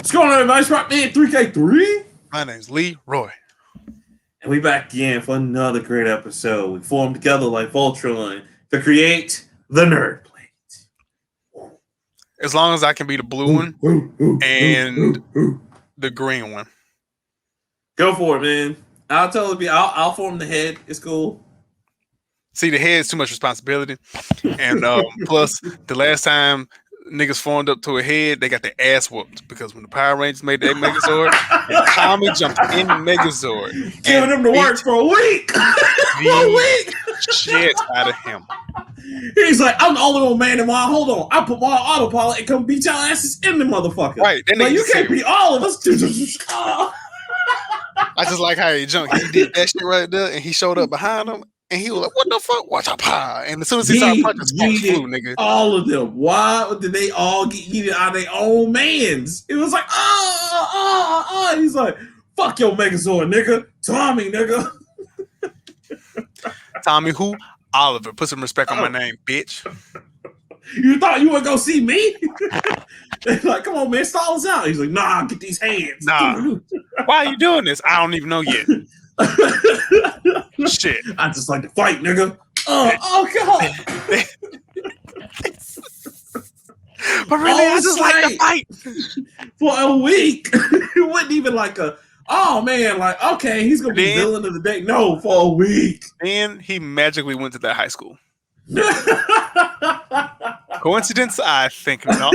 What's going on, everybody? It's Rockman3K3. My name's Leroy. And we back again for another great episode. We formed together like Voltron to create the Nerd Plate. As long as I can be the blue one and the green one. Go for it, man. I'll totally be. I'll form the head. It's cool. See, the head's too much responsibility. And plus, the last time niggas formed up to a head, they got their ass whooped. Because when the Power Rangers made their Megazord, and Tommy jumped in Megazord. Giving him to work for a week. A week. Shit out of him. He's like, I'm the only one man in my. Hold on. I put my autopilot and come beat y'all asses in the motherfucker. Right. Like, you can't beat all of us. I just like how he jumped. He did that shit right there, and he showed up behind him. And he was like, what the fuck? Watch out, pie. And as soon as he started punching, Sparks flew, nigga. All of them. Why did they all get eaten out of their own mans? It was like, He's like, fuck your Megazord, nigga. Tommy, nigga. Tommy who? Oliver. Put some respect on my name, bitch. You thought you would go see me? They're like, come on, man, stall us out. He's like, nah, get these hands. Nah. Why are you doing this? I don't even know yet. Shit. I just like to fight, nigga. Oh God. But really, I just like to fight. For a week. It wasn't even like oh man, like, okay, he's gonna be villain of the day. No, for a week. And he magically went to that high school. Coincidence? I think not.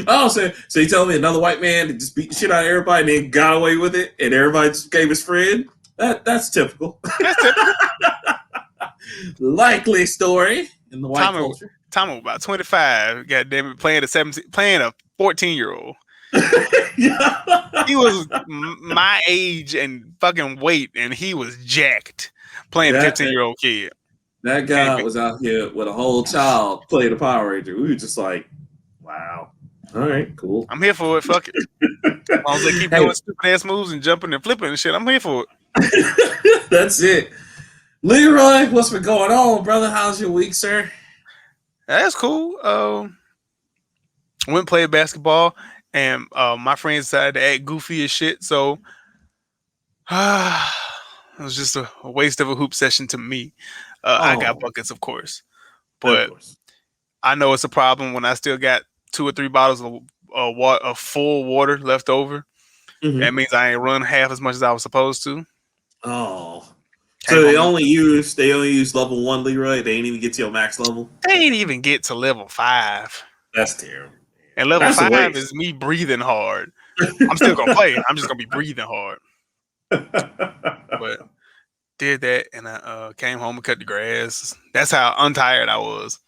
Oh, so you tell me another white man that just beat the shit out of everybody and then got away with it, and everybody just gave his friend? That's typical. That's typical. Likely story in the white culture. Tommy was about 25. Goddamn it, playing a 14-year-old. He was my age and fucking weight, and he was jacked playing a 15-year-old kid. That guy was out here with a whole child playing a Power Ranger. We were just like, wow. All right, cool. I'm here for it. Fuck it. As long as they keep doing stupid ass moves and jumping and flipping and shit, I'm here for it. That's it. Leroy, what's been going on, brother? How's your week, sir? That's cool. Went and played basketball, and my friends decided to act goofy as shit, so it was just a waste of a hoop session to me. I got buckets, of course, but I know it's a problem when I still got 2 or 3 bottles of full water left over. Mm-hmm. That means I ain't run half as much as I was supposed to. Oh, so they only use level 1, Leroy. They ain't even get to your max level. They ain't even get to level 5. That's terrible. And level 5 is me breathing hard. I'm still gonna play. I'm just gonna be breathing hard. But did that, and I came home and cut the grass. That's how untired I was.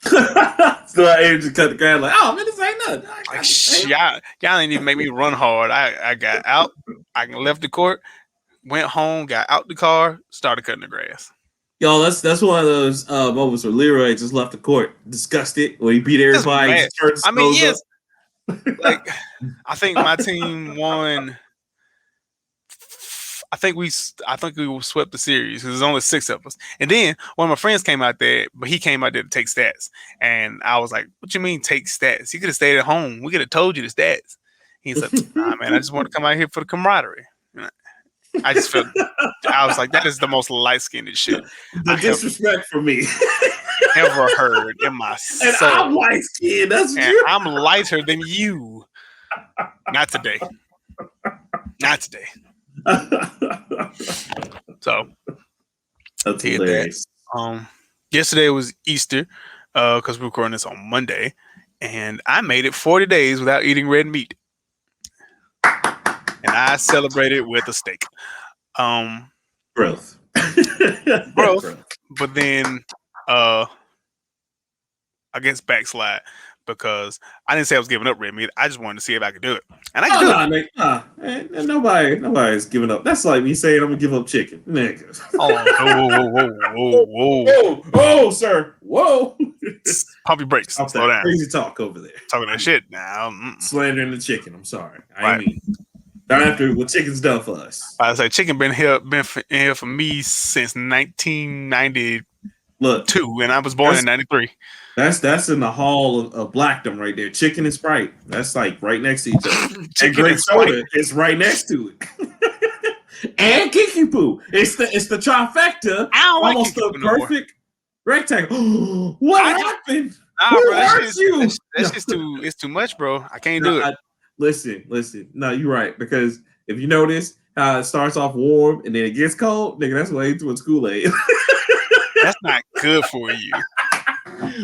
So I aimed to cut the grass like, oh man, this ain't nothing. Like, y'all didn't even make me run hard. I got out, I left the court, went home, got out the car, started cutting the grass. Yo, that's one of those moments where Leroy just left the court disgusted when he beat everybody. I mean, yes. Like, I think my team won. I think we swept the series because there's only 6 of us. And then one of my friends came out there, but he came out there to take stats. And I was like, what you mean take stats? You could have stayed at home. We could have told you the stats. He's like, nah, man, I just want to come out here for the camaraderie. I just felt, I was like, that is the most light-skinned shit the disrespect for me ever heard in my soul. And I'm light-skinned. That's true. I'm lighter than you. Not today. Not today. So that's hilarious. Yesterday was Easter because we're recording this on Monday, and I made it 40 days without eating red meat, and I celebrated with a steak. Growth. But then I guess backslide because I didn't say I was giving up red meat. I just wanted to see if I could do it. And I can do it. Nobody's giving up. That's like me saying I'm gonna give up chicken. Nigga. Whoa, sir. Whoa. Pump your brakes. Slow down. Crazy talk over there. Talking that shit now. Slandering the chicken. I'm sorry. I mean, not after what chicken's done for us. I say chicken been in here for me since 1990 Look, 2, and I was born in '93. That's in the hall of blackdom right there. Chicken and Sprite. That's like right next to each other. And Chicken grape and Sprite. soda is right next to it. And Kiki Poo. It's the trifecta. I don't like Almost Kiki the Poo no more. perfect rectangle. What happened? Nah, Who bro, hurt you? that's just too much, bro. I can't do it. Listen. No, you're right. Because if you notice how it starts off warm and then it gets cold, nigga, that's way too much Kool-Aid. That's not good for you.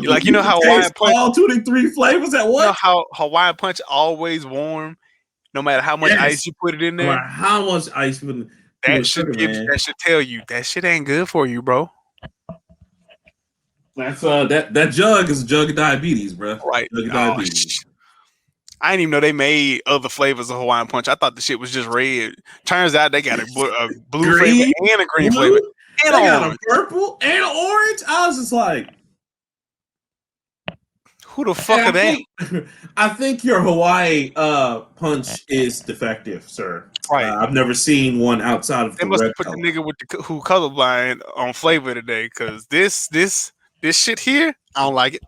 Like, you know how Hawaiian Punch, all 23 flavors at once? You know how Hawaiian Punch always warm, no matter how much ice you put it in there? No matter how much ice you put in that should tell you that shit ain't good for you, bro. That's that jug is a jug of diabetes, bro. Right. Jug of diabetes. I didn't even know they made other flavors of Hawaiian Punch. I thought the shit was just red. Turns out they got a blue flavor and a green flavor. And they got a purple and an orange. I was just like, who the fuck are they? I think your Hawaii punch is defective, sir. Right. I've never seen one outside of they must have put the nigga with who colorblind on flavor today, because this shit here, I don't like it.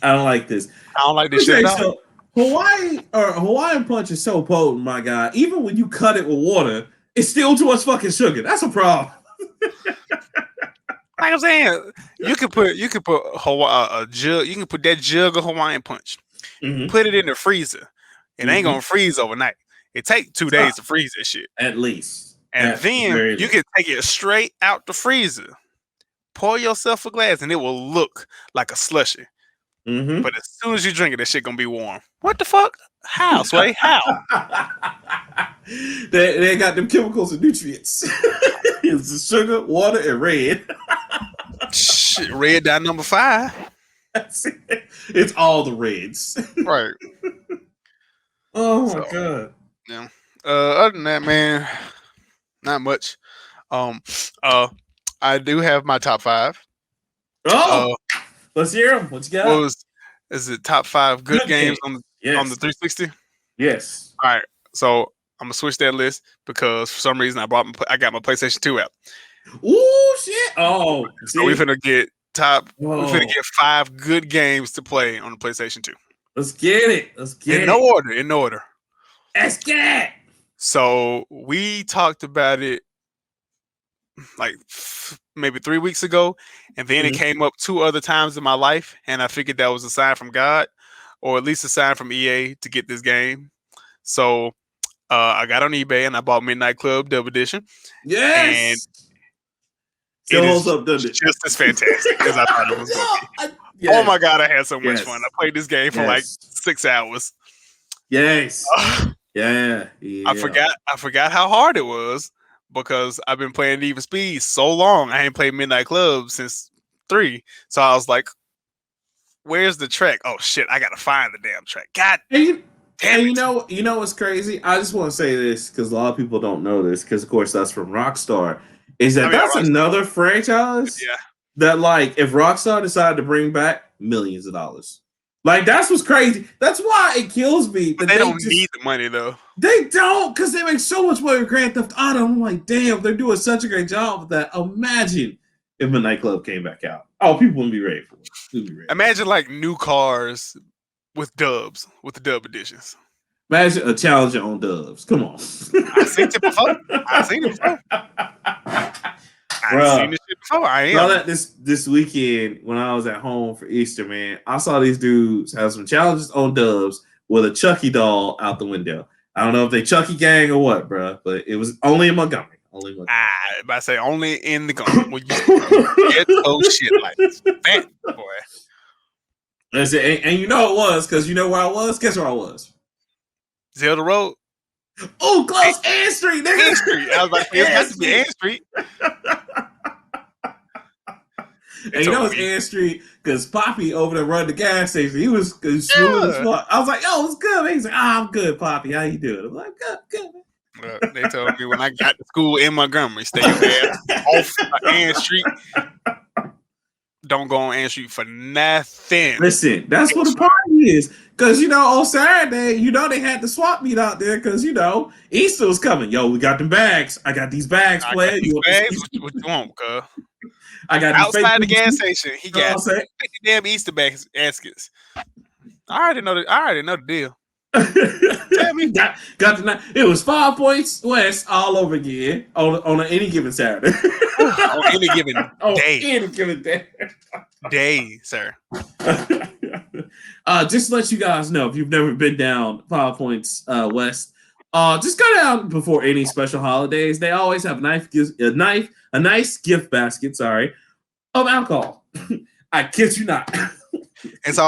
I don't like this. I don't like this shit at all. Hawaiian punch is so potent, my guy. Even when you cut it with water, it's still too much fucking sugar. That's a problem. Like I'm saying, you can put a jug. You can put that jug of Hawaiian Punch, put it in the freezer. It ain't gonna freeze overnight. It takes 2 days to freeze that shit, at least. And then you can take it straight out the freezer, pour yourself a glass, and it will look like a slushie. But as soon as you drink it, that shit gonna be warm. What the fuck? How, Sway? How? they got them chemicals and nutrients. It's the sugar, water, and red. Shit, red dot number 5. It's all the reds. Right. Oh my god. Yeah. Other than that, man, not much. I do have my top 5. Let's hear them. What you got? Is it top 5 good games on the 360? Yes. All right. So I'm gonna switch that list because for some reason I got my PlayStation 2 app. Ooh shit! Oh, so we're finna get We're finna get 5 good games to play on the PlayStation 2. Let's get it. In no order. Let's get it. So we talked about it like maybe 3 weeks ago, and then it came up 2 other times in my life, and I figured that was a sign from God, or at least a sign from EA to get this game. So I got on eBay and I bought Midnight Club Dub Edition. Yes, and it holds up, doesn't it? Just as fantastic as I thought it was going to be. Oh my god, I had so much fun. I played this game for like 6 hours. Yes. Yeah. I forgot how hard it was because I've been playing Even Speed so long. I ain't played Midnight Club since 3. So I was like, where's the track? Oh shit, I gotta find the damn track. God damn it. You know what's crazy? I just want to say this because a lot of people don't know this, because of course that's from Rockstar. Is that that's another franchise that, like, if Rockstar decided to bring back millions of dollars. Like, that's what's crazy. That's why it kills me. But they don't need the money, though. They don't, because they make so much money with Grand Theft Auto. I'm like, damn, they're doing such a great job with that. Imagine if Midnight Club came back out. Oh, people wouldn't be ready for it. Imagine, like, new cars with dubs, with the dub editions. Imagine a challenger on dubs. Come on. I've seen it before. I've seen this shit before. I saw that this weekend when I was at home for Easter, man. I saw these dudes have some challenges on dubs with a Chucky doll out the window. I don't know if they Chucky gang or what, bro, but it was only in Montgomery. I say only in the gun. When you get those shit like this. Man, boy. That's it. And you know it was, because you know where I was? Guess where I was? Zelda Road. Oh, close. Ann Street, nigga. Ann Street. I was like, it has to be Ann Street. And you know it's Ann Street because Poppy over there run the gas station. He was smooth as fuck. I was like, yo, it's good, man. He's like, I'm good, Poppy. How you doing? I'm like, good, man. They told me when I got to school in Montgomery, stay your ass off Ann Street. Don't go on Ann Street for nothing. Listen, that's what the party is. Because, on Saturday, they had the swap meet out there because, Easter was coming. Yo, we got them bags. I got these bags, player. What you want, cuz? I got outside the gas station. He got 50 damn Easter baskets. I already know the deal. Tell me. got the it was 5 points west all over again on any given Saturday. On any given day. Any given day, sir. Just to let you guys know, if you've never been down 5 points west, just go down before any special holidays. They always have a nice gift basket, sorry, of alcohol. I kid you not. It's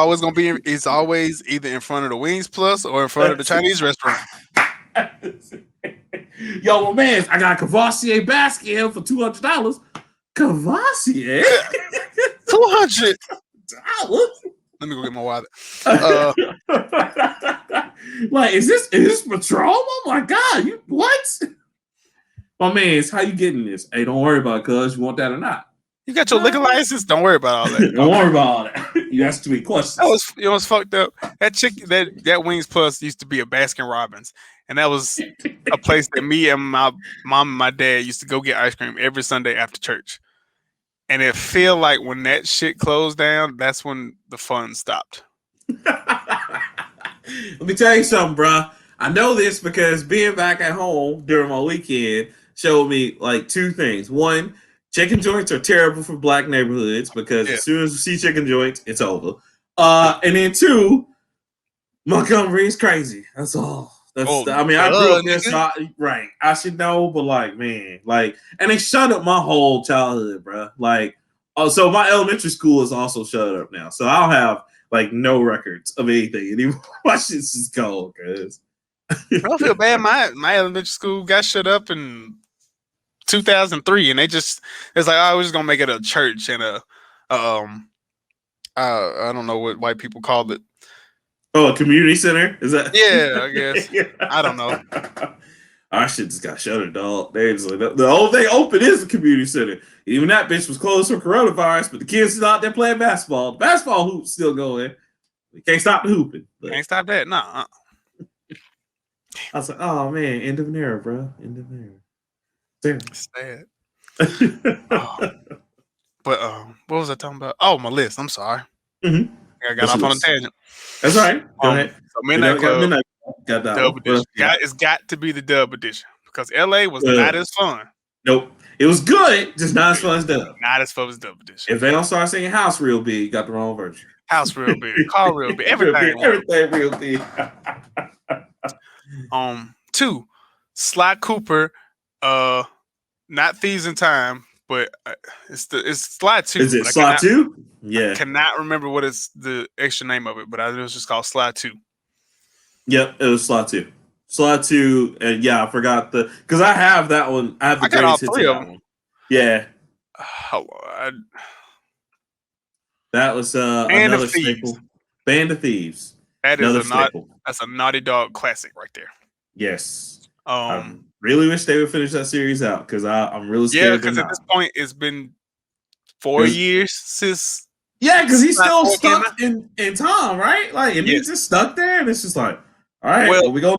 always either in front of the Wings Plus or in front of the Chinese restaurant. Yo, well, man, I got a Cavassier basket here for $200. Cavassier? $200? Let me go get my wallet. Like, is this Patron? Oh my God, you what? My man, how you getting this? Hey, don't worry about it, cuz you want that or not. You got your liquor license? Don't worry about all that. Don't worry about all that. You asked too many questions. It was fucked up. That Wings Plus used to be a Baskin Robbins, and that was a place that me and my mom and my dad used to go get ice cream every Sunday after church. And it feel like when that shit closed down, that's when the fun stopped. Let me tell you something, bro. I know this because being back at home during my weekend showed me like two things. One, chicken joints are terrible for black neighborhoods because as soon as you see chicken joints, it's over. And then two, Montgomery is crazy. That's all. I grew up there, so right. I should know, but like, man, like, and they shut up my whole childhood, bro. Like, so my elementary school is also shut up now, so I'll have like no records of anything anymore. My shit's just cold, cause I don't feel bad. My elementary school got shut up in 2003, and it's like, oh, we're just gonna make it a church and I don't know what white people call it. Oh, a community center? Is that? Yeah, I guess. I don't know. Our shit just got shuttered, dog. The only thing open is the community center. Even that bitch was closed for coronavirus, but the kids are out there playing basketball. The basketball hoop's still going. We can't stop the hooping. Can't stop that, no. I was like, oh man, end of an era, bro. End of an era. Sad. But what was I talking about? Oh, my list. I'm sorry. Mm-hmm. I got off on a tangent. That's all right. Go ahead. So Midnight Club, got that dub edition. It's got to be the dub edition because LA was not as fun. Nope. It was good, just not as fun as dub. Not as fun as dub edition. If they don't start singing House real big, you got the wrong version. House real big, car real big, everything real big. 2, Sly Cooper, not Thieves in Time, but it's Sly 2. Is it Sly 2? Yeah. I cannot remember what is the extra name of it, but it was just called Sly 2. Yep, it was Sly 2. Sly 2, and yeah, I forgot because I have that one. I have the greatest hits of that one. Yeah. That was another staple. Band of Thieves. That is that's a Naughty Dog classic right there. Yes. I really wish they would finish that series out because I'm really scared. Yeah, because at this point it's been 4 years since. Yeah, because he's still stuck in time, right? Like, and he's just stuck there, and it's just like, all right, well, we go.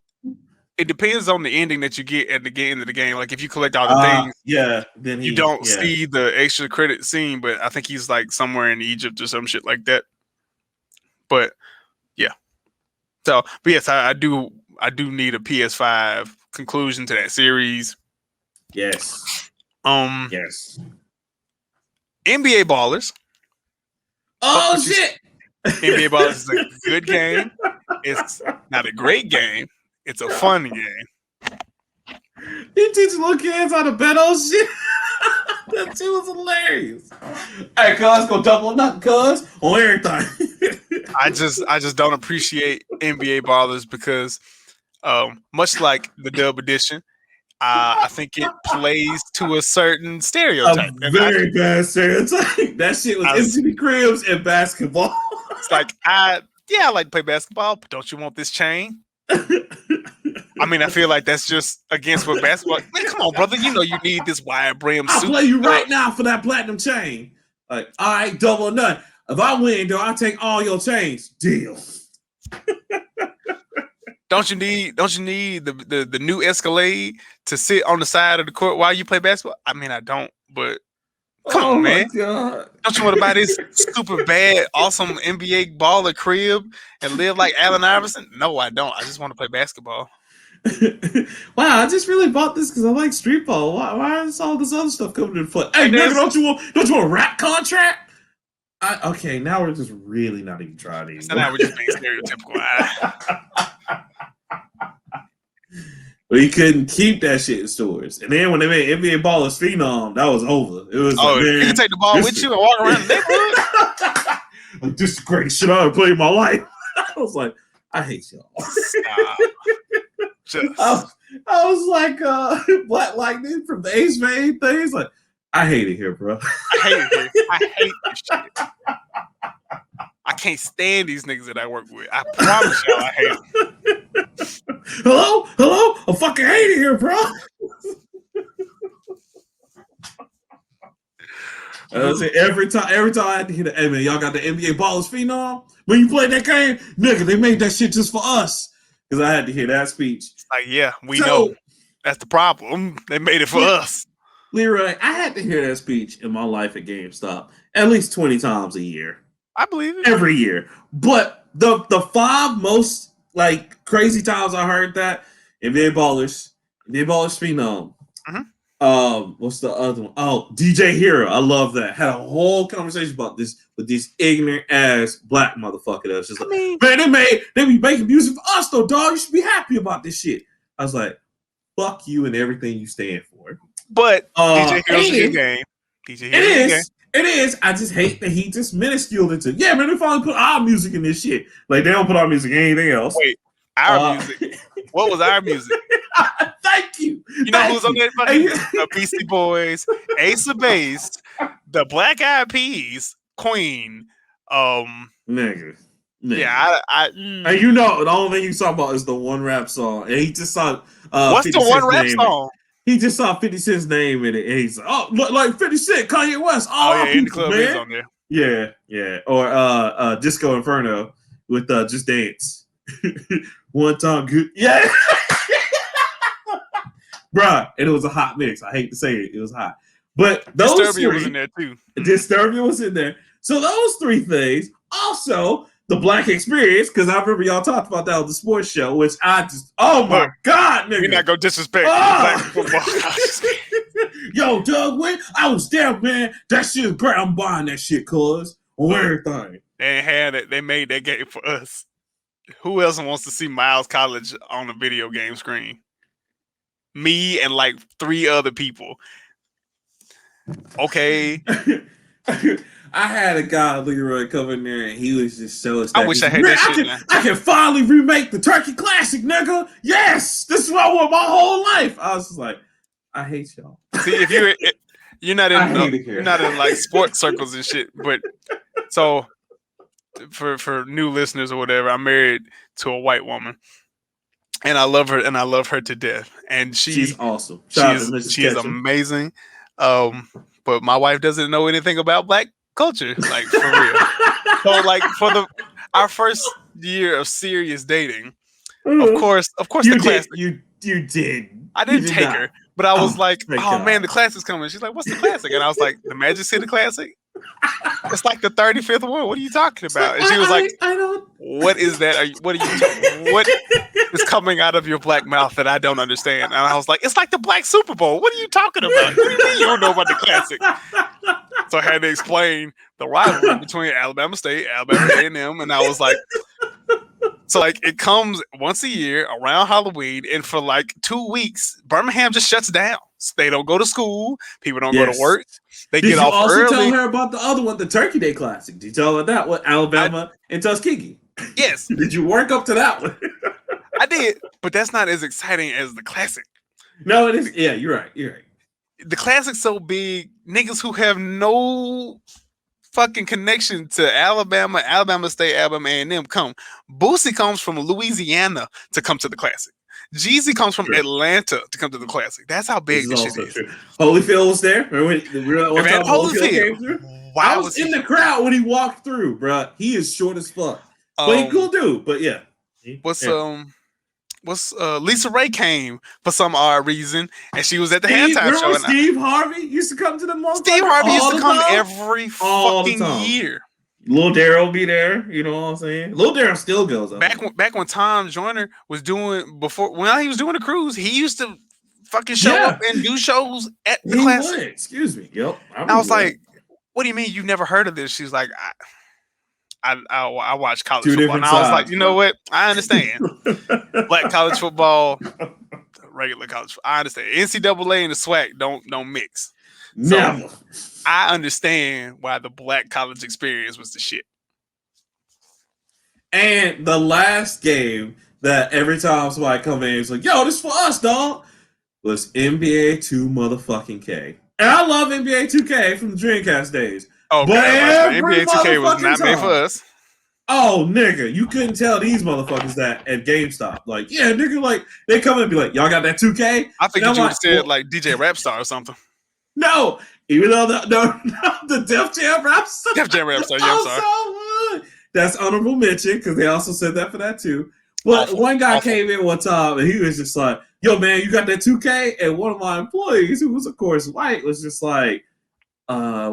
It depends on the ending that you get at the end of the game. Like, if you collect all the things, then you don't see the extra credit scene. But I think he's like somewhere in Egypt or some shit like that. But yeah, so but yes, I do need a PS5 conclusion to that series. Yes. Yes. NBA Ballers. Oh shit! NBA Ballers is a good game. It's not a great game. It's a fun game. He teaches little kids how to bet on shit. That shit was hilarious. Hey, cuz, go double nothing, cuz, on everything. I just don't appreciate NBA Ballers because, much like the dub edition, I think it plays to a certain stereotype. A very bad stereotype. That shit was MTV Cribs and basketball. It's like, I like to play basketball, but don't you want this chain? I mean, I feel like that's just against what basketball. Man, come on, brother. You know you need this wide brim suit. I'll play you right now for that platinum chain. Like, all right, double or none. If I win, though, I'll take all your chains. Deal. Don't you need the new Escalade to sit on the side of the court while you play basketball? I mean, I don't, but Come on, man. God. Don't you want to buy this super bad, awesome NBA baller crib and live like Allen Iverson? No, I don't. I just want to play basketball. Wow, I just really bought this because I like street ball. Why is all this other stuff coming into play? Hey, nigga, don't you want a rap contract? Okay, now we're just really not even trying anymore. So now we're just being stereotypical. We couldn't keep that shit in stores. And then when they made NBA Ballers Phenom, that was over. It was like, man, you can take the ball with you and walk around the neighborhood? Like, this is the greatest shit I've ever played in my life. I was like, I hate y'all. I was like Black Lightning from the Ace Main things. Like, I hate it here, bro. I hate it here. I hate this shit. I can't stand these niggas that I work with. I promise y'all I hate them. Hello? I fucking hate it here, bro. Every time I had to hear the, hey man, y'all got the NBA Ballers Phenom? When you played that game, nigga, they made that shit just for us. Because I had to hear that speech. Like, yeah, we know. That's the problem. They made it for us. Leroy, I had to hear that speech in my life at GameStop at least 20 times a year. I believe it. Every year. But the 5 most like crazy times I heard that, NBA Ballers Phenom. What's the other one? Oh, DJ Hero. I love that. Had a whole conversation about this with this ignorant ass black motherfucker that was just like, man, they be making music for us though, dog. You should be happy about this shit. I was like, fuck you and everything you stand for. But DJ Hero's a good game. It is. I just hate that he just minusculed into. Yeah, man, they finally put our music in this shit. Like they don't put our music in anything else. Wait, our music. What was our music? Thank you. You know who's on that? The Beastie Boys, Ace of Base, the Black Eyed Peas, Queen. Nigga. Yeah, and you know, the only thing you saw about is the one rap song, and he just saw. What's the one rap song? He just saw 50 Cent's name in it, and he's like, "Oh, look like 50 Cent, Kanye West." Oh yeah, in the club is on there. Yeah. Or Disco Inferno with Just Dance. One time, good. Yeah. Bruh, and it was a hot mix. I hate to say it was hot, but those Disturbia was in there too. Disturbia was in there. So those 3 things. Also, the Black Experience, because I remember y'all talked about that on the sports show, which I just, oh my God, nigga. We're not gonna disrespect black football. Yo, Doug, when I was there, man, that shit great. I'm buying that shit, cuz on everything. They had it. They made that game for us. Who else wants to see Miles College on a video game screen? Me and like 3 other people. Okay. I had a guy, Leroy, come in there, and he was just so ecstatic. I wish I had that shit. I can finally remake the Turkey Classic, nigga. Yes, this is what I want my whole life. I was just like, I hate y'all. See, if you're not in like sports circles and shit, but so for new listeners or whatever, I'm married to a white woman, and I love her to death, and she's awesome. She is amazing. But my wife doesn't know anything about black culture, like for real. So like for our first year of serious dating, of course the classic. You did. I didn't take her, but I was like, oh man, the classic's coming. She's like, what's the classic? And I was like, the Magic City Classic. It's like the 35th one. What are you talking about? And she was like, I don't. What is that? What is coming out of your black mouth that I don't understand? And I was like, it's like the Black Super Bowl. What are you talking about? What do you mean you don't know about the classic? So I had to explain the rivalry between Alabama State, Alabama A&M, and I was like, so like it comes once a year around Halloween, and for like 2 weeks, Birmingham just shuts down. They don't go to school. People don't go to work. They get off early. Did you also tell her about the other one, the Turkey Day Classic? Did you tell her that? What, Alabama and Tuskegee? Yes. Did you work up to that one? I did, but that's not as exciting as the classic. No, it is. Yeah, you're right. The classic's so big, niggas who have no fucking connection to Alabama State, Alabama A&M come. Boosie comes from Louisiana to come to the classic. Jeezy comes from Atlanta to come to the classic. That's how big this shit is. Holyfield was there. Holyfield came through. I was in the crowd when he walked through, bro. He is short as fuck. But he cool dude. But yeah. Lisa Ray came for some odd reason, and she was at the halftime show. And Steve Harvey used to come to the motherfucker. Steve Harvey used to come every fucking year. Lil Daryl be there, you know what I'm saying? Lil Daryl still goes up. Back when Tom Joyner was doing when he was doing the cruise, he used to fucking show up and do shows at the classic. Excuse me. Yep. I was like, "What do you mean you've never heard of this?" She's like, I watch college football. And I was like, you know what? I understand. Black college football, regular college football. I understand. NCAA and the SWAC don't mix. Never. So I understand why the black college experience was the shit. And the last game that every time somebody come in, it's like, yo, this for us, dog, was NBA 2 motherfucking K. And I love NBA 2K from the Dreamcast days. Oh, but NBA 2K was not made for us. Oh, nigga, you couldn't tell these motherfuckers that at GameStop. Like, yeah, nigga, like, they come in and be like, y'all got that 2K? I think you would have said, like, DJ Rapstar or something. No, even though the Def Jam Rapstar. Def Jam Rapstar, yeah, I'm sorry. So that's honorable mention, because they also said that for that, too. But one guy came in one time, and he was just like, yo, man, you got that 2K? And one of my employees, who was, of course, white, was just like,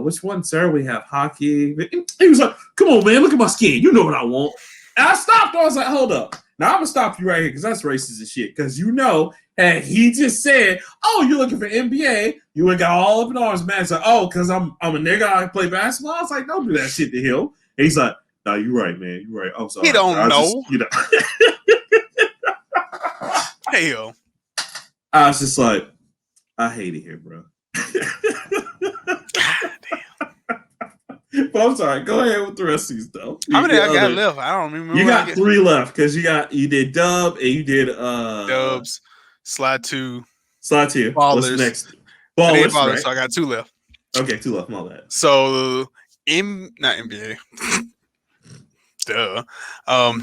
which one, sir? We have hockey. He was like, come on, man, look at my skin. You know what I want. And I stopped. I was like, hold up. Now I'm going to stop you right here because that's racist as shit. Because you know, and he just said, oh, you're looking for NBA. You would got all up in arms, man. It's like, oh, because I'm a nigga. I play basketball. I was like, don't do that shit to him. And he's like, no, you're right, man. You're right. I'm sorry. He don't know. Hell. I was just like, I hate it here, bro. But I'm sorry. Go ahead with the rest of these stuff. How many I got left? I don't remember. You got 3 left because you did Dub and you did Dubs, Slide 2. Ballers. What's next? Ballers, right? So I got 2 left. Okay, 2 left. My bad. So not NBA. Duh.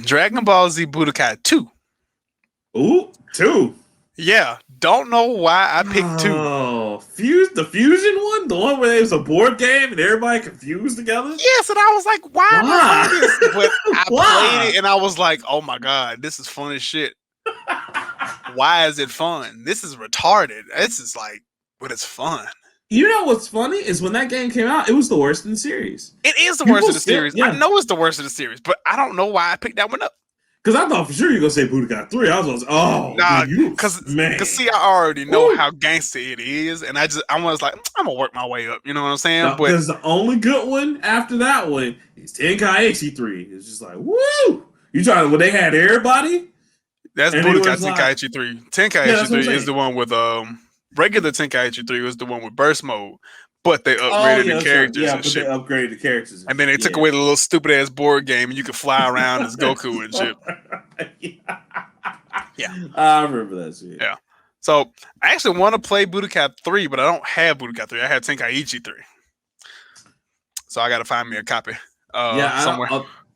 Dragon Ball Z Budokai 2. Ooh, 2. Yeah, don't know why I picked 2. Oh, the Fusion one? The one where it was a board game and everybody confused together? Yes, and I was like, why am I playing this? But I played it and I was like, oh my God, this is fun as shit. Why is it fun? This is retarded. This is like, but it's fun. You know what's funny is when that game came out, it was the worst in the series. It is the worst of the series. Yeah. I know it's the worst of the series, but I don't know why I picked that one up. Because I thought for sure you were going to say Budokai 3. I was like, oh, nah, because see, I already know how gangster it is, and I was like, I'm going to work my way up. You know what I'm saying? Because the only good one after that one is Tenkaichi 3. It's just like, woo! You trying when they had everybody? That's Budokai Tenkaichi 3. Tenkaichi 3 is the one with regular Tenkaichi 3 was the one with burst mode. But they upgraded the characters and shit. They upgraded the characters. And then they took away the little stupid ass board game and you could fly around as Goku and shit. Yeah. I remember that shit. Yeah. So I actually want to play Budokai 3, but I don't have Budokai 3. I have Tenkaichi 3. So I got to find me a copy somewhere.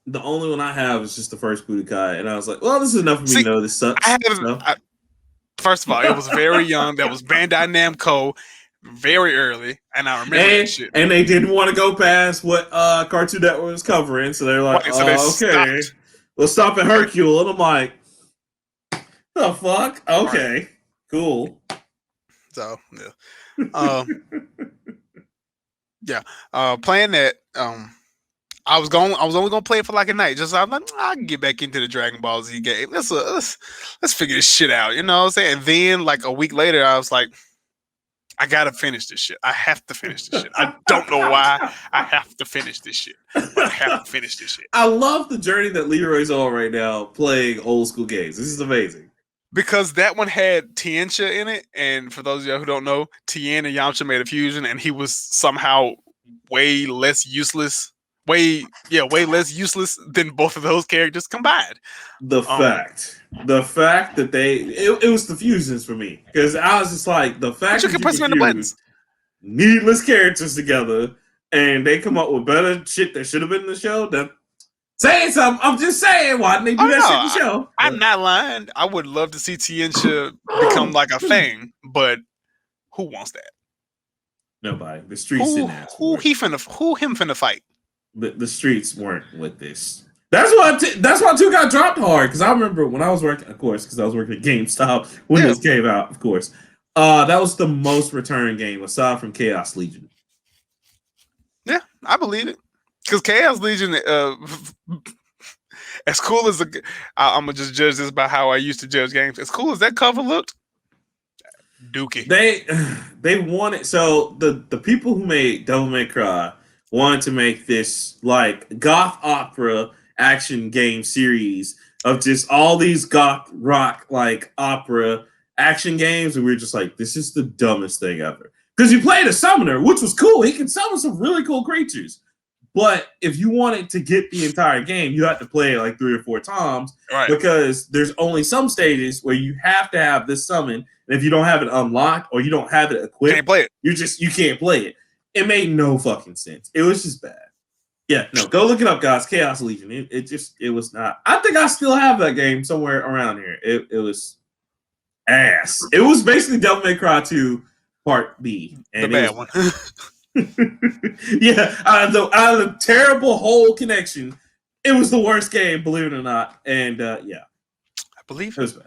The only one I have is just the first Budokai. And I was like, well, this is enough for me to know this sucks. First of all, it was very young. That was Bandai Namco. Very early, and I remember that shit. And they didn't want to go past what Cartoon Network was covering, so they're like, okay, let's stop at Hercule. And I'm like, the fuck? Okay, cool. So, playing that, I was only gonna play it for like a night. Just I'm like, I can get back into the Dragon Ball Z game. Let's figure this shit out. You know what I'm saying? And then like a week later, I was like, I gotta finish this shit. I have to finish this shit. I don't know why. I have to finish this shit. But I have to finish this shit. I love the journey that Leroy's on right now playing old school games. This is amazing. Because that one had Tiencha in it, and for those of you who don't know, Tien and Yamcha made a fusion, and he was somehow way less useless than both of those characters combined. The fact that it was the fusions for me, because I was just like, the fact that you can fuse buttons, needless characters together, and they come up with better shit that should have been in the show. That saying something, I'm just saying, why didn't they do that shit in the show? I'm not lying. I would love to see Tiencha become like a thing, but who wants that? Nobody. The streets didn't ask for it. Who him finna fight? The streets weren't with this. That's why 2 got dropped hard. Because I remember when I was working, of course, because I was working at GameStop when this came out, of course. That was the most return game aside from Chaos Legion. Yeah, I believe it. Because Chaos Legion, as cool as I'm gonna just judge this by how I used to judge games. As cool as that cover looked, dookie. They wanted, so the people who made Devil May Cry wanted to make this like goth opera action game series of just all these goth rock like opera action games, and we were just like, this is the dumbest thing ever. Because you played a summoner, which was cool. He can summon some really cool creatures. But if you wanted to get the entire game, you had to play it like 3 or 4 times, right? Because there's only some stages where you have to have this summon, and if you don't have it unlocked or you don't have it equipped, can't play it. You can't play it. It made no fucking sense. It was just bad. Yeah, no, go look it up, guys. Chaos Legion. It was not. I think I still have that game somewhere around here. It was ass. It was basically Devil May Cry 2 Part B, and the bad one. Yeah, out of the terrible whole connection, it was the worst game, believe it or not. And yeah, I believe it was bad.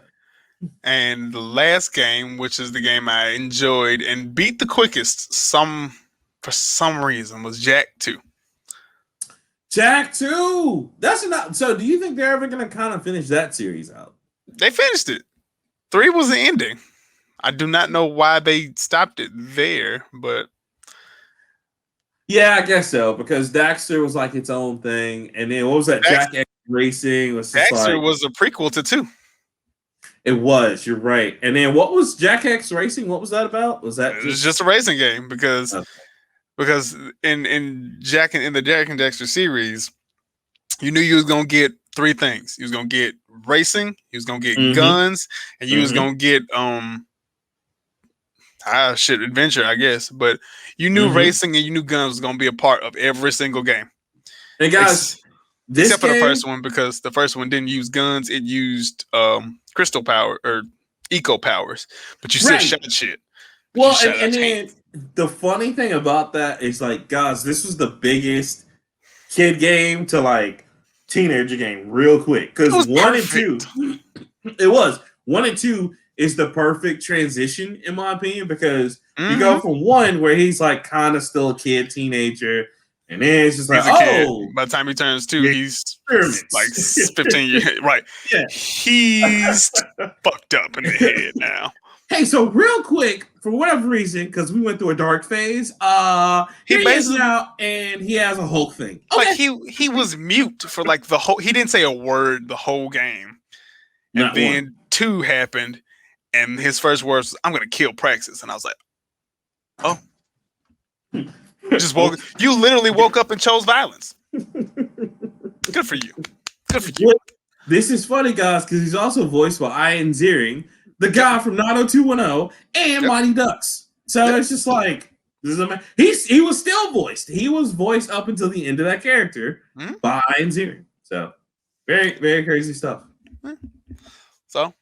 And the last game, which is the game I enjoyed and beat the quickest, for some reason, was Jak 2. Jak 2. That's not. So, do you think they're ever going to kind of finish that series out? They finished it. 3 was the ending. I do not know why they stopped it there, but yeah, I guess so, because Daxter was like its own thing, and then what was that? Jak X Racing was just Daxter was a prequel to 2. It was. You're right. And then what was Jak X Racing? What was that about? Was that it was just a racing game because in Jak in the Jak and Daxter series, you knew you was gonna get 3 things. You was gonna get racing, you was gonna get guns, and you was gonna get adventure, I guess. But you knew racing and you knew guns was gonna be a part of every single game. And guys, except for the first one, because the first one didn't use guns; it used crystal power or eco powers. But you still shot shit. Well, and then the funny thing about that is, like, guys, this was the biggest kid game to like teenager game real quick, because 1 and 2, it was 1 and 2 is the perfect transition in my opinion, because you go from 1 where he's like kind of still a kid, teenager, and then it's just like, by the time he turns 2, he's like 15 years, right? Yeah, he's fucked up in the head now. Hey, so real quick, for whatever reason, because we went through a dark phase, he is now, and he has a Hulk thing. Okay. Like he was mute for like the whole. He didn't say a word the whole game, and Not then one. 2 happened, and his first words was, "I'm gonna kill Praxis," and I was like, "Oh." You literally woke up and chose violence. Good for you. Good for you. Well, this is funny, guys, because he's also voiced by Ian Ziering, the guy from 90210 and Mighty Ducks. So it's just like, he was still voiced. He was voiced up until the end of that character by Ian Ziering. So very, very crazy stuff. So,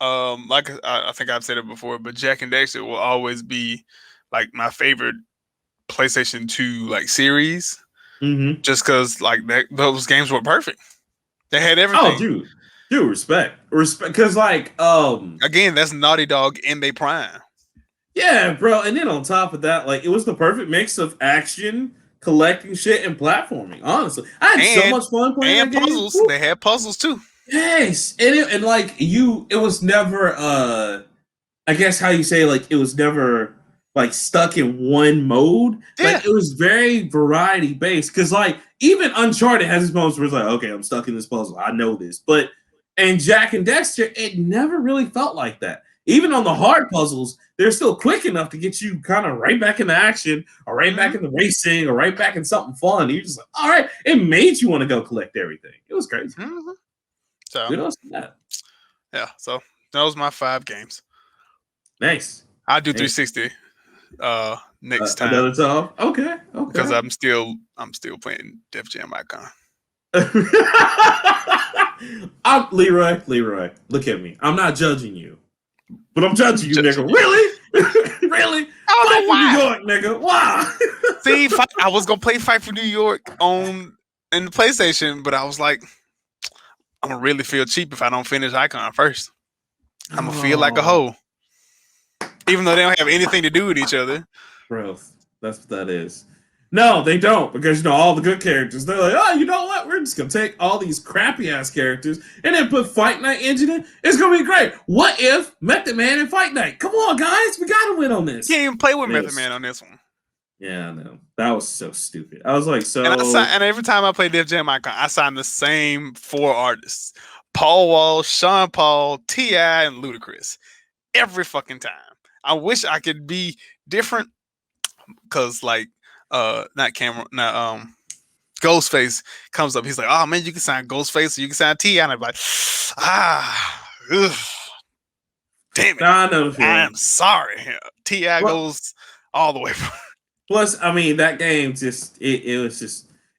like I think I've said it before, but Jak and Daxter will always be like my favorite PlayStation 2 like series, just because like those games were perfect. They had everything. Oh, dude, respect, because like again, that's Naughty Dog in their prime. Yeah, bro, and then on top of that, like it was the perfect mix of action, collecting shit, and platforming. Honestly, I had so much fun playing and that puzzles. Game. They had puzzles too. Yes, and like it was never I guess how you say, like, it was never like stuck in one mode. Yeah. Like it was very variety based, because like even Uncharted has its moments where it's like, okay, I'm stuck in this puzzle, I know this, but and Jak and Daxter, it never really felt like that. Even on the hard puzzles, they're still quick enough to get you kind of right back into action, or right back in the racing, or right back in something fun. You're just like, all right, it made you want to go collect everything. It was crazy. So that. Yeah, so that was my 5 games. Nice. I'll do 360 next time. Another time. Okay. Because I'm still playing Def Jam Icon. I'm Leroy. Look at me. I'm not judging you, but I'm judging you, nigga. Really? Really? I don't know why. New York, nigga. Why? See, I was gonna play Fight for New York on in the PlayStation, but I was like, I'm gonna really feel cheap if I don't finish Icon first. I'm gonna feel like a hoe, even though they don't have anything to do with each other. Bro, that's what that is. No, they don't, because all the good characters, they're like, oh, you know what? We're just gonna take all these crappy ass characters and then put Fight Night engine in. It's gonna be great. What if Method Man and Fight Night? Come on, guys, we gotta win on this. You can't even play with Method Man on this one. Yeah, I know. That was so stupid. I was like, so. And every time I play Def Jam Icon, I sign the same 4 artists: Paul Wall, Sean Paul, T.I., and Ludacris. Every fucking time. I wish I could be different, because like Ghostface comes up. He's like, oh man, you can sign Ghostface, or you can sign T.I. And I'm like, damn it. I am sorry. T.I. goes all the way. Plus, I mean, that game just it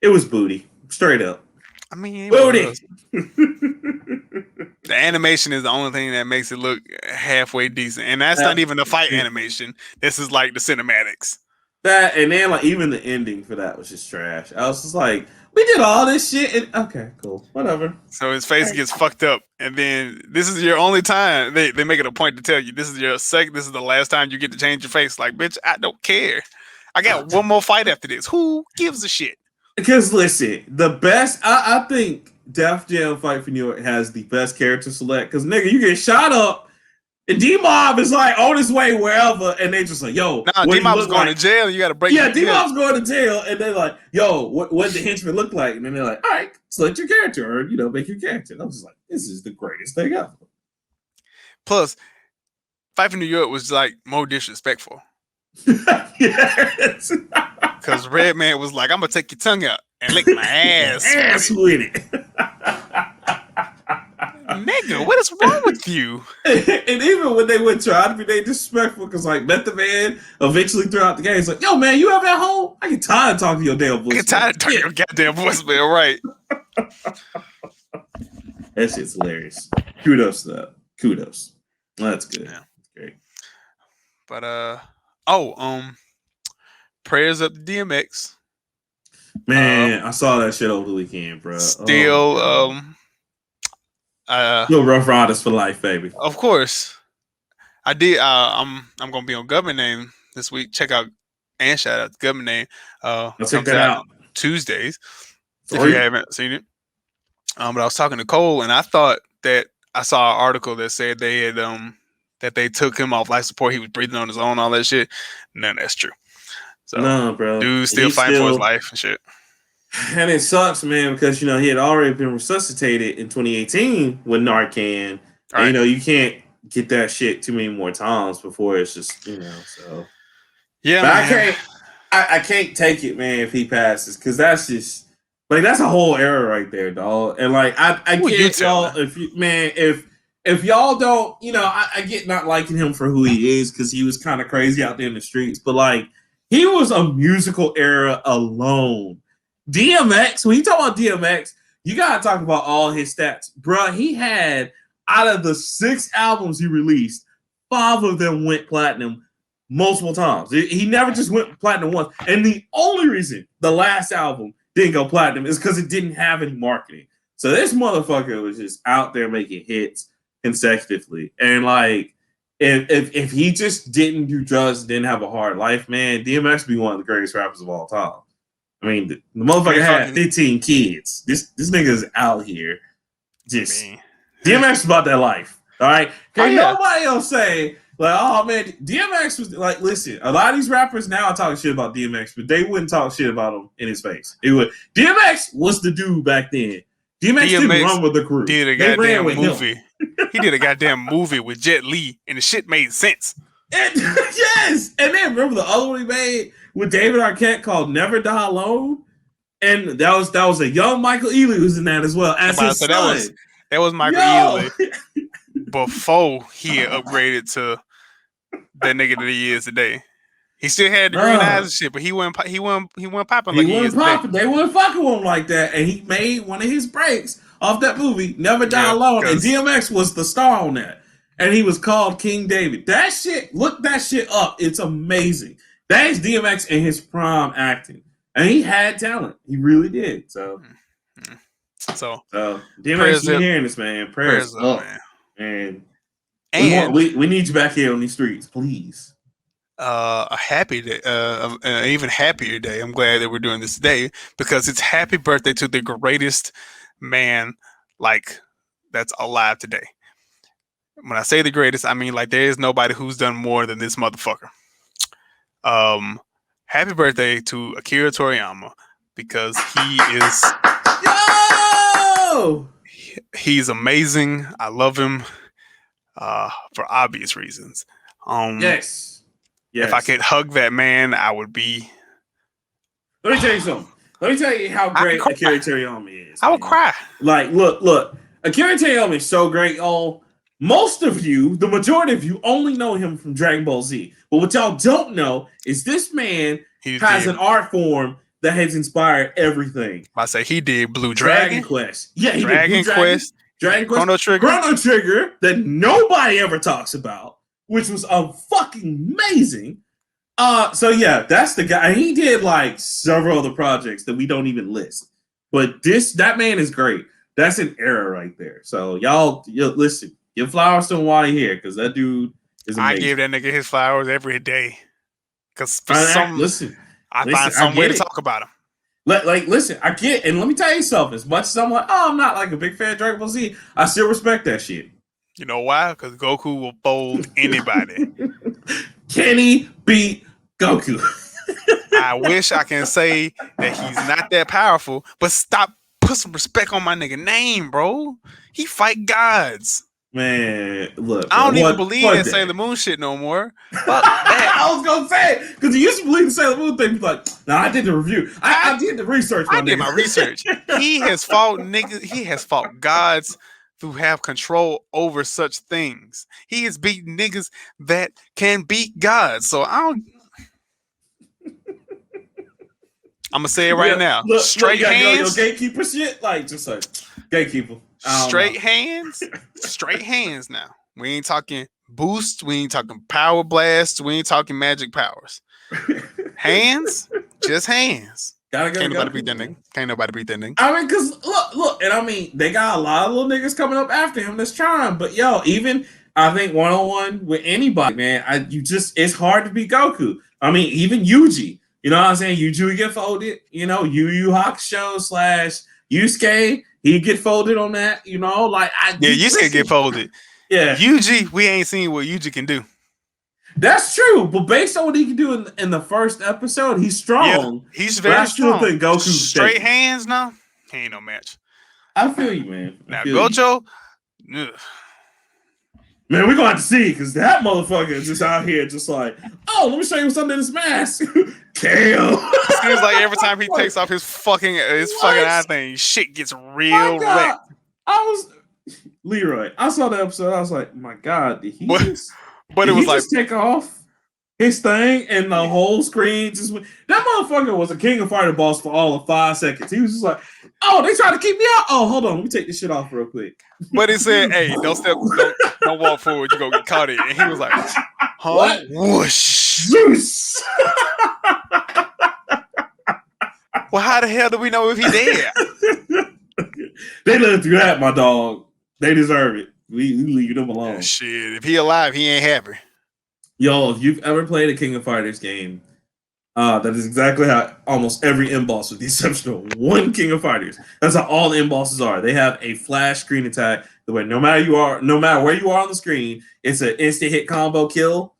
was booty. Straight up. I mean, booty. The animation is the only thing that makes it look halfway decent. And that's not even the fight animation. This is like the cinematics. That, and then like even the ending for that was just trash. I was just like, we did all this shit and okay, cool. Whatever. So his face gets fucked up. And then this is your only time. They make it a point to tell you this is the last time you get to change your face. Like, bitch, I don't care. I got one more fight after this. Who gives a shit? Because listen, the best I think Def Jam Fight for New York has the best character select. Because nigga, you get shot up, and D-Mob is like on his way wherever, and they just like, yo, D-Mob's going to jail. You got to break. Yeah, D-Mob's going to jail, and they're like, yo, what the henchman look like? And then they're like, all right, select your character, or make your character. And I was just like, this is the greatest thing ever. Plus, Fight for New York was like more disrespectful. Yes. Because Redman was like, I'm gonna take your tongue out and lick my ass with it. Nigga, what is wrong with you? And even when they would try to be disrespectful, because like Method Man eventually throughout the game, he's like, yo man, you ever at home? I get tired of talking to your damn voice. I get tired of talking to your goddamn voicemail, right? That shit's hilarious. Kudos to that. Kudos. That's good. Yeah. Great. But prayers up to DMX. Man, I saw that shit over the weekend, bro. Still Rough Riders for life, baby. Of course. I did I'm gonna be on Government Name this week. Check out and shout out to Government Name. I'll check that out Tuesdays. If you haven't seen it. But I was talking to Cole, and I thought that I saw an article that said they had that they took him off life support. He was breathing on his own, all that shit. None of that's true. So no, bro. Dude's still fighting for his life and shit. And it sucks, man, because he had already been resuscitated in 2018 with Narcan. Right. And, you can't get that shit too many more times before it's just, so. Yeah, but man. I can't take it, man, if he passes, because that's just that's a whole era right there, dog. And I can't, y'all, if y'all don't, I get not liking him for who he is, because he was kind of crazy out there in the streets, but he was a musical era alone. DMX, when you talk about DMX, you gotta talk about all his stats. Bruh, he had, out of the 6 albums he released, 5 of them went platinum multiple times. He never just went platinum once. And the only reason the last album didn't go platinum is because it didn't have any marketing. So this motherfucker was just out there making hits consecutively. And if he just didn't do drugs, didn't have a hard life, man, DMX would be one of the greatest rappers of all time. I mean, the motherfucker had 15 kids. This nigga is out here. Just DMX is about that life. All right. Nobody else say oh man, DMX was listen. A lot of these rappers now are talking shit about DMX, but they wouldn't talk shit about him in his face. It would. DMX was the dude back then. DMX didn't run with the crew. Did a goddamn movie. He did a goddamn movie with Jet Li, and the shit made sense. Yes, and then remember the other one he made with David Arquette called "Never Die Alone," and that was a young Michael Ealy who's in that as well as his son. That was Michael Ealy before he had upgraded to that nigga that he is today. He still had the green eyes and shit, but he wasn't popping like he is today. They weren't fucking with him like that, and he made one of his breaks off that movie, "Never Die Alone," and DMX was the star on that. And he was called King David. That shit, look that shit up. It's amazing. That is DMX in his prime acting. And he had talent. He really did. So So DMX, you hearing this, man? Prayers up, man. And we need you back here on these streets, please. A happy day, an even happier day. I'm glad that we're doing this today because it's happy birthday to the greatest man like that's alive today. When I say the greatest, I mean like there is nobody who's done more than this motherfucker. Happy birthday to Akira Toriyama because he is he's amazing. I love him for obvious reasons. Yes. If I could hug that man, I would be. Let me tell you something. Let me tell you how great Akira Toriyama is. I would cry. Like, look. Akira Toriyama is so great, y'all. Most of you, the majority of you, only know him from Dragon Ball Z. But what y'all don't know is this man has an art form that has inspired everything. I say he did Blue Dragon Quest. Yeah, he did Blue Quest. Dragon Quest. Chrono Trigger that nobody ever talks about, which was fucking amazing. So yeah, that's the guy. He did like several other projects that we don't even list. But that man is great. That's an era right there. So y'all listen, give flowers to him while you're here, because that dude is amazing. I give that nigga his flowers every day. Because I find some way to talk about him. Listen, I get, and let me tell you something. As much as I'm like, I'm not like a big fan of Dragon Ball Z, I still respect that shit. You know why? Because Goku will fold anybody. Can he beat Goku? I wish I can say that he's not that powerful, but put some respect on my nigga name, bro. He fight gods. Man, look. I don't even believe in Sailor Moon shit no more. Fuck that. I was gonna say, because you used to believe in Sailor Moon thing. Like, no, I did the review. I did the research. I did my research. He has fought niggas. He has fought gods who have control over such things. He has beaten niggas that can beat gods. So I'm gonna say it right now. Straight hands. Your gatekeeper shit, like just like gatekeeper. Straight hands now. We ain't talking boost. We ain't talking power blast. We ain't talking magic powers. Hands, just hands. Can't nobody beat that nigga. I mean, because look, and I mean, they got a lot of little niggas coming up after him that's trying. But yo, even I think 1-on-1 with anybody, man, it's hard to beat Goku. I mean, even Yuji. You know what I'm saying? Yuji would get folded. You know, Yu Yu Hakusho / Yusuke. He get folded on that, you know, like Yusuke get folded. Yeah, Yuji, we ain't seen what Yuji can do. That's true, but based on what he can do in the first episode, he's strong. Yeah, he's very strong. Think Goku straight hands now, he ain't no match. I feel you, man. Now Gojo, man, we're gonna have to see, because that motherfucker is just out here, just like, oh, let me show you what's under this mask. KO. Seems like every time he takes off his fucking eye thing, shit gets real wrecked. Leroy, I saw the episode. I was like, my God, did he just take off his thing and the whole screen just went? That motherfucker was a King of Fighter boss for all of 5 seconds. He was just like, oh, they trying to keep me out. Oh, hold on, let me take this shit off real quick. But he said, hey, don't walk forward, you gonna get caught in. And he was like, huh? What? Whoosh. Zeus. Well, how the hell do we know if he dead? They lived through that, my dog. They deserve it. We leave them alone. Shit, if he alive, he ain't happy. Yo, if you've ever played a King of Fighters game, that is exactly how almost every end boss, with the exception of one King of Fighters, that's how all the end bosses are. They have a flash screen attack. The way no matter where you are on the screen, it's an instant hit combo kill.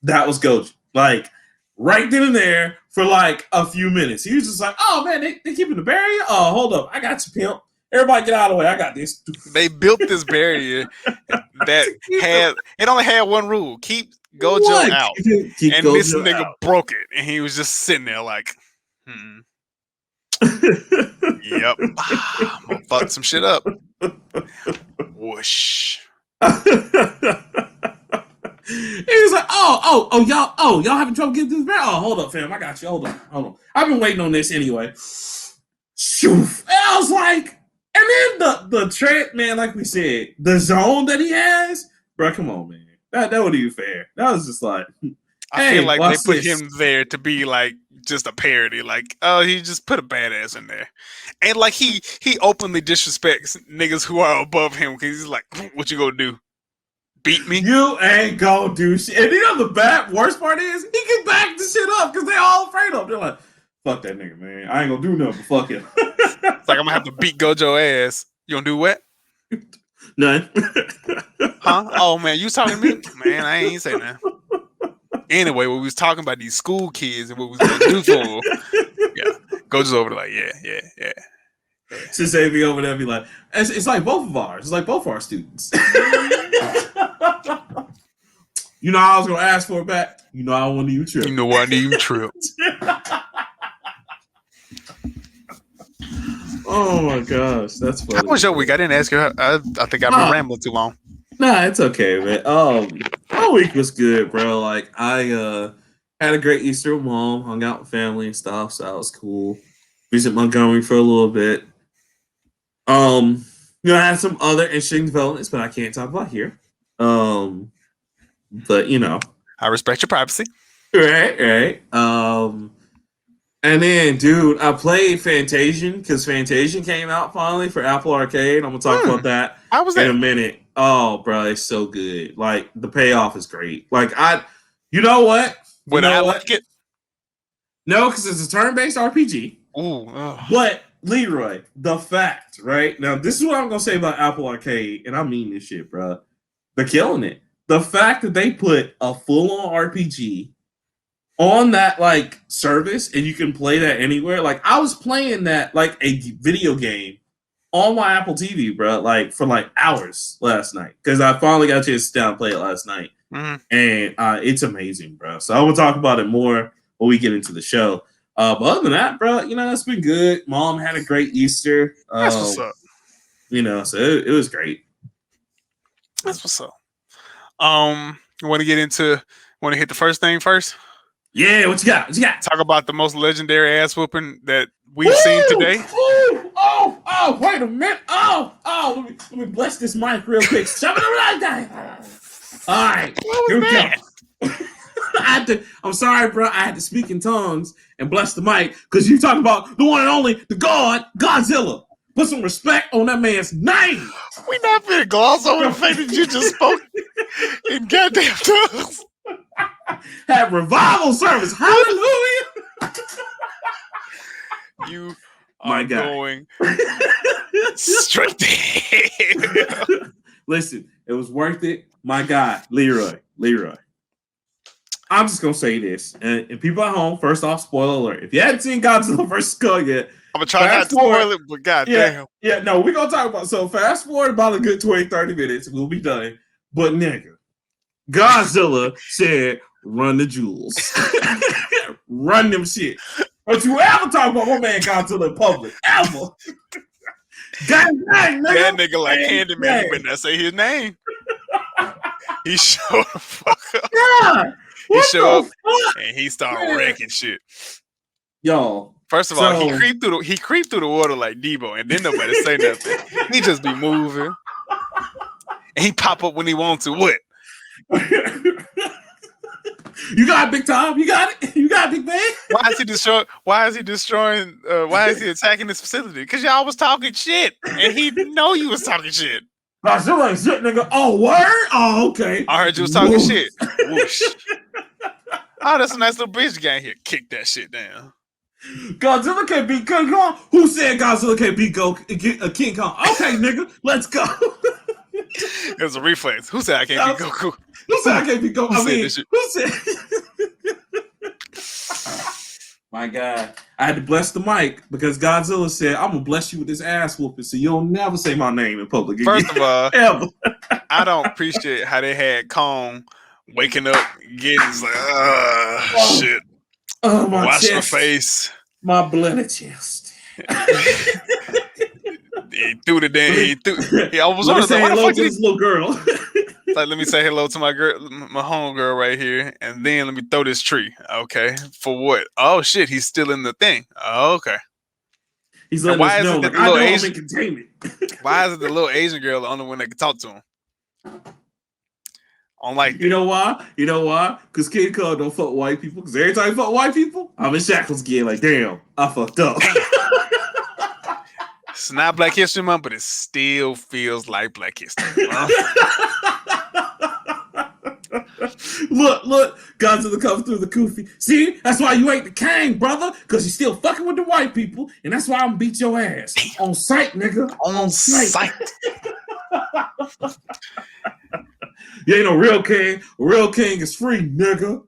That was Gojo. Like right then and there for like a few minutes. He was just like, oh man, they keeping the barrier? Oh, hold up. I got you, pimp. Everybody get out of the way. I got this. They built this barrier it only had one rule. Keep Gojo out. Keep and Gojo this nigga out. Broke it. And he was just sitting there like, yep. I'm gonna fuck some shit up. Whoosh. He was like, y'all having trouble getting this barrier? Oh, hold up, fam. I got you. Hold on. I've been waiting on this anyway. Shoof. And I was like, and then the trap, man, like we said, the zone that he has, bro, come on, man. That wasn't even fair. That was just like, I feel like they put him there to be like just a parody. Like, oh, he just put a badass in there, and like he openly disrespects niggas who are above him because he's like, what you gonna do? Beat me? You ain't gonna do shit. And you know the worst part is he can back the shit up because they all afraid of him. They're like, fuck that nigga, man. I ain't gonna do nothing but fuck him. It's like I'm gonna have to beat Gojo ass. You gonna do what? None. Huh? Oh man, you talking to me? Man, I ain't say nothing. Anyway, when we was talking about these school kids and what we was gonna do for them, yeah, Gojo's over there like, yeah. Since they be over there, be like, it's like both of ours. It's like both of our students. You know, I was gonna ask for it back. You know, I want to trip. You know, I need you trip. Oh my gosh, that's funny. How was your week? I didn't ask you. I think I've been rambling too long. Nah, it's okay, man. My week was good, bro. Like I had a great Easter with mom, hung out with family and stuff, so that was cool. Visit Montgomery for a little bit. I had some other interesting developments, but I can't talk about here. But you know, I respect your privacy. Right. And then, dude, I played Fantasian because Fantasian came out finally for Apple Arcade. I'm gonna talk about that in a minute. Oh, bro, it's so good. Like the payoff is great. Like you know what? Would I like it? No, because it's a turn-based RPG. Ooh. But Leroy, the fact, right? Now, this is what I'm gonna say about Apple Arcade, and I mean this shit, bro. They're killing it. The fact that they put a full-on RPG on that like service and you can play that anywhere. Like I was playing that like a video game on my Apple TV, bro, like for like hours last night because I finally got a chance to sit down and play it last night. And it's amazing, bro. So I will talk about it more when we get into the show. But other than that, bro, you know, it's been good. Mom had a great Easter. That's what's up. You know, so it was great. That's what's up. You want to hit the first thing first? Yeah, what you got? Talk about the most legendary ass whooping that we've seen today. Oh, wait a minute. Let me bless this mic real quick. All right, here we go. I'm sorry, bro. I had to speak in tongues and bless the mic because you talking about the one and only, the God, Godzilla. Put some respect on that man's name. We not finna gloss over the fact that you just spoke in goddamn tongues. Had revival service. Hallelujah. You are going straight there. Listen, it was worth it. My God, Leroy. I'm just going to say this. And people at home, first off, spoiler alert. If you hadn't seen Godzilla vs. Kong yet, I'm going to try not to spoil it, but goddamn. Yeah, no, we're going to talk about. So fast forward about a good 20, 30 minutes. We'll be done. But nigga, Godzilla said, run the jewels. Run them shit. Don't you ever talk about my man Godzilla in public. Ever. Gang, nigga. That nigga like Candyman. He better not say his name. He showed the fuck up. Yeah. He showed up and he started wrecking shit. Yo. First of all, he creeped through the water like Debo, and then nobody say nothing. He just be moving. And he pop up when he wants to. What? You got it, Big Tom. You got it. You got it, Big Man. Why is he destroying? Why is he attacking this facility? Because y'all was talking shit, and he know you was talking shit. Godzilla ain't shit, nigga. Oh, word? Oh, okay. I heard you was talking shit. Whoosh. Oh, that's a nice little bridge gang here. Kick that shit down. Godzilla can't beat King Kong. Who said Godzilla can't beat King Kong? Okay, nigga, let's go. It was a reflex. Who said I can't beat Goku? Who said I can't beat Goku? Who said? My God, I had to bless the mic because Godzilla said, "I'm gonna bless you with this ass whooping, so you'll never say my name in public again." First of all, ever. I don't appreciate how they had Kong waking up, getting like, shit. Oh, my Wash chest. my face. My bloody chest. He threw the damn. He almost was like, hello to this little girl. Like, let me say hello to my girl, my homegirl right here, and then let me throw this tree. Okay, for what? Oh shit, he's still in the thing. Oh, okay. He's letting us know, like, I know I'm in containment. Why is it the little Asian girl the only one that can talk to him? I don't like that. You know why? Because King Kong don't fuck white people. Because every time he fuck white people, I'm in shackles again. Like, damn, I fucked up. Damn. It's not Black History Month, but it still feels like Black History Month. Look, Godzilla comes through the kufi. See, that's why you ain't the king, brother, because you still fucking with the white people, and that's why I'm gonna beat your ass. Damn. On sight, nigga. On sight. You ain't no real king. A real king is free, nigga.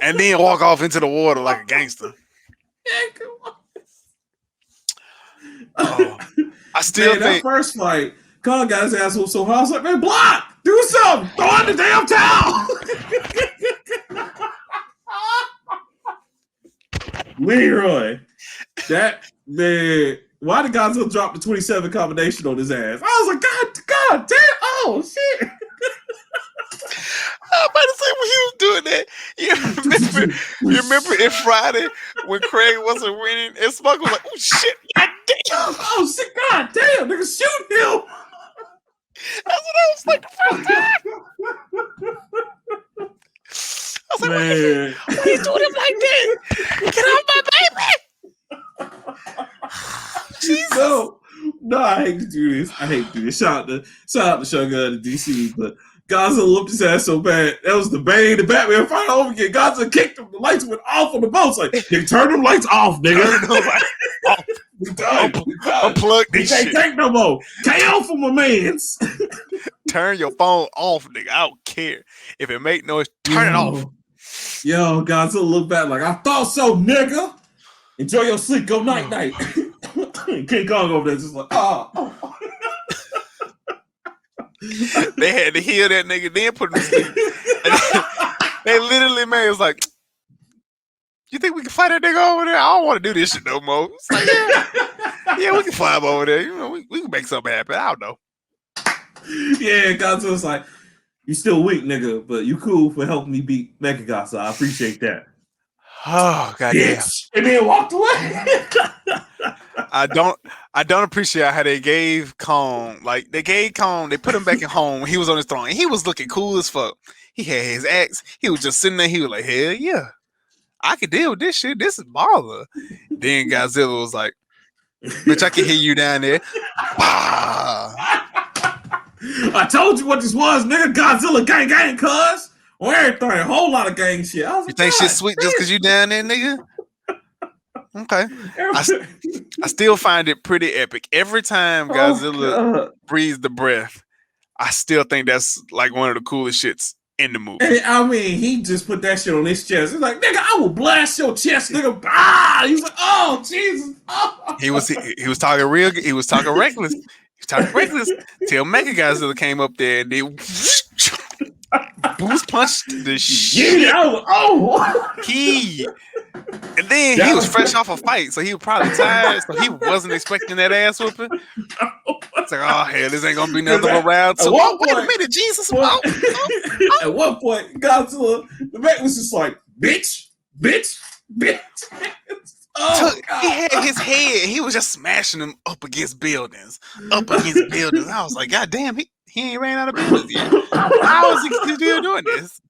And then walk off into the water like a gangster. Oh, I still think that first fight, Kong got his ass whooped so hard. I was like, man, block! Do something! Throw in the damn towel! Leroy, that man, why did Godzilla drop the 27 combination on his ass? I was like, God damn, oh shit. I'm about to say when he was doing that, you remember in Friday when Craig wasn't winning and Smoke was like, oh shit, god damn. Oh shit, god damn, nigga, shoot him. That's what I was like the first time. I was like, why you doing him like that? Get off my baby. Jesus. No, I hate to do this. Shout out to Shogun and DC, but Godzilla whooped his ass so bad. That was the Bane, the Batman fight over again. Godzilla kicked him. The lights went off on the boat. It's like, nigga, turn them lights off, nigga. We done. Unplug this shit. Can't take no more. KO for my mans. Turn your phone off, nigga. I don't care. If it make noise, turn it off. Yo, Godzilla look back like, I thought so, nigga. Enjoy your sleep. Go night. King Kong over there just like, oh. They had to heal that nigga, then put him to sleep. They literally made it was like, you think we can fight that nigga over there? I don't want to do this shit no more. It's like, yeah, we can fly him over there. You know, we can make something happen. I don't know. Yeah, Godzilla's like, you still weak, nigga, but you cool for helping me beat Mechagodzilla. I appreciate that. Oh, goddamn. And then walked away. I don't appreciate how they gave Kong, they put him back at home when he was on his throne. And he was looking cool as fuck. He had his axe. He was just sitting there. He was like, hell yeah, I can deal with this shit. This is baller. Then Godzilla was like, bitch, I can hear you down there. I told you what this was, nigga. Godzilla gang, cuz. Or everything. A whole lot of gang shit. I was you think shit's sweet just because you down there, nigga? Okay. I still find it pretty epic. Every time Godzilla breathes the breath, I still think that's like one of the coolest shits in the movie. And, I mean, he just put that shit on his chest. He's like, nigga, I will blast your chest, nigga. He's like, oh, Jesus. Oh. He was talking real. He was talking reckless. Till Mega Godzilla came up there and they boost punched the shit. Yeah, and then he was fresh off a fight, so he was probably tired, so he wasn't expecting that ass whooping. It's like, oh hell, this ain't gonna be nothing but round two. Wait a minute, Jesus! At one point, Godzilla, the man was just like, bitch. He had his head. He was just smashing them up against buildings. I was like, God damn, he ain't ran out of buildings yet. How is he still doing this?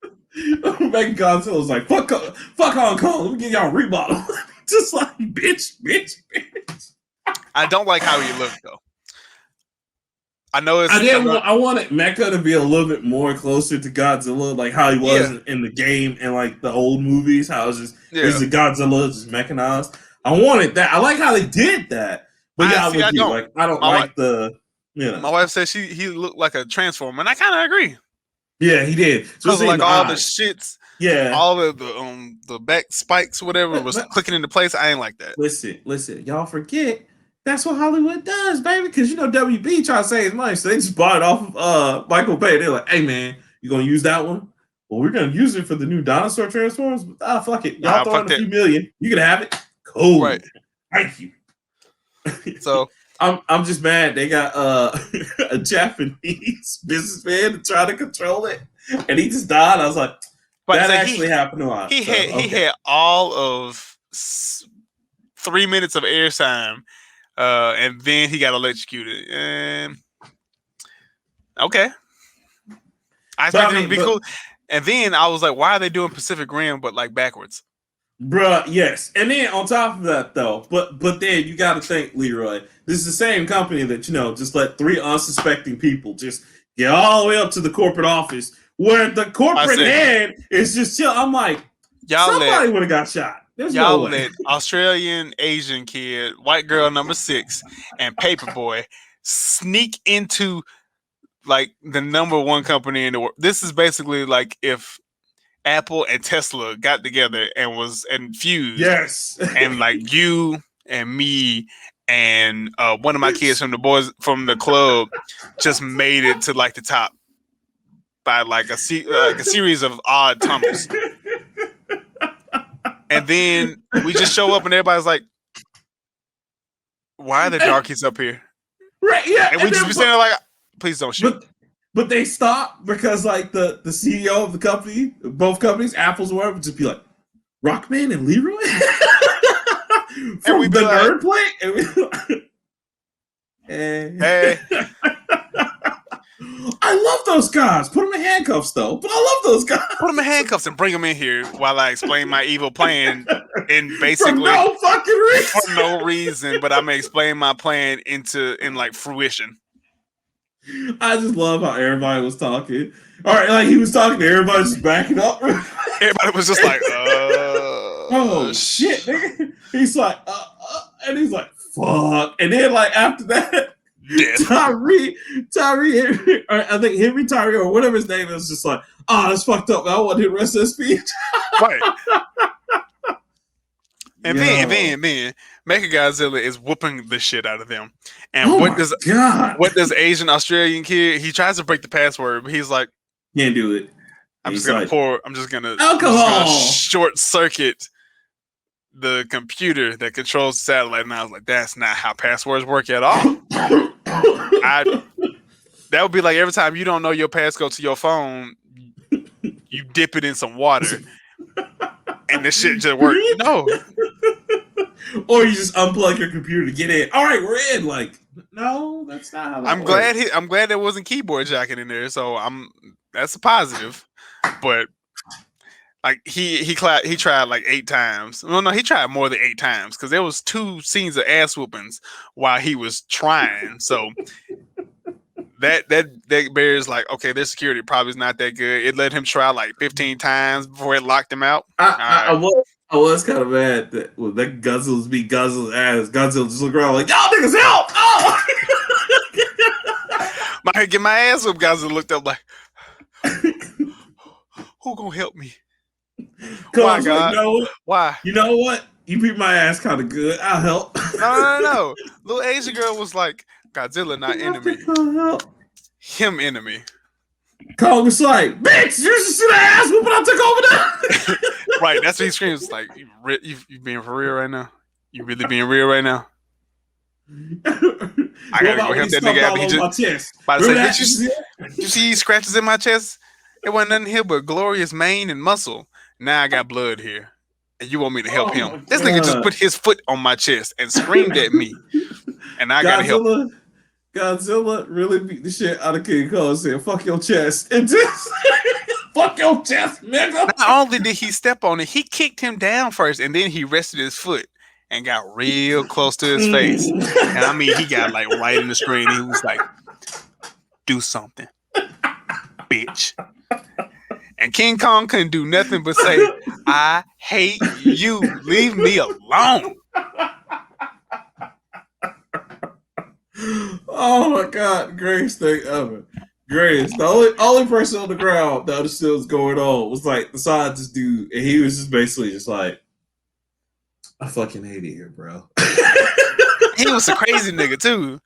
Mega Godzilla was like, fuck Hong Kong. Let me get y'all remodel. Just like, bitch. I don't like how he looked though. I know I wanted Mecha to be a little bit more closer to Godzilla, like how he was in the game and like the old movies. How it's just this is Godzilla just mechanized. I wanted that. I like how they did that, but I don't like the. My wife said he looked like a transformer, and I kind of agree. Yeah, he did. Because like all the shits, all of the back spikes, whatever was clicking into place. I ain't like that. Listen, y'all forget. That's what Hollywood does, baby. Because WB try to save money, so they just bought it off of Michael Bay. They're like, "Hey, man, you gonna use that one? Well, we're gonna use it for the new dinosaur transformers. Fuck it, y'all throw in a few million. You can have it. Cool, right? Thank you." So I'm just mad they got a Japanese businessman to try to control it, and he just died. I was like, that actually happened to him. He had all of 3 minutes of airtime. And then he got electrocuted. Okay. I expected him to be cool. And then I was like, why are they doing Pacific Rim but like backwards? Bruh, yes. And then on top of that though, but then you gotta think, Leroy, this is the same company that, just let 3 unsuspecting people just get all the way up to the corporate office where the corporate head is just chill. I'm like, somebody would have got shot. There's no way. Let Australian Asian kid, white girl number 6, and Paperboy sneak into like the number 1 company in the world. This is basically like if Apple and Tesla got together and fused. Yes. And like you and me and one of my kids from the boys from the club just made it to like the top by like a series of odd tunnels. And then we just show up and everybody's like, why are the darkies up here? Right, yeah. And we just be saying like, please don't shoot. But they stopped because like the CEO of the company, both companies, Apple's or whatever, would just be like, Rockman and Leroy? From the nerd plate? Hey. I love those guys. Put them in handcuffs, though. But I love those guys. Put them in handcuffs and bring them in here while I explain my evil plan. And basically, for no fucking reason. For no reason, but I'm gonna explain my plan in like fruition. I just love how everybody was talking. All right, like he was talking to everybody, just backing up. Everybody was just like, "Oh shit!" Nigga. He's like, and he's like, "Fuck!" And then like after that. Tyree, I think Henry Tyree or whatever his name is, just like, that's fucked up. I want to hear the rest of the speech. Right. And then Mecha Godzilla is whooping the shit out of them. And what does Asian Australian kid? He tries to break the password, but he's like, can't do it. I'm just gonna alcohol short circuit the computer that controls the satellite. And I was like, that's not how passwords work at all. That would be like every time you don't know your passcode to your phone, you dip it in some water and this shit just works. No. Or you just unplug your computer to get in. All right, we're in. Like, no, that's not how that works. I'm glad there wasn't keyboard jacking in there, so that's a positive. But like he tried like 8 times. No, he tried more than 8 times because there was 2 scenes of ass whoopings while he was trying. So that bears like, okay, their security probably is not that good. It let him try like 15 times before it locked him out. I was kind of mad that when that Godzilla's beat Godzilla's ass, Godzilla just look around like, y'all niggas help! Oh! Might get my ass whooped. Godzilla looked up like, who gonna help me? Why, God? Like, why? You know what? You beat my ass kind of good. I'll help. No. Little Asian girl was like, Godzilla not enemy. Him enemy. Kong was like, bitch, you just see the ass whooping I took over there. Right, that's what he screams. Like, you being for real right now? You really being real right now? I gotta go help that nigga out. He just did you see scratches in my chest? It wasn't nothing here but glorious mane and muscle. Now I got blood here. And you want me to help him? This nigga just put his foot on my chest and screamed at me. And I gotta help him. Godzilla really beat the shit out of King Kong and said, fuck your chest. And just fuck your chest, nigga. Not only did he step on it, he kicked him down first and then he rested his foot and got real close to his face. And I mean, he got like right in the screen. He was like, do something, bitch. And King Kong couldn't do nothing but say, I hate you. Leave me alone. Oh my God, greatest thing ever. Greatest. The only person on the ground that understood what's going on was like the scientist dude, and he was just basically just like, I fucking hate it here, bro. He was a crazy nigga too.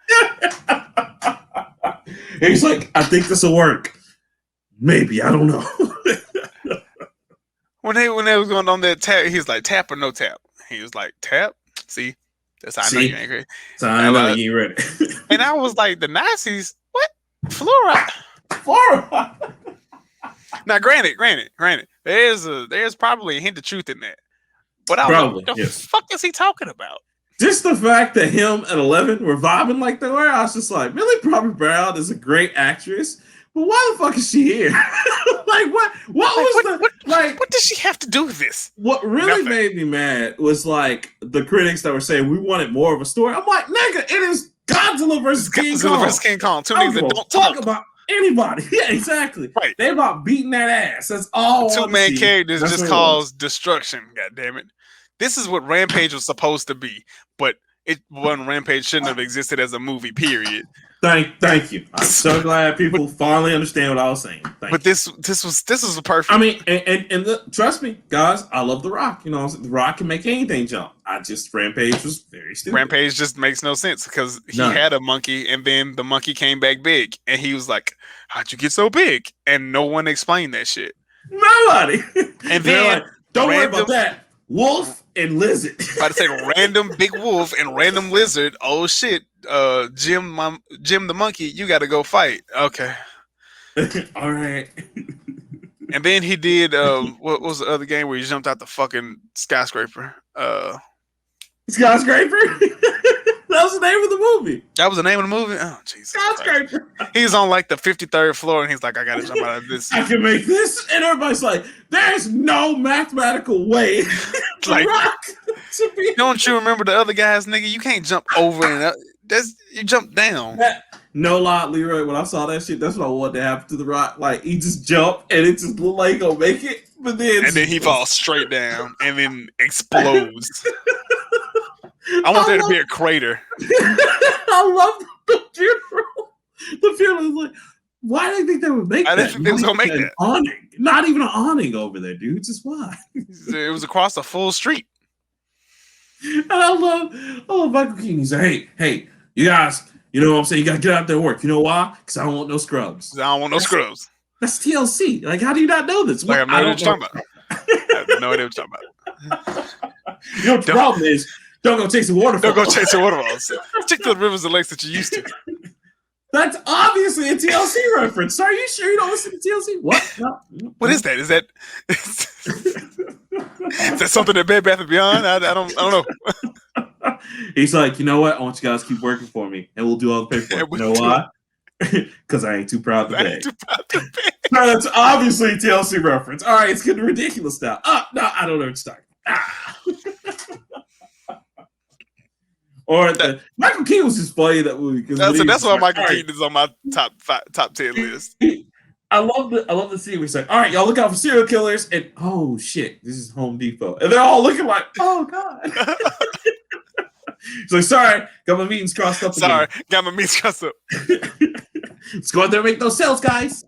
And he's like, I think this will work. Maybe, I don't know. When they was going on that tap, he's like, tap or no tap? He was like, tap? See? That's how I know you ain't ready. So I know you ain't ready. And I was like, the Nazis? What? Fluoride? Fluoride? Now, granted, there's probably a hint of truth in that. But I was like, what the fuck is he talking about? Just the fact that him and 11 were vibing like they were, I was just like, Millie Bobby Brown is a great actress, but why the fuck is she here? Like what? What does she have to do with this? What really made me mad was like the critics that were saying we wanted more of a story. I'm like, nigga, it is Godzilla versus King Kong. Godzilla versus King Kong. Two niggas that don't talk about anybody. Yeah, exactly. Right. They about beating that ass. That's all. Two main characters just cause destruction. God damn it. This is what Rampage was supposed to be, but Rampage shouldn't have existed as a movie. Period. Thank you. I'm so glad people finally understand what I was saying. This was a perfect. I mean, and trust me, guys, I love The Rock. You know, The Rock can make anything jump. Rampage was very stupid. Rampage just makes no sense because he had a monkey, and then the monkey came back big, and he was like, "How'd you get so big?" And no one explained that shit. Nobody. And then don't worry about that. Wolf and lizard. About to say random big wolf and random lizard. Oh shit, Jim the monkey, you got to go fight. Okay. All right. And then he did what was the other game where he jumped out the fucking skyscraper? Skyscraper? That was the name of the movie. That was the name of the movie? Oh, Jesus. Skyscraper. He's on like the 53rd floor and he's like, I gotta jump out of this. I can make this. And everybody's like, there's no mathematical way like, don't you remember the other guys, nigga? You can't jump over and up. You jump down. No lie, Leroy, when I saw that shit, that's what I wanted to happen to The Rock. Like, he just jumped and it just looked like he gonna make it. But then he falls straight down and then explodes. I want there to be a crater. I love the funeral. The funeral is like, why did they think they would make that? I didn't think they was gonna make that. Awning. Not even an awning over there, dude. Just why? It was across a full street. And I love Michael Keaton. He's like, hey, you guys, you know what I'm saying? You gotta get out there and work. You know why? Because I don't want no scrubs. I don't want no scrubs. That's TLC. Like, how do you not know this? Like, I don't know what you're talking about. I have no idea what you're talking about. You know what the problem is? Don't go chasing waterfalls. Don't go chasing waterfalls. Stick to the rivers and lakes that you used to. That's obviously a TLC reference. Are you sure you don't listen to TLC? What? No. What is that? Is that something that Bed Bath & Beyond? I don't know. He's like, you know what? I want you guys to keep working for me, and we'll do all the paperwork. You know why? Because I ain't too proud to beg. No, that's obviously a TLC reference. All right, it's getting ridiculous now. No, I don't know what to start. Or Michael Keaton was just funny that movie. That's why Michael Keaton is on my top 10 list. I love the scene where he's like, all right, y'all look out for serial killers, and oh shit, this is Home Depot. And they're all looking like, oh God. He's like, sorry, got my meetings crossed up. Sorry, got my meetings crossed up. Let's go out there and make those sales, guys.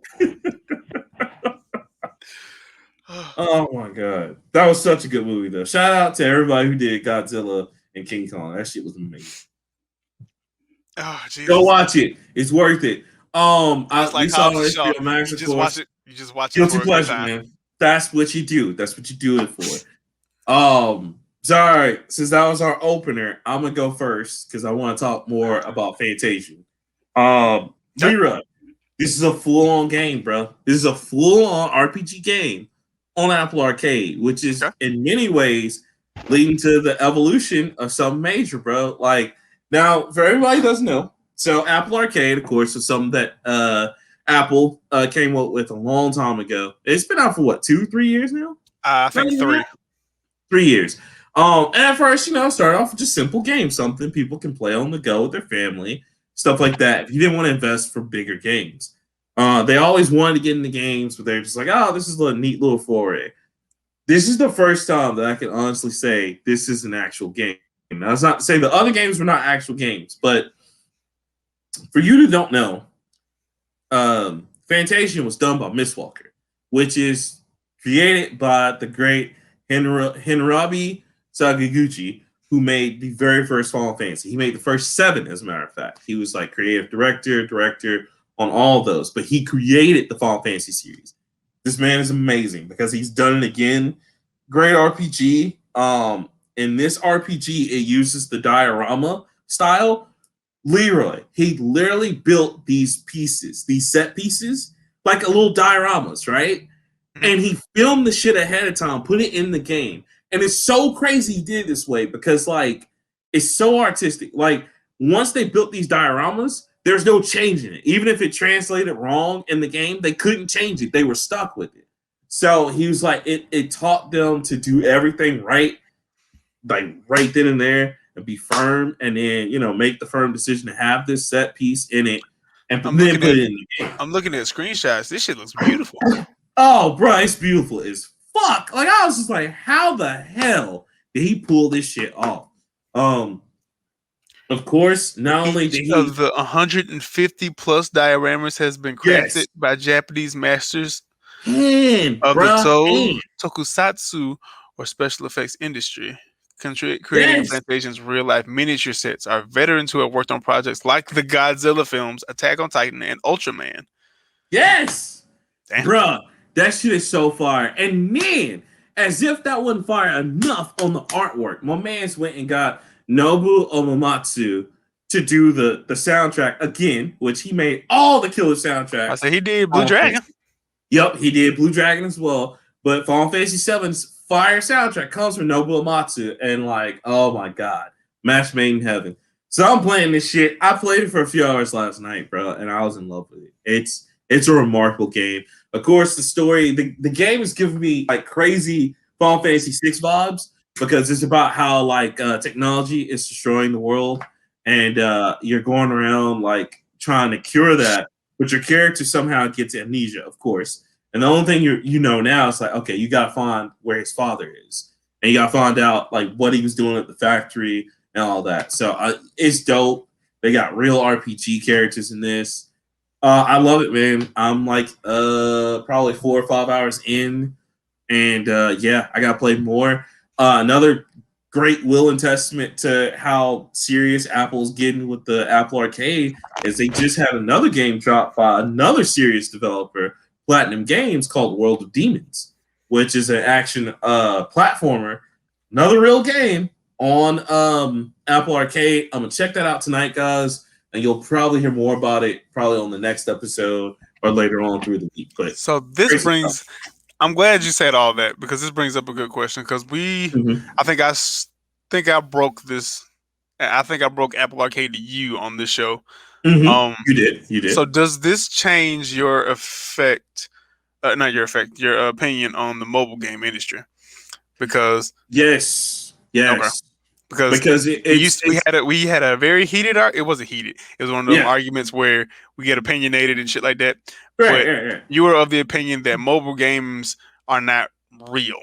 Oh my God. That was such a good movie though. Shout out to everybody who did Godzilla and King Kong. That shit was amazing. Oh, Jesus. Go watch it. It's worth it. Like saw it on HBO Max, you just watch it. You just watch it. Guilty pleasure, man. That's what you do. That's what you do it for. Sorry, since that was our opener, I'm gonna go first because I want to talk more about Fantasian. Leroy, this is a full-on game, bro. This is a full-on RPG game on Apple Arcade, which is in many ways leading to the evolution of something major, bro. Like, now, for everybody who doesn't know, so Apple Arcade, of course, is something that Apple came up with a long time ago. It's been out for what, 2-3 years now? I think 3. 3 years. And at first, started off with just simple games, something people can play on the go with their family, stuff like that. If you didn't want to invest for bigger games, they always wanted to get into games, but they're just like, oh, this is a neat little foray. This is the first time that I can honestly say this is an actual game. Now, that's not to say the other games were not actual games, but for you who don't know, Fantasian was done by Mistwalker, which is created by the great Hironobu Sakaguchi, who made the very first Final Fantasy. He made the first 7, as a matter of fact. He was like creative director on all of those, but he created the Final Fantasy series. This man is amazing because he's done it again. Great RPG. In this RPG, it uses the diorama style. Leroy, he literally built these pieces, these set pieces, like a little dioramas, right? And he filmed the shit ahead of time, put it in the game. And it's so crazy he did it this way because, like, it's so artistic. Like, once they built these dioramas, there's no changing it. Even if it translated wrong in the game, they couldn't change it. They were stuck with it. So he was like, it taught them to do everything right, like right then and there, and be firm, and then make the firm decision to have this set piece in it, and then put it in the game. I'm looking at screenshots. This shit looks beautiful. Oh, bro, it's beautiful as fuck. Like I was just like, how the hell did he pull this shit off? Of course, not only did he of the 150 plus dioramas has been crafted by Japanese masters of the tokusatsu or special effects industry, creating Fantasian's real life miniature sets are veterans who have worked on projects like the Godzilla films, Attack on Titan, and Ultraman. Yes, bruh, that shit is so fire. And man, as if that wasn't fire enough on the artwork, my man's went and got Nobu Uematsu to do the soundtrack again, which he made all the killer soundtracks. I said he did Blue Dragon. Yep, he did Blue Dragon as well. But Final Fantasy VII's fire soundtrack comes from Nobu Uematsu, and like, oh my god, match made in heaven. So I'm playing this shit. I played it for a few hours last night, bro, and I was in love with it. It's a remarkable game. Of course, the story, the game is giving me like crazy Final Fantasy VI vibes because it's about how like technology is destroying the world, and you're going around like trying to cure that, but your character somehow gets amnesia, of course. And the only thing you know now is like, okay, you gotta find where his father is, and you gotta find out like what he was doing at the factory and all that. So it's dope. They got real RPG characters in this. I love it, man. I'm like probably 4 or 5 hours in, and yeah, I gotta play more. Another great will and testament to how serious Apple's getting with the Apple Arcade is they just had another game drop by another serious developer, Platinum Games, called World of Demons, which is an action platformer. Another real game on Apple Arcade. I'm gonna check that out tonight, guys, and you'll probably hear more about it probably on the next episode or later on through the week. But so this brings, I'm glad you said all that because this brings up a good question because I think I broke this. I think I broke Apple Arcade to you on this show. You did. So does this change your effect? Not your effect, your opinion on the mobile game industry? Because yes. Okay. Because we had a very heated it wasn't heated. It was one of those arguments where we get opinionated and shit like that. Right. You were of the opinion that mobile games are not real.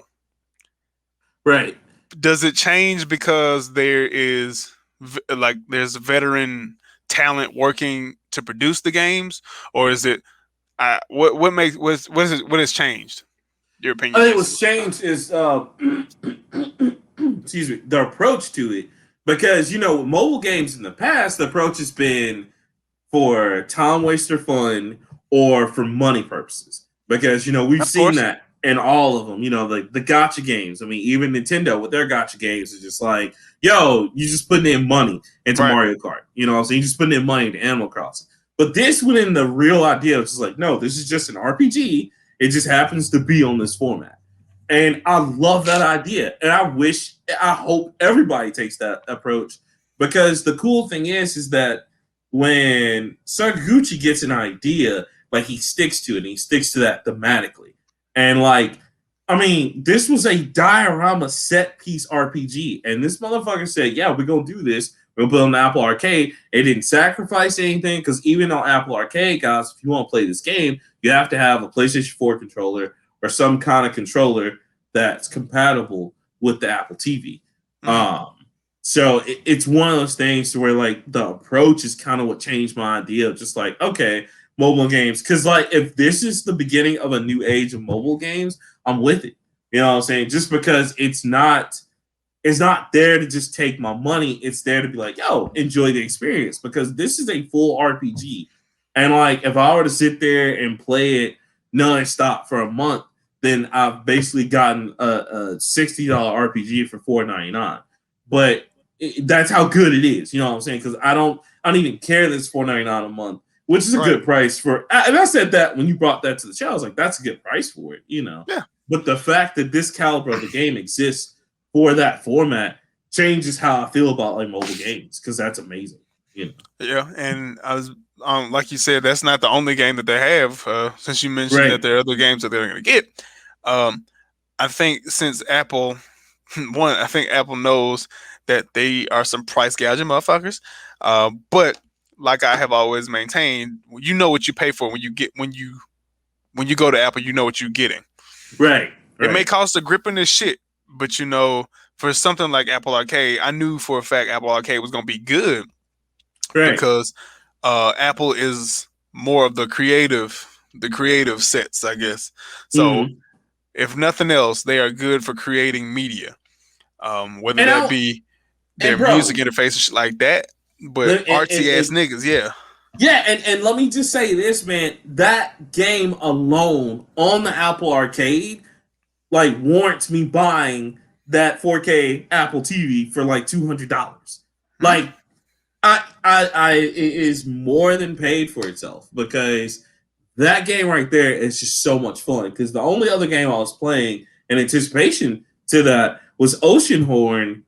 Right. Does it change because there's veteran talent working to produce the games, or is it what has changed? Your opinion? I think what's changed is excuse me, the approach to it, because with mobile games in the past, the approach has been for time waster fun or for money purposes, because we've seen that in all of them. The gacha games. I mean, even Nintendo with their gacha games is just like, yo, you just putting in money into Mario Kart. So you just putting in money into Animal Crossing. But this went in the real idea, which is like, no, this is just an RPG. It just happens to be on this format. And I love that idea. And I hope everybody takes that approach, because the cool thing is that when Sakaguchi gets an idea, like he sticks to it, and he sticks to that thematically. And like, I mean, this was a diorama set piece RPG. And this motherfucker said, yeah, we're going to do this. We're going to put it on the Apple Arcade. It didn't sacrifice anything, because even on Apple Arcade, guys, if you want to play this game, you have to have a PlayStation 4 controller or some kind of controller that's compatible with the Apple TV. So it's one of those things to where like the approach is kind of what changed my idea of just like, okay, mobile games. Because like if this is the beginning of a new age of mobile games, I'm with it. You know what I'm saying? Just because it's not there to just take my money. It's there to be like, yo, enjoy the experience, because this is a full RPG. And like, if I were to sit there and play it nonstop for a month, then I've basically gotten a $60 RPG for $4.99. But that's how good it is. You know what I'm saying? Because I don't even care that it's $4.99 a month, which is a good price for. And I said that when you brought that to the show, I was like, that's a good price for it. Yeah. But the fact that this caliber of the game exists for that format changes how I feel about like mobile games, because that's amazing. You know. Yeah, and I was like you said, that's not the only game that they have. Since you mentioned that Right. there are other games that they're going to get, um, I think since Apple, I think Apple knows that they are some price gouging motherfuckers. But like I have always maintained, you know what you pay for when you go to Apple, you know what you're getting. Right. It may Right. cost a grip in this shit, but for something like Apple Arcade, I knew for a fact Apple Arcade was going to be good Right. because Apple is more of the creative sets, I guess. So Mm-hmm. if nothing else, they are good for creating media, whether And that I be their and music bro, interface and shit like that. But and, artsy ass niggas, yeah. yeah, and let me just say this, man. That game alone on the Apple Arcade like warrants me buying that 4K Apple TV for like $200. Hmm? Like it is more than paid for itself because that game right there is just so much fun. Because the only other game I was playing in anticipation to that was Oceanhorn,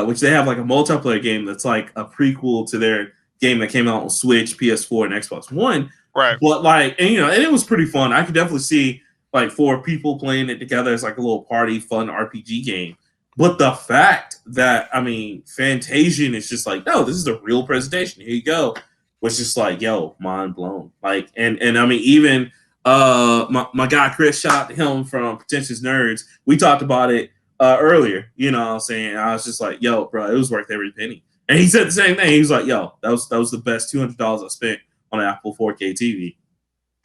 which they have like a multiplayer game that's like a prequel to their game that came out on Switch, PS4, and Xbox One. Right. But like, and and it was pretty fun. I could definitely see like four people playing it together as like a little party fun RPG game. But the fact that Fantasian is just like, no, this is a real presentation. Here you go. Was just like, yo, mind blown. Like, and even my guy Chris, shout out to him from Pretentious Nerds. We talked about it earlier. You know what I'm saying? I was just like, yo, bro, it was worth every penny. And he said the same thing. He was like, yo, that was the best $200 I spent on an Apple 4K TV.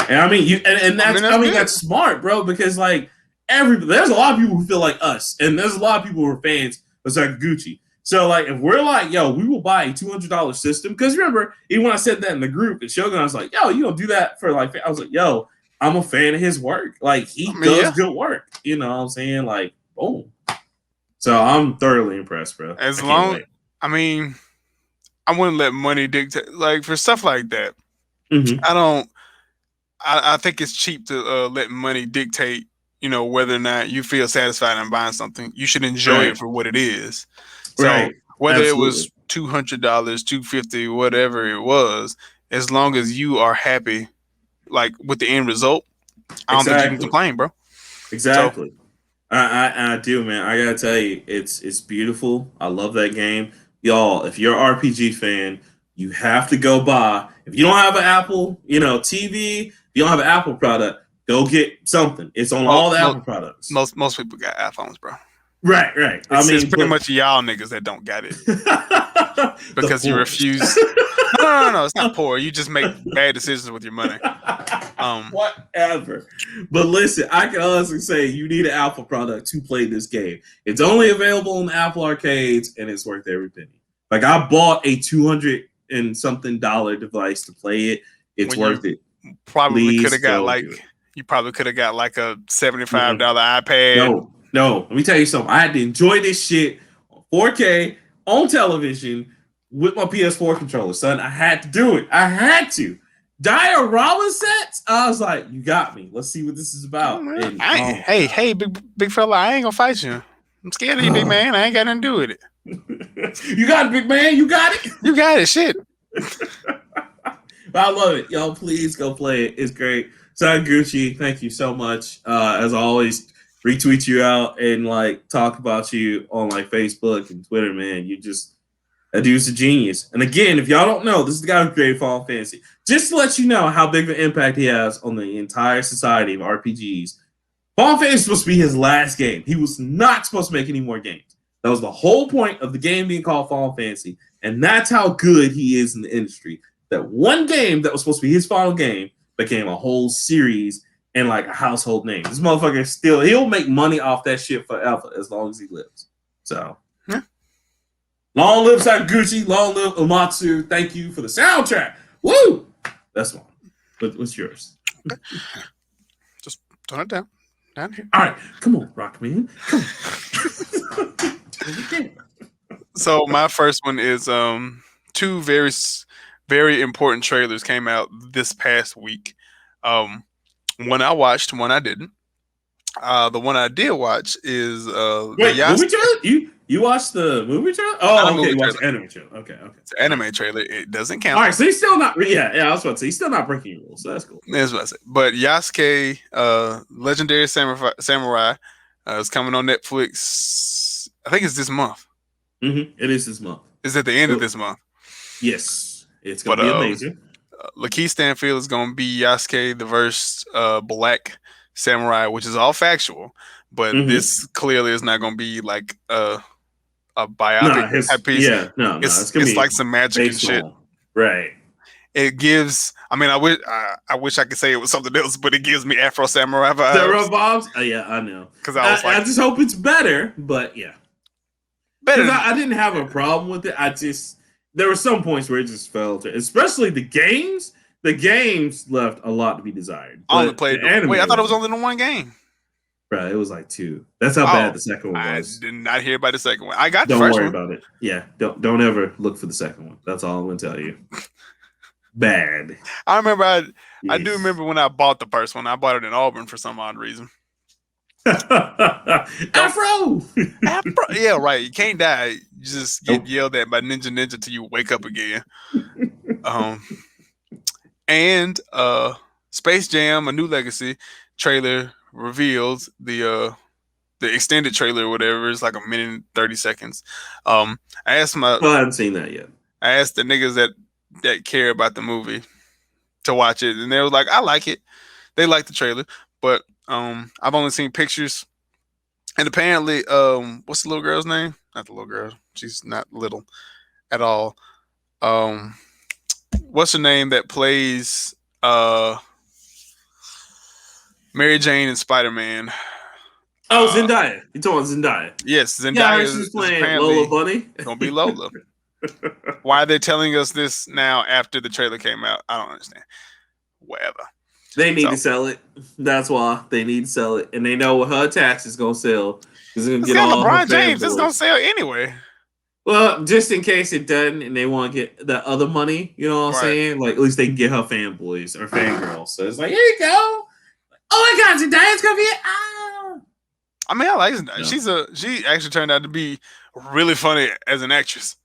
And that's That's smart, bro, because like there's a lot of people who feel like us, and there's a lot of people who are fans of Sakaguchi. So like if we're like, yo, we will buy a $200 system, because remember, even when I said that in the group at Shogun, I was like, yo, you don't do that for like, I was like, yo, I'm a fan of his work. Like he does yeah. good work. You know what I'm saying? Like, boom. So I'm thoroughly impressed, bro. As I can't long, wait. I mean, I wouldn't let money dictate. Like for stuff like that, Mm-hmm. I don't. I think it's cheap to let money dictate. Whether or not you feel satisfied in buying something, you should enjoy it Right. for what it is. So Right. whether it was Absolutely. $200, 250, whatever it was, as long as you are happy, like with the end result, I don't think you can Exactly. complain, bro. So Exactly. I do, man. I gotta tell you, it's beautiful. I love that game, y'all. If you're an RPG fan, you have to go buy. If you don't have an Apple, TV. If you don't have an Apple product, go get something. It's on most all the most Apple products. most people got iPhones, bro. Right, right. It's pretty But much y'all niggas that don't got it the because you poorest. refuse. No. It's not poor. You just make bad decisions with your money. Whatever. But listen, I can honestly say you need an Apple product to play this game. It's only available in Apple arcades, and it's worth every penny. Like I bought a $200 and something device to play it. It's When worth you it. probably could Please have got go like do it. you probably could have got like a Mm-mm. $75 iPad. No, no. Let me tell you something. I had to enjoy this shit on 4K on television with my PS4 controller, son. I had to do it. I had to. Diorama sets? I was like, you got me. Let's see what this is Oh, about. man. And oh my god. Hey, big fella, I ain't gonna fight you. I'm scared of you, big man. I ain't got nothing to do with it. You got it, big man. You got it. You got it, shit. I love it. Y'all, please go play it. It's great. Gucci, thank you so much. As always, retweet you out and like talk about you on like Facebook and Twitter, man. That dude's a genius. And again, if y'all don't know, this is the guy who created Final Fantasy. Just to let you know how big of an impact he has on the entire society of RPGs. Final Fantasy is supposed to be his last game. He was not supposed to make any more games. That was the whole point of the game being called Final Fantasy. And that's how good he is in the industry. That one game that was supposed to be his final game became a whole series and like a household name. This motherfucker he'll make money off that shit forever as long as he lives. So, Yeah. Long live Sakaguchi, long live Umatsu. Thank you for the soundtrack. Woo! That's one. What's yours? Okay. Just turn it down. Down here. All right, come on, Rockman. Come on. So my first one is two very important trailers came out this past week. One I watched, one I didn't. The one I did watch is Wait, the movie trailer? You watched the movie trailer? not a Oh, okay, movie you watched trailer. the anime trailer. Okay. It's an anime trailer. It doesn't count. All right, so he's still not. Yeah, I was about to say he's still not breaking rules. So that's cool. That's what I said. But Yasuke, Legendary Samurai, is coming on Netflix. I think it's this month. It is this month. It's at the end of this month. Yes, it's gonna be amazing. Lakeith Stanfield is gonna be Yasuke, the first black samurai, which is all factual. But this clearly is not gonna be like a biopic type piece. Yeah, no, it's like some magic and shit. Right. It gives. I mean, I wish I could say it was something else, but it gives me Afro Samurai vibes. Samurai vibes? Yeah, I know. Because I just hope it's better. But yeah, better. Because I didn't have a problem with it. There were some points where it just fell to, especially the games. The games left a lot to be desired. I only played. Wait, I thought it was only the one game. Right, it was like 2. That's how bad the second one was. I did not hear about the second one. I got the first one. Don't worry about it. Yeah, don't ever look for the second one. That's all I'm gonna tell you. Bad. I remember. I do remember when I bought the first one. I bought it in Auburn for some odd reason. Afro. Yeah, right. You can't die. You just get yelled at by Ninja till you wake up again. And Space Jam: A New Legacy trailer reveals the extended trailer or whatever. It's like 1 minute and 30 seconds. I haven't seen that yet. I asked the niggas that care about the movie to watch it, and they were like, I like it. They like the trailer, but I've only seen pictures. And apparently, what's the little girl's name? Not the little girl. She's not little at all. What's her name that plays Mary Jane and Spider-Man? Oh, Zendaya. You talking about Zendaya? Yes, Zendaya is playing Lola Bunny. Gonna be Lola. Why are they telling us this now after the trailer came out? I don't understand. Whatever. They need to sell it. That's why they need to sell it, and they know what her tax is gonna sell. It's gonna get all LeBron James. It's gonna sell anyway. Well, just in case it doesn't, and they want to get the other money, you know what I'm saying? Like at least they can get her fanboys or fangirls. So it's like, here you go. Oh my God, Zendaya's gonna be it. I mean, I like Zendaya. She actually turned out to be really funny as an actress.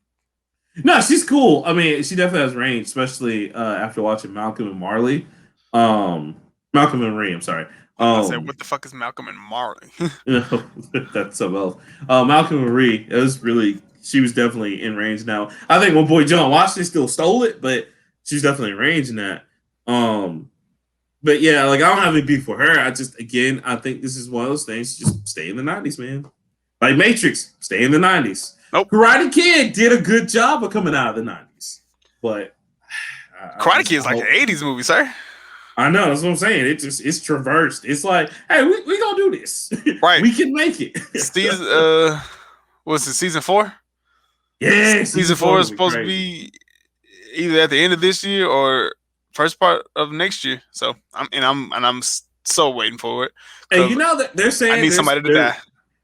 No, she's cool. I mean, she definitely has range, especially after watching Malcolm and Marley. Malcolm and Marie, I'm sorry. I said, what the fuck is Malcolm and Marley? That's something else. Malcolm and Marie, she was definitely in range now. I think my boy John Washington still stole it, but she's definitely in range in that. But yeah, like I don't have any beef for her. I think this is one of those things. Just stay in the 90s, man. Like Matrix, stay in the 90s. Nope. Karate Kid did a good job of coming out of the 90s. But Karate Kid is like an 80s movie, sir. I know, that's what I'm saying. It's traversed. It's like, hey, we gonna do this. Right. We can make it. What's it, season 4? Yeah. Season 4 is supposed to be either at the end of this year or first part of next year. So I'm so waiting for it. And you know that they're saying I need somebody to die.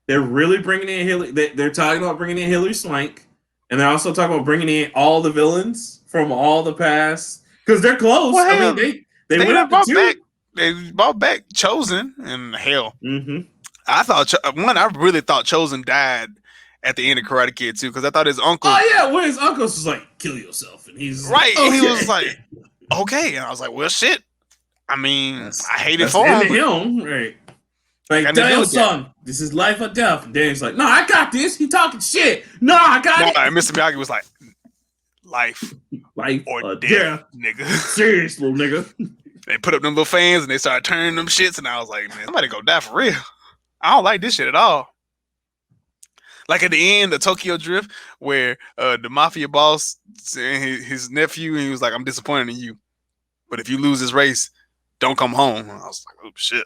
They're really bringing in Hillary. They're talking about bringing in Hilary Swank, and they're also talking about bringing in all the villains from all the past because they're close. Well, I mean, they went up to 2. Back. They brought back Chosen, and hell, I really thought Chosen died at the end of Karate Kid too, because I thought his uncle. Oh yeah, when his uncle was like, "Kill yourself," and he's right. Okay. And he was like, "Okay," and I was like, "Well, shit." I mean, I hate it for him. Right. Like, damn, son, this is life or death. And Danny's like, no, I got this. He talking shit. No, I got it. And Mr. Miyagi was like, life or death, nigga. Serious, little nigga. They put up them little fans and they started turning them shits, and I was like, man, somebody go die for real. I don't like this shit at all. Like at the end of Tokyo Drift, where the mafia boss and his nephew, and he was like, I'm disappointed in you, but if you lose this race, don't come home. And I was like, oh shit.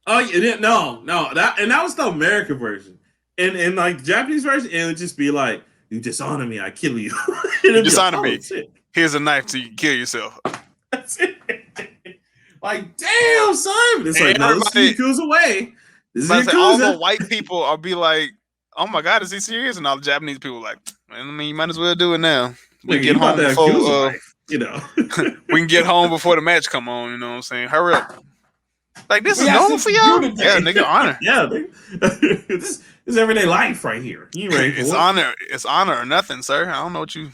Oh yeah, no, that was the American version. And like the Japanese version, it would just be like, you dishonor me, I kill you. You dishonor me. Here's a knife so you can kill yourself. That's it. Like, damn, son. It's like, no, this is Yakuza way. This is Yakuza. All the white people will be like, oh my God, is he serious? And all the Japanese people are like, I mean, you might as well do it now. We can get home before, you know. We can get home before the match come on, you know what I'm saying? Hurry up. Like, this is normal for y'all? Yeah, nigga, honor. Yeah, this is everyday life right here. You ready for It's honor. It's honor or nothing, sir. I don't know what you.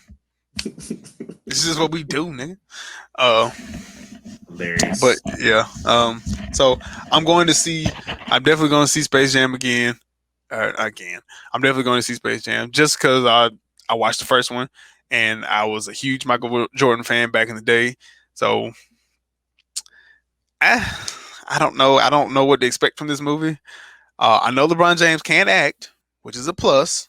This is what we do, nigga. Hilarious. But yeah. So I'm definitely going to see Space Jam again. I'm definitely going to see Space Jam just because I watched the first one and I was a huge Michael Jordan fan back in the day. So I don't know. I don't know what to expect from this movie. I know LeBron James can act, which is a plus.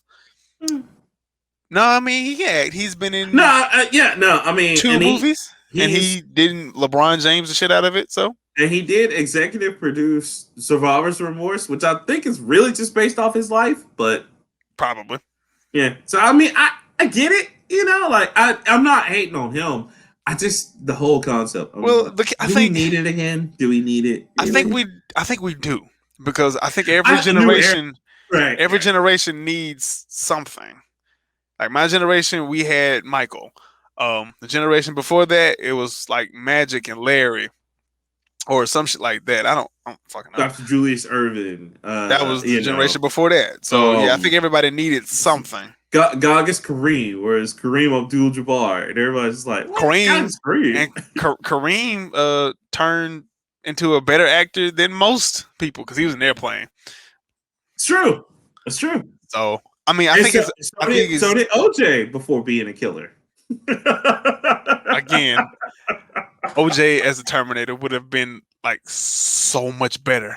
No, I mean he can act. He's been in I mean 2 movies, and he didn't LeBron James the shit out of it. So. And he did executive produce Survivor's Remorse, which I think is really just based off his life, but probably. Yeah. So I mean, I get it. You know, like I'm not hating on him. I just the whole concept. Well, I think we need it again. Do we need it? Really? I think we do because I think every generation needs something. Like my generation, we had Michael. The generation before that, it was like Magic and Larry. Or some shit like that. I don't fucking know. Dr. Julius Erving. That was the generation before that. So yeah, I think everybody needed something. Gagas Kareem, whereas Kareem Abdul-Jabbar, and everybody's just like, Kareem. And Kareem turned into a better actor than most people because he was in Airplane. It's true. It's true. So I mean, I think so did OJ before being a killer. Again. OJ as a Terminator would have been like so much better.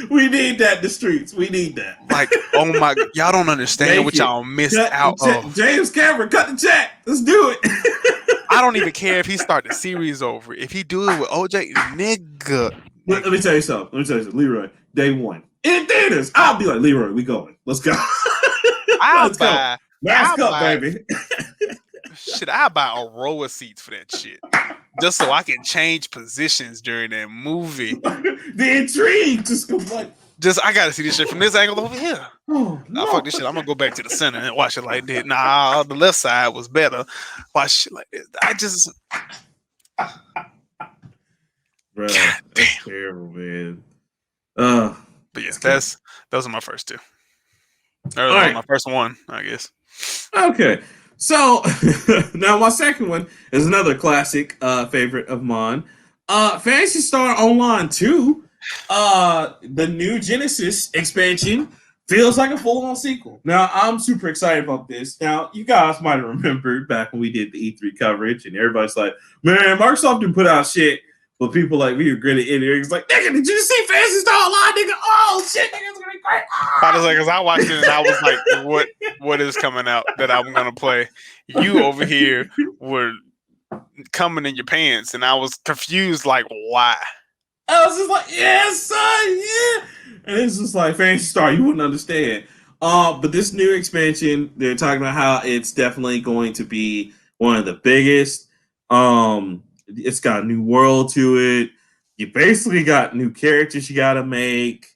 We need that in the streets. We need that. Like, oh my, y'all don't understand what y'all missed out of. James Cameron, cut the check. Let's do it. I don't even care if he start the series over. If he do it with OJ, nigga. Let me tell you something. Leroy, day one in theaters, I'll be like, Leroy, we going. Let's go. Let's go. Mask up, baby. Shit, I'll buy a row of seats for that shit. Just so I can change positions during that movie. The intrigue I gotta see this shit from this angle over here. Oh, no. Fuck this shit. I'm gonna go back to the center and watch it like that. Nah, the left side was better. Watch shit like this. Bro, that's terrible, man. But yeah, those are my first 2. My first one, I guess. Okay. So now my second one is another classic favorite of mine. Phantasy Star Online 2, the new Genesis expansion feels like a full-on sequel. Now I'm super excited about this. Now you guys might have remembered back when we did the E3 coverage and everybody's like, man, Microsoft didn't put out shit. But people like we were gritty in there. It's like, nigga, did you see Phantasy Star Online, nigga? Oh shit, nigga, it's gonna be great. I was like, because I watched it and I was like, what is coming out that I'm gonna play? You over here were coming in your pants, and I was confused, like, why? I was just like, yes, son, yeah. And it's just like Phantasy Star, you wouldn't understand. But this new expansion, they're talking about how it's definitely going to be one of the biggest. It's got a new world to it. You basically got new characters you got to make.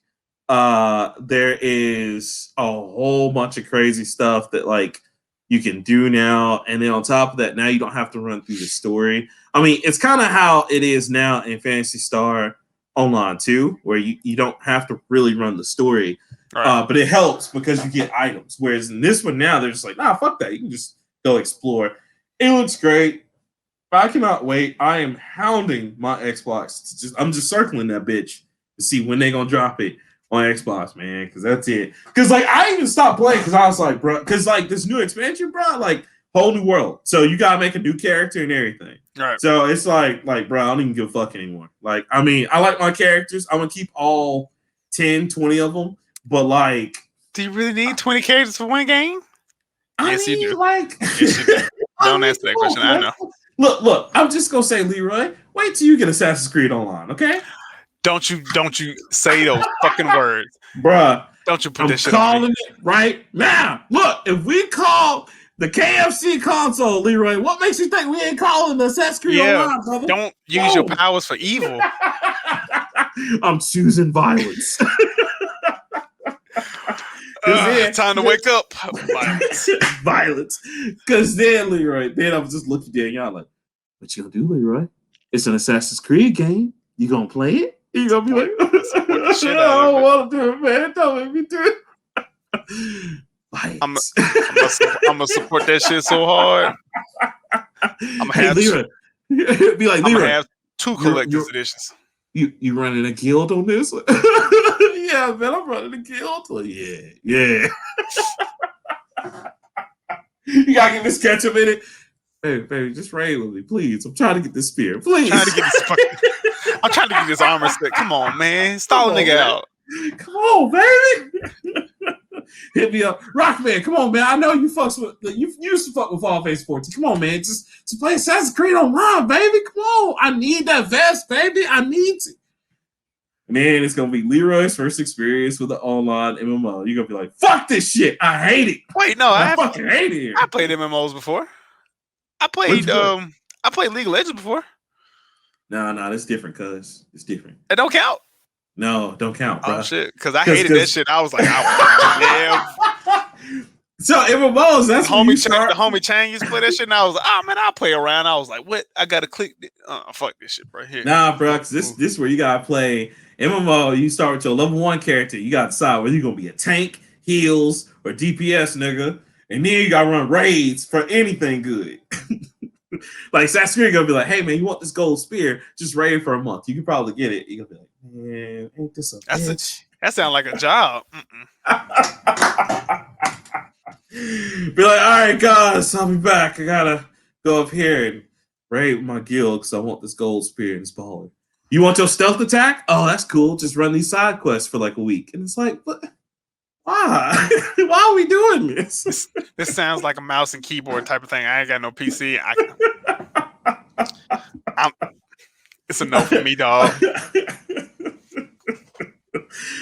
There is a whole bunch of crazy stuff that like you can do now. And then on top of that, now you don't have to run through the story. I mean, it's kind of how it is now in Phantasy Star Online 2, where you don't have to really run the story. Right. But it helps because you get items. Whereas in this one now, they're just like, nah, fuck that. You can just go explore. It looks great. I cannot wait. I am hounding my Xbox. I'm just circling that bitch to see when they gonna drop it on Xbox, man. Because that's it. Because like I even stopped playing because I was like, bro. Because like this new expansion, bro, like whole new world. So you gotta make a new character and everything. Right. So it's like, bro, I don't even give a fuck anymore. Like, I mean, I like my characters. I'm gonna keep all 10, 20 of them. But like, do you really need 20 characters for one game? Yes, you do. Like, yes, you do. Don't answer that question. I know. Look, I'm just gonna say, Leroy, wait till you get Assassin's Creed Online, okay? Don't you say those fucking words. Bruh. Don't you put this shit on me. I'm calling it right now. Look, if we call the KFC console, Leroy, what makes you think we ain't calling the Assassin's Creed Online, brother? Don't use your powers for evil. I'm choosing violence. Time to wake up. Violence. Because then, Leroy, I was just looking at y'all like, what you gonna do, Leroy? It's an Assassin's Creed game. You gonna play it? You gonna be like, I don't want to do it, man. Don't make me do it. I'm gonna support that shit so hard. I'm gonna have Leroy. Be like, Leroy, I'm gonna have 2 collector's editions. You running a guild on this? Yeah, man, I'm running a guild. Oh, yeah. You gotta get this ketchup in it. Hey, baby, just raid with me, please. I'm trying to get this spear, please. I'm trying to get this armor set. Come on, man. Stall a nigga out. Come on, baby. Hit me up. Rockman, come on, man. I know you fucks with you used to fuck with Fall Face 14. Come on, man. Just play Assassin's Creed Online, baby. Come on. I need that vest, baby. I need to. Man, it's gonna be Leroy's first experience with the online MMO. You're gonna be like, fuck this shit. I hate it. Wait, no, I fucking hate it. I played MMOs before. I played League of Legends before. No, that's different, cuz. It's different. It don't count? No, don't count, bro. Oh shit. Cause I hated that shit. I was like, damn. So MMOs, that's the homie Chang used to play that shit, and I was like, oh man, I'll play around. I was like, what? I gotta click fuck this shit right here. Nah, bro, cause this is where you gotta play MMO. You start with your level 1 character. You gotta decide whether you're gonna be a tank, heals, or DPS, nigga. And then you gotta run raids for anything good. Like Assassin's Creed gonna be like, hey man, you want this gold spear? Just raid for a month. You can probably get it. You're gonna be like, man, ain't this a bitch? That sounds like a job. Be like, all right, guys, I'll be back. I gotta go up here and raid my guild because I want this gold spear and this baller. You want your stealth attack? Oh, that's cool. Just run these side quests for like a week. And it's like, what? Why? Why are we doing this? This sounds like a mouse and keyboard type of thing. I ain't got no PC. It's a no for me, dog.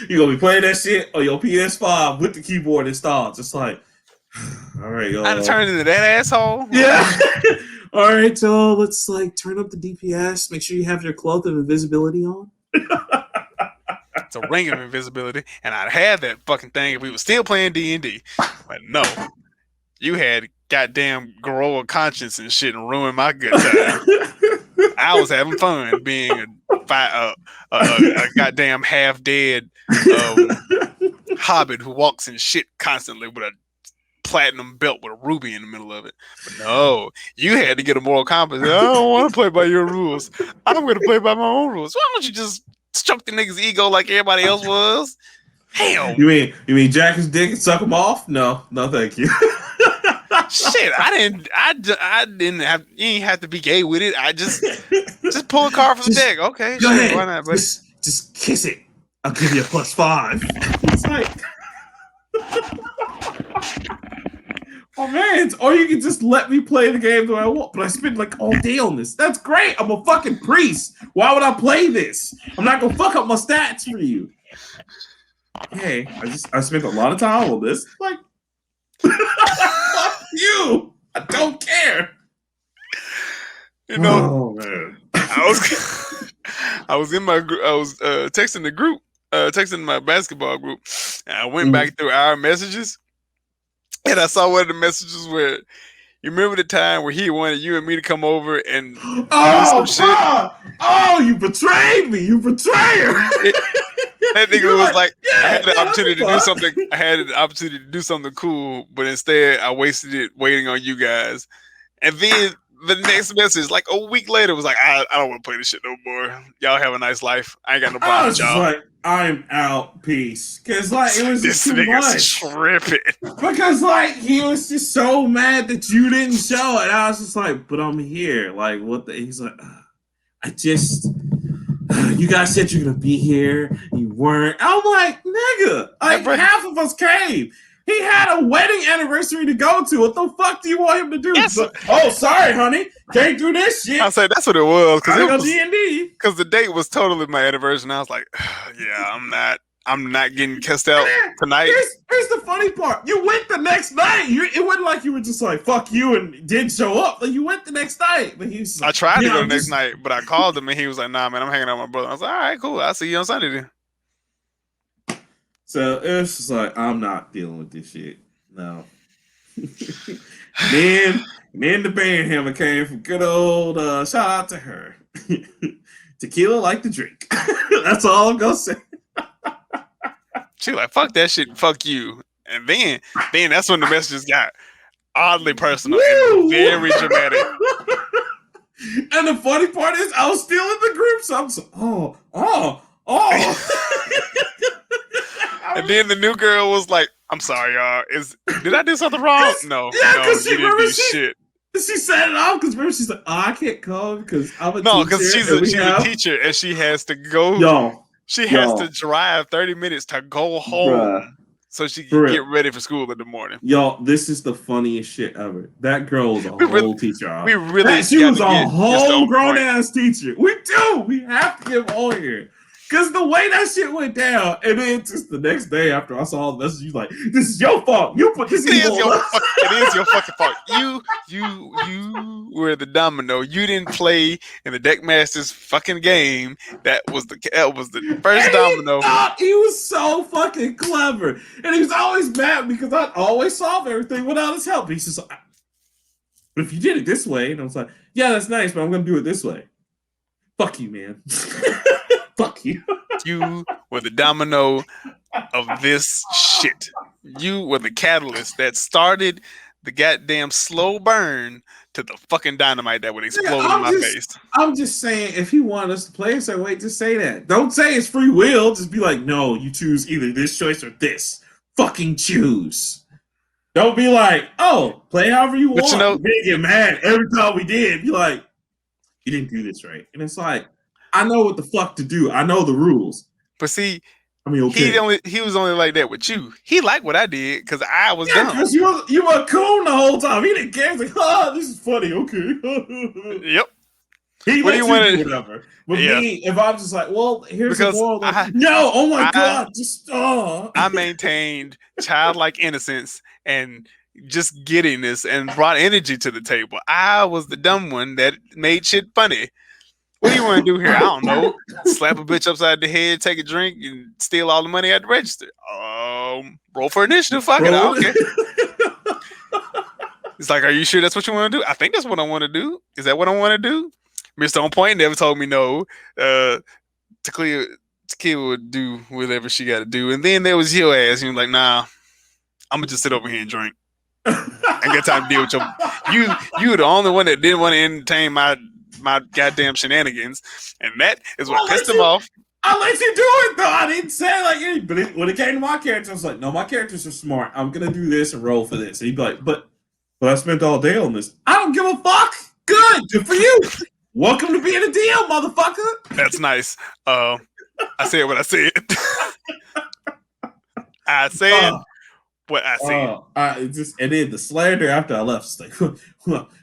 You gonna be playing that shit on your PS5 with the keyboard installed, just like, all right, y'all. I turned into that asshole. Yeah. All right, so let's like turn up the DPS. Make sure you have your cloak of invisibility on. It's a ring of invisibility, and I'd have that fucking thing if we were still playing D&D. But no, you had goddamn grow of conscience and shit and ruin my good time. I was having fun being a goddamn half dead hobbit who walks in shit constantly with a platinum belt with a ruby in the middle of it. But no, you had to get a moral compass. I don't want to play by your rules. I'm going to play by my own rules. Why don't you just stroke the nigga's ego like everybody else was? Hell. You mean jack his dick and suck him off? No, thank you. Shit, I didn't have. You ain't have to be gay with it. I just pull a card from the deck. Okay, go ahead. Why not? But just kiss it. I'll give you a +5. It's like, oh man, or you can just let me play the game the way I want. But I spend like all day on this. That's great. I'm a fucking priest. Why would I play this? I'm not gonna fuck up my stats for you. Hey, I spent a lot of time on this. Like, fuck you. I don't care. You know, oh man. I was in my group. I was texting the group, texting my basketball group. And I went back through our messages, and I saw one of the messages where you remember the time where he wanted you and me to come over and do some shit. Oh, you betrayed me, you betrayer. That nigga was like, I had the opportunity to do something. I had the opportunity to do something cool, but instead I wasted it waiting on you guys. And then the next message, like a week later, was like, I don't want to play this shit no more. Y'all have a nice life. I ain't got no problem with y'all. Like, I'm out. Peace. Because like it was just too much. Tripping. Because like he was just so mad that you didn't show it. I was just like, but I'm here. Like what the? He's like, I just. You guys said you're gonna be here. You weren't. I'm like, nigga. Like half of us came. He had a wedding anniversary to go to. What the fuck do you want him to do? Yes. Oh, sorry, honey. Can't do this shit. I said that's what it was because D&D. Because the date was totally my anniversary. And I was like, yeah, I'm not getting kissed out tonight. Here's the funny part. You went the next night. It wasn't like you were just like fuck you and didn't show up. Like you went the next night. But he was like, I tried to go the next night, but I called him and he was like, nah, man, I'm hanging out with my brother. I was like, all right, cool. I'll see you on Sunday then. So it was just like, I'm not dealing with this shit. No. Then the band hammer came from good old shout out to her. tequila like the drink. That's all I'm gonna say. She like, fuck that shit, fuck you. And then that's when the messages got oddly personal and very dramatic. And the funny part is, I was still in the group, so I'm so, oh. And then the new girl was like, I'm sorry, y'all. Did I do something wrong? No, you didn't do shit. She set it off because remember she's like, I can't come because I'm a teacher. No, because she's a teacher and she has to go. She has to drive 30 minutes to go home so she can get ready for school in the morning. Y'all, this is the funniest shit ever. That girl was a whole teacher. She was a whole grown ass teacher. We have to get on here. Because the way that shit went down, and then just the next day after I saw the message, you like, this is your fault. You put this in your It is your fucking fault. You were the domino. You didn't play in the Deckmasters fucking game. That was the first domino. He was so fucking clever. And he was always mad because I'd always solve everything without his help. He's just like, but if you did it this way, and I was like, yeah, that's nice, but I'm going to do it this way. Fuck you, man. Fuck you. You were the domino of this shit. You were the catalyst that started the goddamn slow burn to the fucking dynamite that would explode in my face. I'm just saying, if he wanted us to play a certain way, just say that. Don't say it's free will. Just be like, no, you choose either this choice or this. Fucking choose. Don't be like, oh, play however you want. You know, we get mad every time we did. Be like, you didn't do this right. And it's like, I know what the fuck to do. I know the rules. But see, I mean, okay. He was only like that with you. He liked what I did because I was dumb. Because you were cool the whole time. He didn't care. He's like, oh, this is funny. Okay. Yep. He let you do whatever. But me, if I'm just like, well, here's the moral. No, oh my God. Just, I maintained childlike innocence and just giddiness and brought energy to the table. I was the dumb one that made shit funny. What do you want to do here? I don't know. Slap a bitch upside the head, take a drink, and steal all the money at the register. Roll for initiative. Fuck it. I don't care. It's like, are you sure that's what you want to do? I think that's what I want to do. Is that what I want to do? Mr. On Point never told me no. Tequila would do whatever she got to do. And then there was your ass. And you're like, nah, I'm going to just sit over here and drink. I get time to deal with you were the only one that didn't want to entertain my goddamn shenanigans, and that is what pissed him off. I let you do it though. I didn't say like, but when it came to my character, I was like, no, my characters are smart. I'm gonna do this and roll for this. And he'd be like, but I spent all day on this. I don't give a fuck. Good for you. Welcome to being a DM, motherfucker. That's nice. I said what I said. I said what I said. And then the slander after I left, it's like,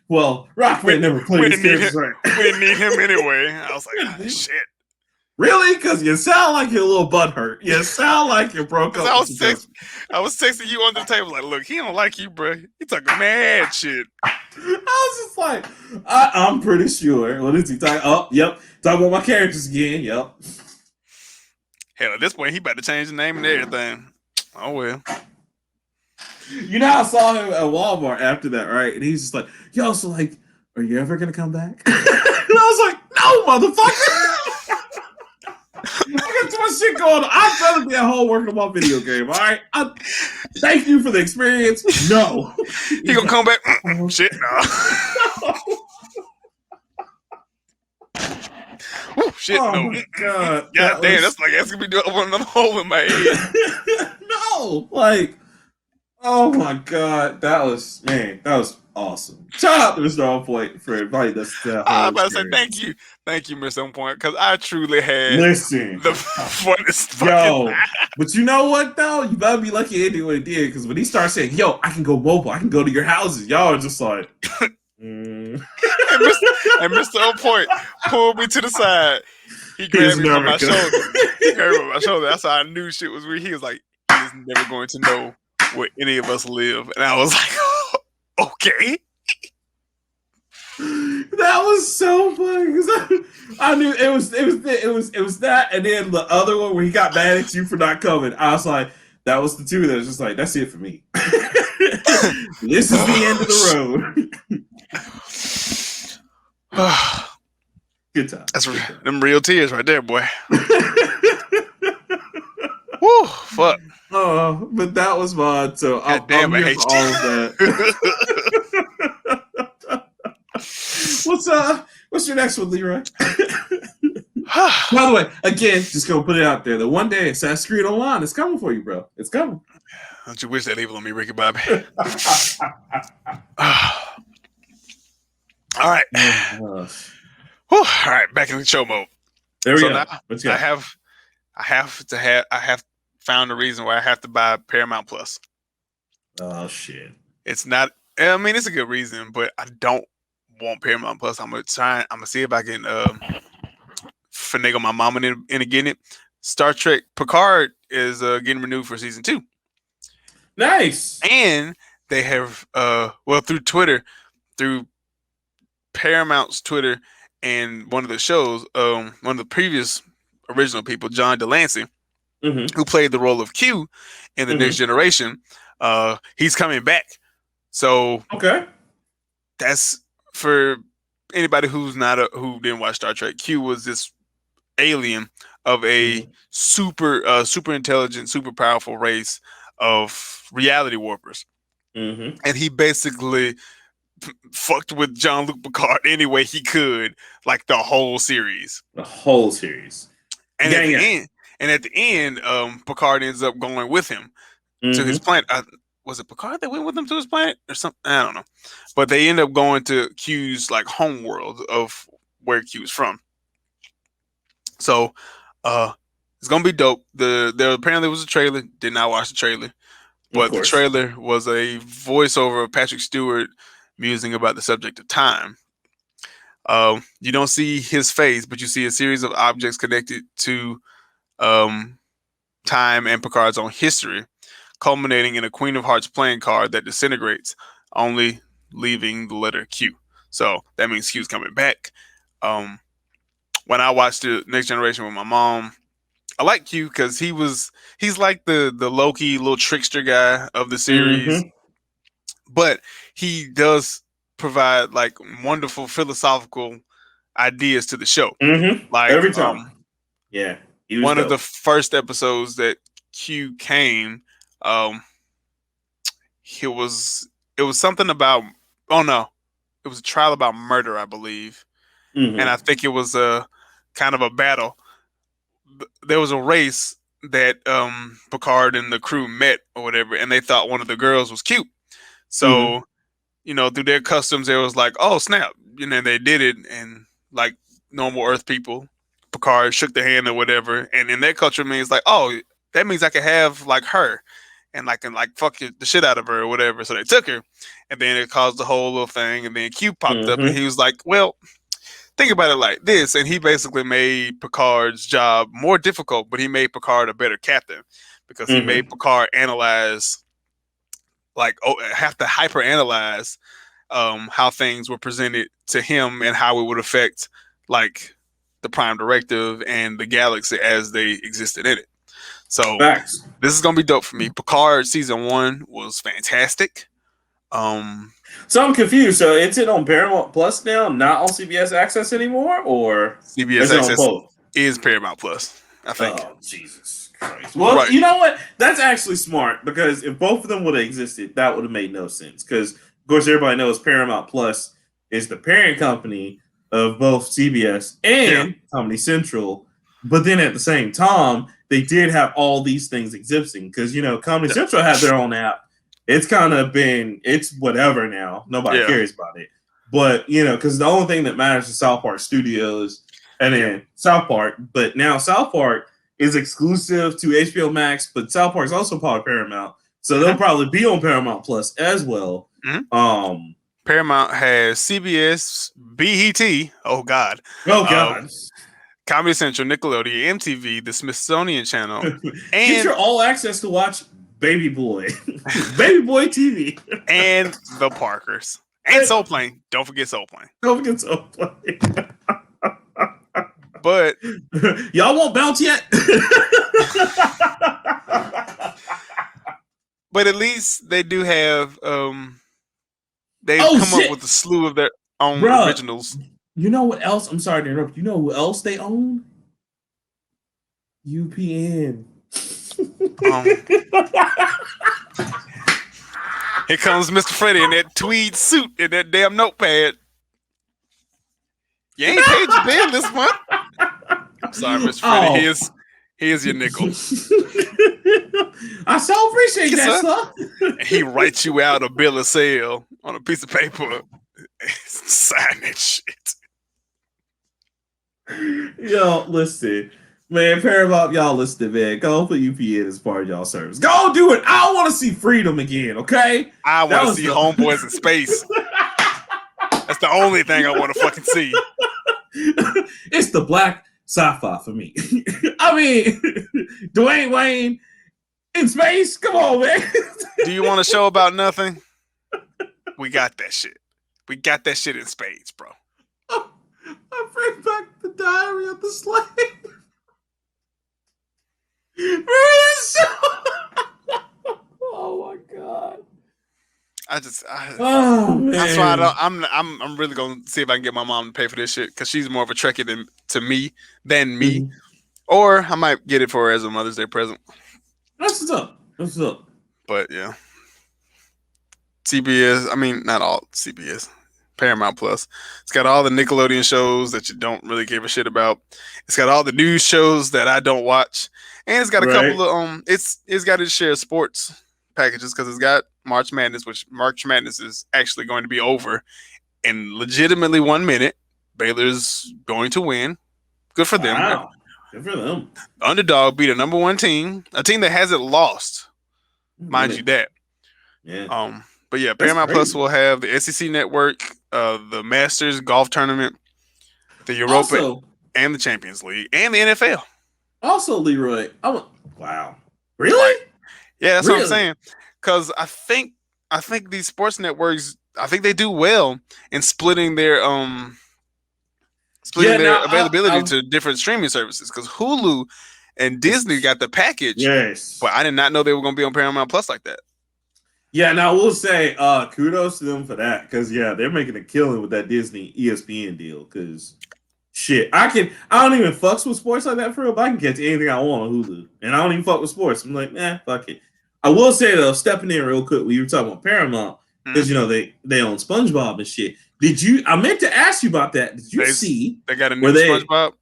well, Rockman never played his characters right. We didn't need him anyway. I was like, oh, shit. Really? Because you sound like you're a little butthurt. You sound like you broke up. I was texting you on the table like, look, he don't like you, bro. He talking mad shit. I was just like, I'm pretty sure. What is he talking? Oh, yep. Talking about my characters again. Yep. Hell, at this point, he about to change the name and everything. Oh, well. You know, I saw him at Walmart after that, right? And he's just like, yo, so like, are you ever going to come back? And I was like, no, motherfucker. I got too much shit going on. I'd rather be at home working on my video game, all right? Thank you for the experience. No. He gonna come back? Shit, no. Ooh, shit, oh no. My God. God damn, that's like asking me to open another hole in my head. No, like, oh my God, that was awesome. Shout out to Mr. On Point for inviting us to that. I'm about to say thank you, Mr. On Point, because I truly had the funnest fucking but you know what though? You better be lucky he did what he did, because when he started saying, "Yo, I can go mobile, I can go to your houses," y'all are just like. And Mr. On Point pulled me to the side. He grabbed me on my shoulder. That's how I knew shit was real. He was like, "He is never going to know where any of us live," and I was like, oh, "Okay." That was so funny because I knew it was that, and then the other one where he got mad at you for not coming. I was like, that was the two that was just like, that's it for me. This is the end of the road. Good time. That's them real tears right there, boy. Woo, fuck. Oh, but that was fun. So Damn, I'm I here hate for all of that. What's your next one, Leroy? By the way, again, just gonna put it out there. The one day Assassin's Creed Online is coming for you, bro. It's coming. Don't you wish that evil on me, Ricky Bobby? All right. Whew. All right, back in the show mode. There we go. Now I have found a reason why I have to buy Paramount Plus. Oh shit! It's not. I mean, it's a good reason, but I don't want Paramount Plus. I'm gonna see if I can finagle my mama into getting it. Star Trek Picard is getting renewed for season 2. Nice. And they have through Twitter, through Paramount's Twitter, and one of the shows, one of the previous original people, John Delancey, who played the role of Q in the Next Generation, he's coming back. So okay, that's for anybody who didn't watch Star Trek. Q was this alien of a super intelligent, super powerful race of reality warpers, and he basically fucked with Jean-Luc Picard any way he could, like the whole series. And at the end, Picard ends up going with him to his planet. Was it Picard that went with him to his planet or something? I don't know, but they end up going to Q's like home world of where Q's from. So, it's gonna be dope. There apparently was a trailer. Did not watch the trailer, but the trailer was a voiceover of Patrick Stewart musing about the subject of time. You don't see his face, but you see a series of objects connected to time and Picard's own history, culminating in a Queen of Hearts playing card that disintegrates, only leaving the letter Q. So that means Q's coming back. When I watched the Next Generation with my mom, I like Q because he's like the low-key little trickster guy of the series. But he does provide like wonderful philosophical ideas to the show. Like every time. One of the first episodes that Q came, it was something about it was a trial about murder, I believe. And I think it was a kind of a battle. There was a race that Picard and the crew met or whatever, and they thought one of the girls was cute. So, through their customs, it was like, oh, snap. They did it, and like normal Earth people, Picard shook the hand or whatever. And in their culture, means like, oh, that means I can have like her and I can like fuck the shit out of her or whatever. So they took her, and then it caused the whole little thing. And then Q popped up, and he was like, well, think about it like this. And he basically made Picard's job more difficult, but he made Picard a better captain because he made Picard analyze, have to hyper analyze how things were presented to him and how it would affect like the Prime Directive and the galaxy as they existed in it. So this is gonna be dope for me. Picard season 1 was fantastic. So I'm confused. So it's on Paramount Plus now, not on CBS Access anymore, or CBS Access is Paramount Plus, I think. Oh, Jesus Christ. Well, you know what? That's actually smart, because if both of them would have existed, that would have made no sense. Because, of course, everybody knows Paramount Plus is the parent company of both CBS and Comedy Central. But then at the same time, they did have all these things existing. Because, Comedy Central had their own app. It's kind of it's whatever now. Nobody cares about it. But, because the only thing that matters is South Park Studios and then South Park. But now South Park is exclusive to HBO Max, but South Park is also part of Paramount. So they'll probably be on Paramount Plus as well. Paramount has CBS, BET, oh God, Comedy Central, Nickelodeon, MTV, the Smithsonian Channel, and get your all access to watch Baby Boy, Baby Boy TV, and the Parkers, and Soul Plane. Don't forget Soul Plane. Don't forget Soul Plane. But y'all won't bounce yet. But at least they do have they've come up with a slew of their own originals. You know what else? I'm sorry to interrupt. You know who else they own? UPN. Here comes Mr. Freddy in that tweed suit and that damn notepad. You ain't paid your bill this month. I'm sorry, Mr. Freddy. Here's your nickel. I so appreciate that, sir. And he writes you out a bill of sale on a piece of paper. Sign that shit. Yo, listen. Man, Paramount, y'all listening, man. Go put UPN as part of y'all service. Go do it. I want to see freedom again, okay? I want to see homeboys in space. That's the only thing I want to fucking see. It's the black sci-fi for me. I mean, Dwayne Wayne in space? Come on, man. Do you want a show about nothing? We got that shit. We got that shit in spades, bro. I bring back the Diary of the Slave. Oh my god! That's why I'm really gonna see if I can get my mom to pay for this shit because she's more of a Trekkie than me, Mm-hmm. Or I might get it for her as a Mother's Day present. That's what's up. That's what's up. But yeah, CBS. I mean, not all CBS. Paramount Plus. It's got all the Nickelodeon shows that you don't really give a shit about. It's got all the news shows that I don't watch, and it's got a couple of It's got its share of sports packages because it's got March Madness, which March Madness is actually going to be over in legitimately 1 minute. Baylor's going to win. Good for them. Wow. Good for them. The underdog beat a number one team, a team that hasn't lost, mind you that. Yeah. But yeah, Paramount Plus will have the SEC network, the Masters golf tournament, the Europa, and the Champions League, and the NFL. Also, Leroy, wow, really? Yeah, that's what I'm saying. Because I think these sports networks, I think they do well in splitting their availability to different streaming services. Because Hulu and Disney got the package. Yes, but I did not know they were going to be on Paramount Plus like that. Yeah, now we'll say kudos to them for that because they're making a killing with that Disney ESPN deal. Because shit, I don't even fucks with sports like that for real, but I can catch anything I want on Hulu, and I don't even fuck with sports. I'm like, fuck it. I will say though, stepping in real quick when you were talking about Paramount, because they own SpongeBob and shit. I meant to ask you about that. Did you see they got a new SpongeBob?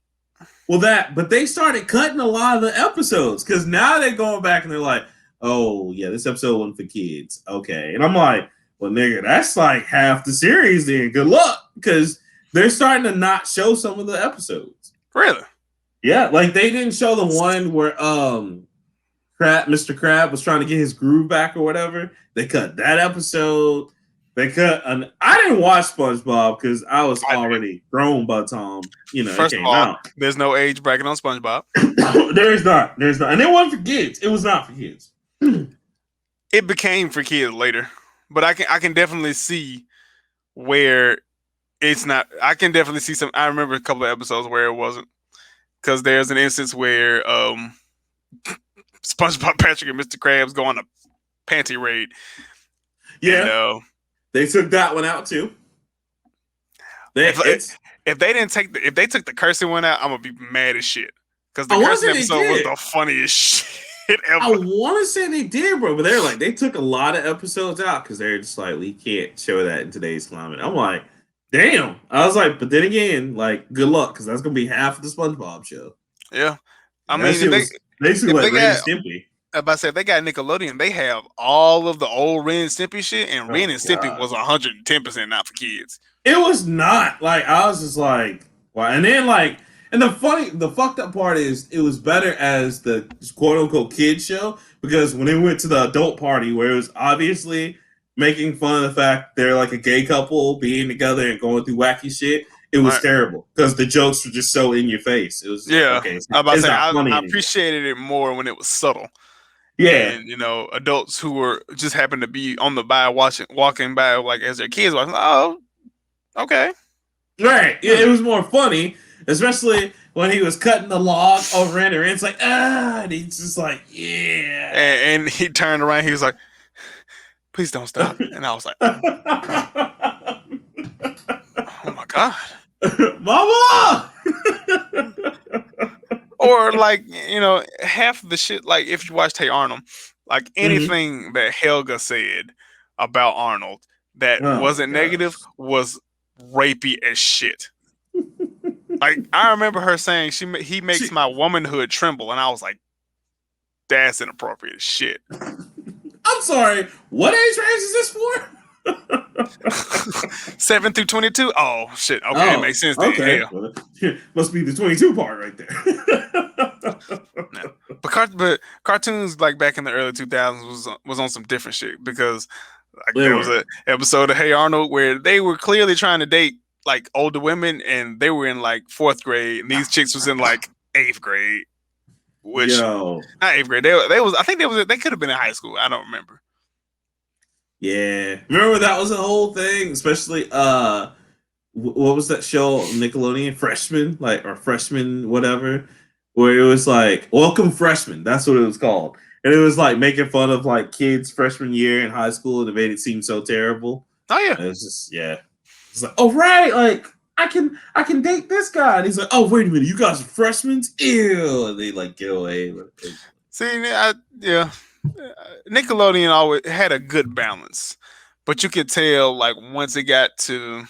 Well, but they started cutting a lot of the episodes because now they're going back and they're like, oh, yeah, this episode wasn't for kids. Okay. And I'm like, well, nigga, that's like half the series then. Good luck. Because they're starting to not show some of the episodes. Really? Yeah. Like they didn't show the one where Mr. Crab was trying to get his groove back or whatever. They cut that episode. I didn't watch SpongeBob because I was already grown by the time, First it came of all, out. There's no age bracket on SpongeBob. There's not. And it wasn't for kids. It was not for kids. It became for kids later, but I can definitely see where it's not. I can definitely see some. I remember a couple of episodes where it wasn't, because there's an instance where SpongeBob, Patrick, and Mr. Krabs go on a panty raid. Yeah, they took that one out too. If they took the cursing one out, I'm gonna be mad as shit because the cursing episode was the funniest shit. Ever. I want to say they did, bro, but they're like they took a lot of episodes out because they're just like we can't show that in today's climate. I'm like, damn. I was like, but then again, like, good luck because that's gonna be half of the SpongeBob show. Yeah, I mean, basically like Ren and Stimpy. If they got Nickelodeon, they have all of the old Ren and Stimpy shit, and Ren and Stimpy was 110% not for kids. It was not. Like I was just like, wow. And then like. And the fucked up part is it was better as the quote unquote kid show because when they went to the adult party where it was obviously making fun of the fact they're like a gay couple being together and going through wacky shit, it was terrible because the jokes were just so in your face. It was I appreciated it more when it was subtle. Yeah, and adults who were just happened to be on the by walking by like as their kids watching. Oh, okay, right. Yeah, it was more funny. Especially when he was cutting the log over and it's like, and he's just like, yeah. And he turned around, he was like, please don't stop. And I was like, oh my God. Mama. Or like, half of the shit, like if you watched Hey Arnold, like Mm-hmm. anything that Helga said about Arnold that Oh my wasn't negative gosh. was rapey as shit. Like I remember her saying he makes She, my womanhood tremble, and I was like, that's inappropriate as shit. I'm sorry. What age range is this for? 7 through 22. Oh shit. Okay, it Oh, makes sense then. okay. Hell, Well, must be the 22 part right there. no. But cartoons like back in the early 2000s was on some different shit because like They there was were. a episode of Hey Arnold where they were clearly trying to date like older women, and they were in like 4th grade, and these chicks was in like 8th grade, which Yo. not 8th grade. They could have been in high school. I don't remember. Yeah. Remember that was a whole thing, especially what was that show Nickelodeon Freshman, like, or Freshman whatever, where it was like Welcome Freshman, that's what it was called. And it was like making fun of like kids freshman year in high school, and it made it seem so terrible. Oh yeah. And it's just, yeah. It's like, oh right, like I can date this guy. And he's like, oh wait a minute, you guys are freshmen? Ew. And they like get away. See, yeah. Nickelodeon always had a good balance, but you could tell like once it got to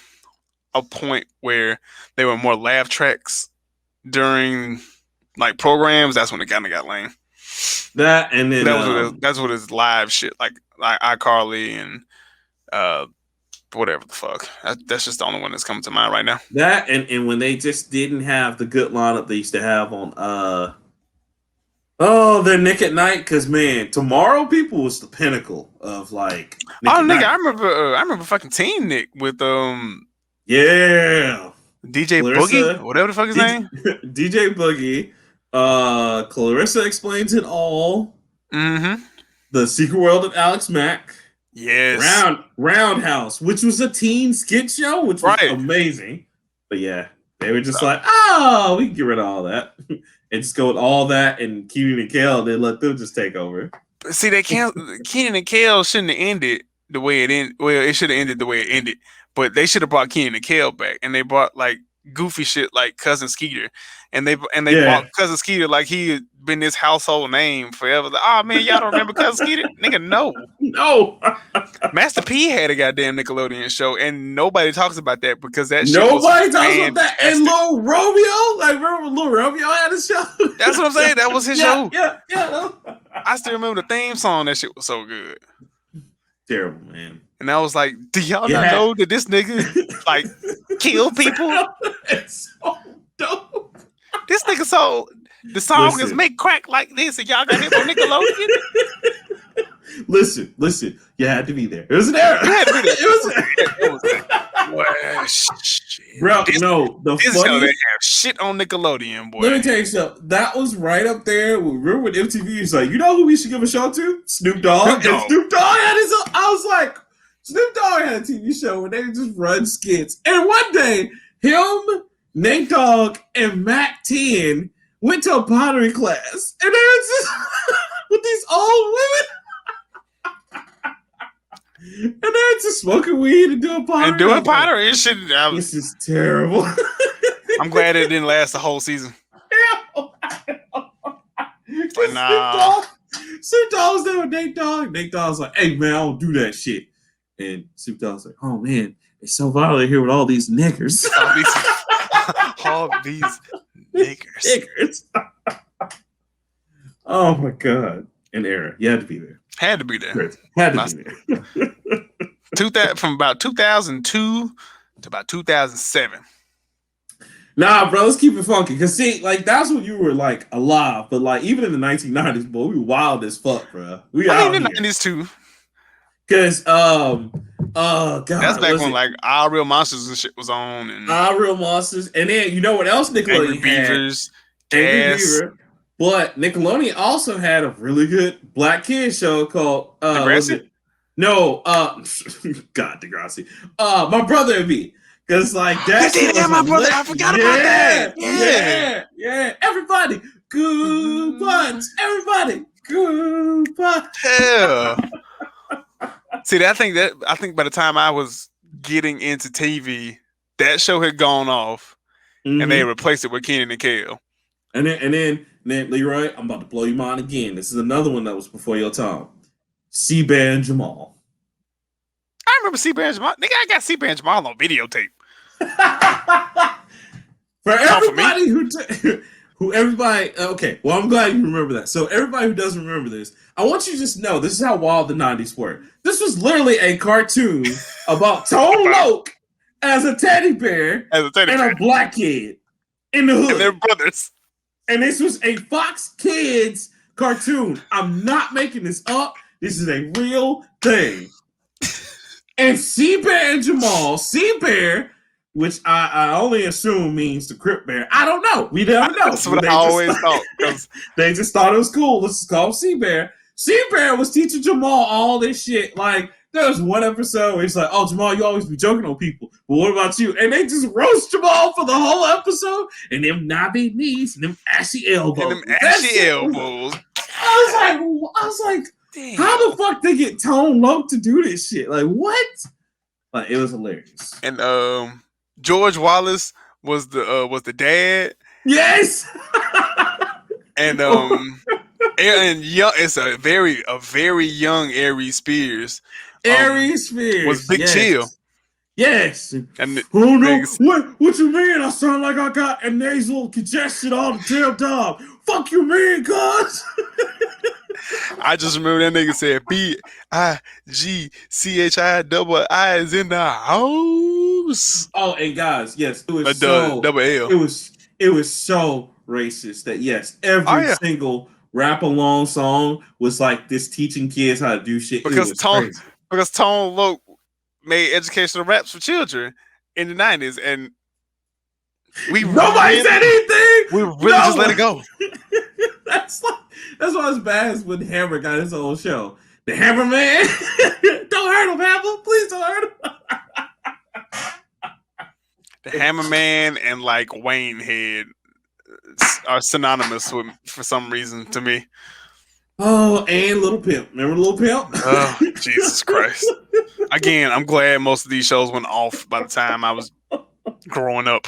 a point where there were more laugh tracks during like programs, that's when it kind of got lame. That and then that's what his live shit like iCarly and whatever the fuck. That's just the only one that's coming to mind right now. that and when they just didn't have the good lineup they used to have on their Nick at Night, because man, Tomorrow People was the pinnacle of like Nick nigga, Night. I remember fucking Teen Nick with yeah, DJ Clarissa, Boogie, whatever the fuck his name. DJ Boogie. Clarissa Explains It All. Mm-hmm. The Secret World of Alex Mack. Yes. Roundhouse, which was a teen skit show, which was amazing. But yeah, they were just like, oh, we can get rid of all that. And just go with all that and Keenan and Kel, they let them just take over. See, they can't. Keenan and Kel shouldn't have ended the way it ended. Well, it should have ended the way it ended. But they should have brought Keenan and Kel back, and they brought like goofy shit like Cousin Skeeter, and they brought Cousin Skeeter like he had been this household name forever. Like, oh man, y'all don't remember Cousin Skeeter? Nigga, no. Master P had a goddamn Nickelodeon show, and nobody talks about that because that shit nobody talks about that. And Lil Romeo, like remember when Lil Romeo had a show? That's what I'm saying. That was his show. Yeah. I still remember the theme song. That shit was so good. Terrible, man. And I was like, do y'all not know that this nigga like kill people? It's so dope. This nigga the song is Make Crack Like This, and y'all got him on Nickelodeon. Listen, you had to be there. It was an era. You had to be there. It was well, shit. Bro, the funniest have shit on Nickelodeon, boy. Let me tell you something. That was right up there. Remember when MTV was like, you know who we should give a show to? Snoop Dogg. And Snoop Dogg had his own. I was like, Snoop Dogg had a TV show where they would just run skits. And one day, him, Nate Dogg, and Mac 10 went to a pottery class. And they were just with these old women. And they're just smoking weed and doing pottery. And doing pottery and shit. This is terrible. I'm glad it didn't last the whole season. But nah. Snoop Dogg was there with Nate Dogg. Nate Dogg was like, hey man, I don't do that shit. And Snoop Dogg was like, oh man, it's so violent here with all these niggers. all these niggers. Oh my god. An era. You had to be there. Had to be there. Had to be there. From about 2002 to about 2007. Nah, bro, let's keep it funky. Cause see, like that's when you were like alive, but like even in the 1990s, boy, we were wild as fuck, bro. We out in the here. 90s too. Cause god, that's back when like Our Real Monsters and shit was on, and Our Real Monsters, and then you know what else Nickelodeon Angry Beavers, Angry Beaver. But Nickelodeon also had a really good black kid show called Degrassi? No, God, Degrassi. My Brother and Me. Because like that. My brother. I forgot about that. Yeah. Everybody, good butts. Everybody, good butts. Yeah. See, I think by the time I was getting into TV, that show had gone off, and they replaced it with Kenan and Kel. And then Leroy, I'm about to blow your mind again. This is another one that was before your time. C-Bear and Jamal. I remember C-Bear and Jamal. Nigga, I got C-Bear and Jamal on videotape. For everybody okay, well, I'm glad you remember that. So everybody who doesn't remember this, I want you to just know this is how wild the 90s were. This was literally a cartoon about Tone Loc as a teddy bear and a black kid in the hood. And their brothers. And this was a Fox Kids cartoon. I'm not making this up. This is a real thing. And C-Bear and Jamal, C-Bear, which I only assume means the Crip Bear. I don't know. We never know. That's what I always thought. They just thought it was cool. This is called C-Bear. C-Bear was teaching Jamal all this shit. Like, there was one episode where he's like, oh, Jamal, you always be joking on people. But what about you? And they just roast Jamal for the whole episode. And them knobby knees and them ashy elbows. I was like, damn. How the fuck they get Tone Loc to do this shit? Like, what? Like, it was hilarious. And George Wallace was the dad. Yes. And it's a very young Aries Spears. Aries Spears was Big Chill. Yes. And oh no! What you mean? I sound like I got a nasal congestion all the damn time. Fuck you, mean, cuz. I just remember that nigga said BIGCHI is in the house. Oh, and guys, yes, it was double L. It was so racist that yes, every single rap along song was like this teaching kids how to do shit. Because Tone Loc made educational raps for children in the 90s, and nobody said anything. We really just let it go. That's why it's bad as when Hammer got his own show. The Hammer Man. Don't hurt him, Hammer. Please don't hurt him. The Hammer Man and like Wayne Head are synonymous with, for some reason, to me. Oh, and Little Pimp. Remember Little Pimp? Oh, Jesus Christ. Again, I'm glad most of these shows went off by the time I was growing up.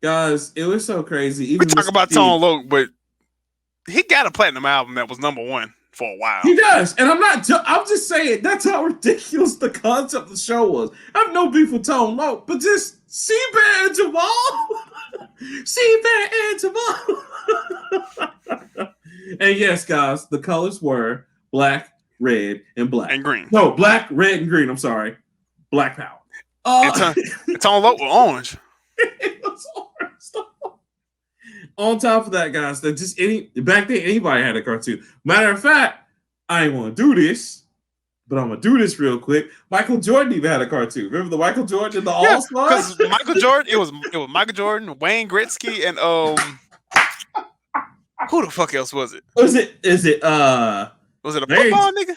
Guys, it was so crazy. Even we talk about Tone Loc, but he got a platinum album that was #1 for a while. He does. And I'm just saying, that's how ridiculous the concept of the show was. I have no beef with Tone Loc, but just C-Bear and Jamal. C-Bear and Jamal. And yes, guys, the colors were black, red, and black. And green. No, black, red, and green. I'm sorry. Black power. And Tone Loc was orange. It was orange. On top of that, guys, that just back then anybody had a cartoon. Matter of fact, I ain't want to do this, but I'm gonna do this real quick. Michael Jordan even had a cartoon. Remember the Michael Jordan and the All Stars? Because Michael Jordan, it was Michael Jordan, Wayne Gretzky, and who the fuck else was it? Was it a football nigga?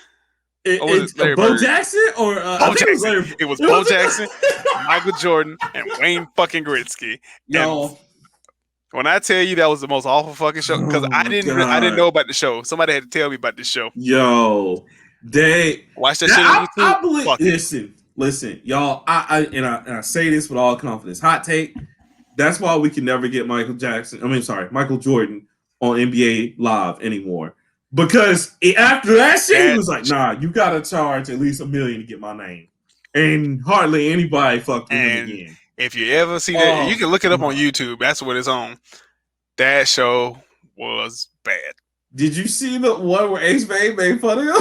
Was it Bo Jackson or Bo Jackson? It was Bo Jackson, Michael Jordan, and Wayne fucking Gretzky. No. When I tell you that was the most awful fucking show, because I didn't know about the show. Somebody had to tell me about this show. Yo, watch that shit on YouTube. I believe. Listen, y'all. I say this with all confidence. Hot take. That's why we can never get Michael Jordan on NBA Live anymore. Because after that shit, he was like, "Nah, you gotta charge at least $1 million to get my name," and hardly anybody fucked with him again. If you ever see that, you can look it up on YouTube. That's what it's on. That show was bad. Did you see the one where Ace Bay made fun of him?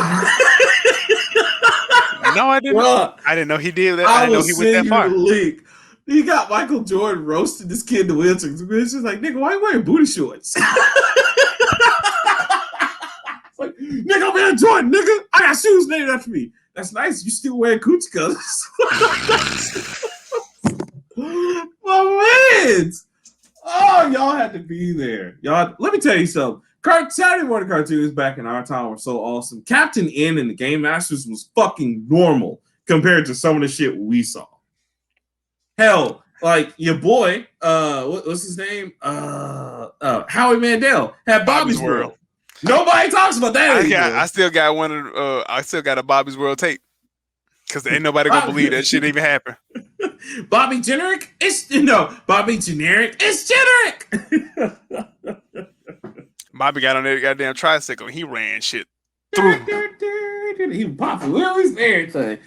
No, I didn't. I didn't know he did that. I didn't know he went that far. He got Michael Jordan roasting this kid in the wheelchair. It's just like, nigga, why are you wearing booty shorts? It's like, nigga, I'm wearing Jordan, nigga. I got shoes named after me. That's nice. You still wearing coochie colors. My man! Oh, y'all had to be there. Y'all, let me tell you something. Saturday morning cartoons back in our time were so awesome. Captain N and the Game Masters was fucking normal compared to some of the shit we saw. Hell, like your boy, what's his name? Howie Mandel had Bobby's World. Nobody talks about that anymore. I still got a Bobby's World tape. Because ain't nobody gonna believe that shit even happened. Bobby Generic? Bobby Generic? It's Generic! Bobby got on that goddamn tricycle and he ran shit through. He popping wheelies and everything.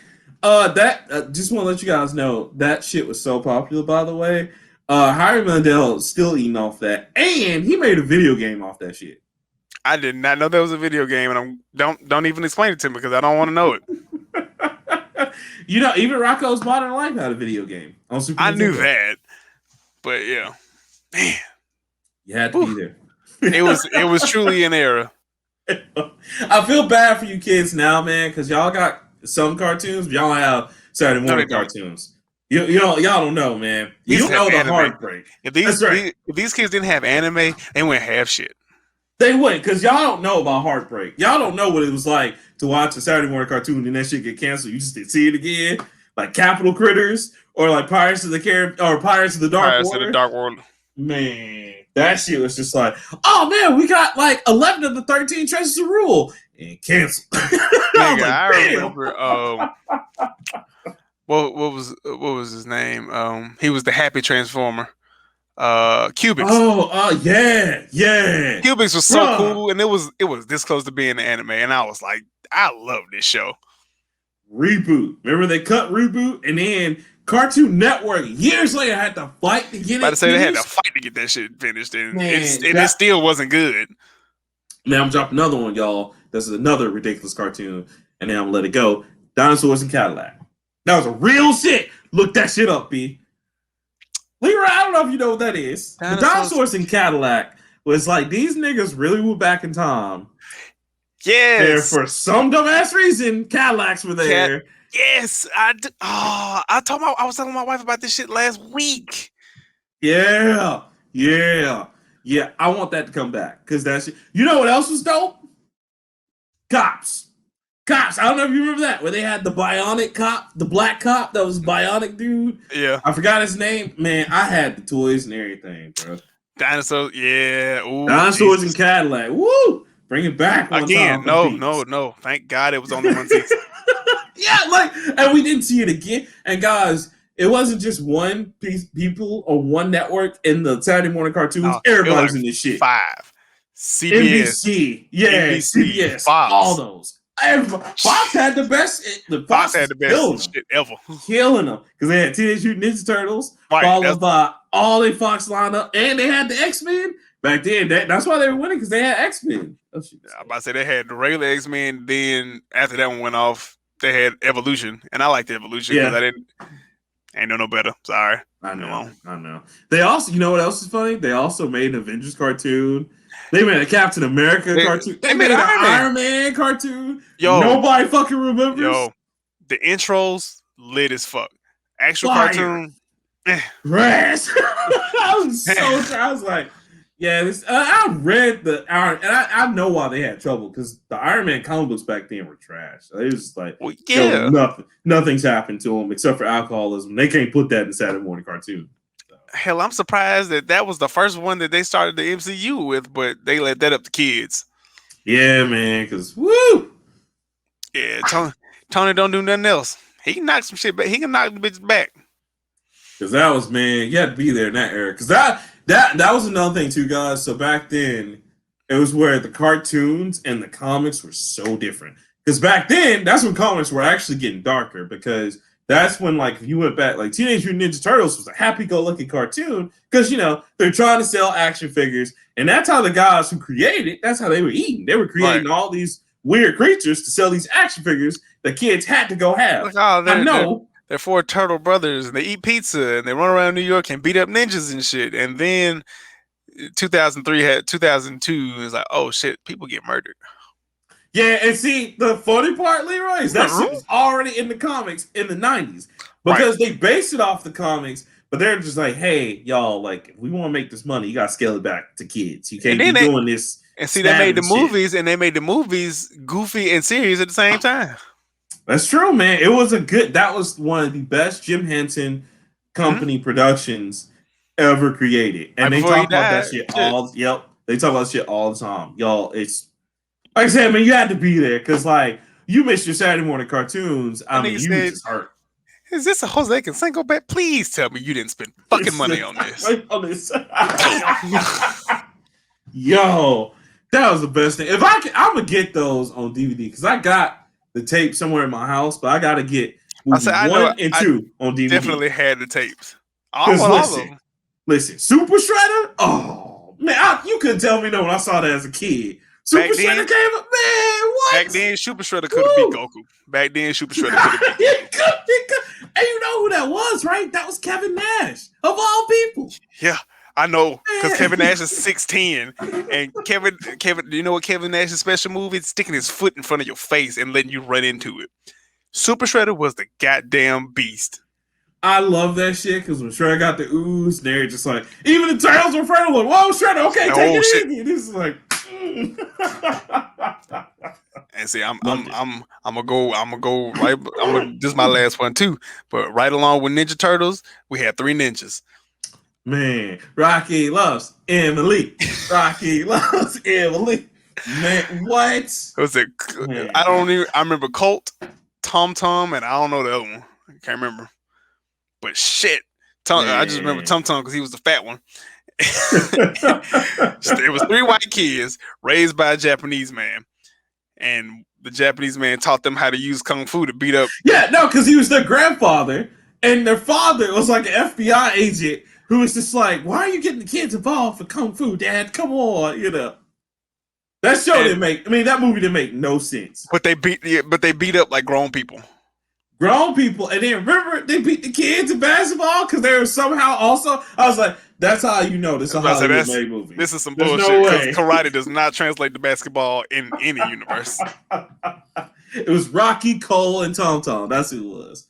Just want to let you guys know that shit was so popular, by the way. Harry Mandel still eating off that, and he made a video game off that shit. I did not know there was a video game, and don't even explain it to me because I don't want to know it. Even Rocco's Modern Life had a video game on Super Nintendo. I knew that, but yeah, man, you had to be there. It was truly an era. I feel bad for you kids now, man, because y'all got some cartoons, but y'all have Saturday morning cartoons. Y'all don't know, man. You don't know the anime. heartbreak. If these kids didn't have anime, they wouldn't have shit. They wouldn't, because y'all don't know about heartbreak. Y'all don't know what it was like to watch a Saturday morning cartoon and that shit get canceled. You just didn't see it again, like Capital Critters or like Pirates of the Dark World. Man, that shit was just like, oh man, we got like 11 of the 13 Treasures of Rule and canceled. I remember. What was his name? He was the Happy Transformer. Cubics. Yeah. Cubics was so cool, and it was this close to being an anime, and I was like, I love this show. Reboot. Remember they cut Reboot, and then Cartoon Network years later had to fight to get it. About to say they had to fight to get that shit finished, and it still wasn't good. Now I'm dropping another one, y'all. This is another ridiculous cartoon, and then I'm gonna let it go. Dinosaurs and Cadillac. That was a real shit. Look that shit up, B. Leroy, I don't know if you know what that is. Dinosaurs and Cadillac was like these niggas really were back in time. Yes. There for some dumbass reason, Cadillacs were there. Yes, I do. Oh, I was telling my wife about this shit last week. Yeah. I want that to come back because that shit. You know what else was dope? Cops. I don't know if you remember that, where they had the bionic cop, the black cop that was bionic dude. Yeah. I forgot his name. Man, I had the toys and everything, bro. Dinosaurs, yeah. Ooh, Dinosaurs and Cadillac. Woo! Bring it back again. No. Thank God it was only one season. Yeah, and we didn't see it again. And guys, it wasn't just one people or one network in the Saturday morning cartoons. Everybody was in this shit. 5. CBS. NBC. Yeah, CBS. Fox. All those. Fox had the best. Fox had the best shit ever. Killing them because they had Teenage Mutant Ninja Turtles, followed by all the Fox lineup, and they had the X-Men back then. That's why they were winning because they had X-Men. I'm about to say they had the regular X-Men. Then after that one went off, they had Evolution, and I liked the Evolution because I ain't no better. Sorry, I know. They also, you know what else is funny? They also made an Avengers cartoon. They made a Captain America cartoon. They made an Iron Man cartoon. Nobody fucking remembers. The intros lit as fuck. Actual cartoon. Rash. I was so I was like, yeah, this. I read the Iron, and I know why they had trouble because the Iron Man comic books back then were trash. It was just like, nothing's happened to them except for alcoholism. They can't put that in Saturday morning cartoon. Hell, I'm surprised that was the first one that they started the MCU with, but they let that up to kids. Yeah, man, because woo. Yeah, Tony don't do nothing else. He can knock some shit back. He can knock the bitches back. Because that was, man, you had to be there in that era. Because that was another thing too, guys. So back then, it was where the cartoons and the comics were so different. Because back then, that's when comics were actually getting darker. Because that's when, like, if you went back, like, Teenage Mutant Ninja Turtles was a happy-go-lucky cartoon because, they're trying to sell action figures. And that's how the guys who created it, that's how they were eating. They were creating all these weird creatures to sell these action figures that kids had to go have. I know. They're 4 turtle brothers, and they eat pizza, and they run around New York and beat up ninjas and shit. And then 2002 is like, oh, shit, people get murdered. Yeah, and see, the funny part, Leroy, is that shit was already in the comics in the 90s. Because they based it off the comics, but they're just like, hey, y'all, like, if we want to make this money, you got to scale it back to kids. You can't be doing this. And see, they made the movies, and they made the movies goofy and serious at the same time. That's true, man. It was that was one of the best Jim Henson Company productions ever created. And they talk about that shit they talk about shit all the time. Y'all, it's like I said, man, you had to be there because, like, you missed your Saturday morning cartoons. I mean, you just hurt. Is this a Jose Canseco bet? Please tell me you didn't spend fucking money on this. Yo, that was the best thing. If I'm gonna get those on DVD because I got the tape somewhere in my house, but I gotta get movie 1 and 2 on DVD. Definitely had the tapes. I want all of them. Listen, Super Shredder. Oh man, you couldn't tell me no when I saw that as a kid. Super Shredder came up, man. What? Back then, Super Shredder could have beat Goku. Back then, Super Shredder could have beat Goku. And you know who that was, right? That was Kevin Nash, of all people. Yeah, I know, because Kevin Nash is 6'10", and Kevin, you know what Kevin Nash's special move is? Sticking his foot in front of your face and letting you run into it. Super Shredder was the goddamn beast. I love that shit because when Shredder got the ooze, they're just like, even the Turtles were afraid of him. Whoa, Shredder, okay, take it easy. This is like. And see, I'm gonna go right. This is my last one too. But right along with Ninja Turtles, we had 3 ninjas. Man, Rocky loves Emily. Rocky loves Emily. Man, what? Was it? Man. I remember Colt, Tom Tom, and I don't know the other one. I can't remember. But shit, I just remember Tom Tom because he was the fat one. It was 3 white kids raised by a Japanese man, and the Japanese man taught them how to use kung fu to beat up. Yeah, no, because he was their grandfather, and their father was like an FBI agent who was just like, "Why are you getting the kids involved for kung fu, Dad? Come on, you know." That show didn't make. I mean, that movie didn't make no sense. But they beat up like grown people. Grown people, and then remember they beat the kids in basketball because they were somehow also. I was like, that's how you know this is a Hollywood made movie. This is some bullshit because karate does not translate to basketball in any universe. It was Rocky, Cole, and Tom Tom. That's who it was.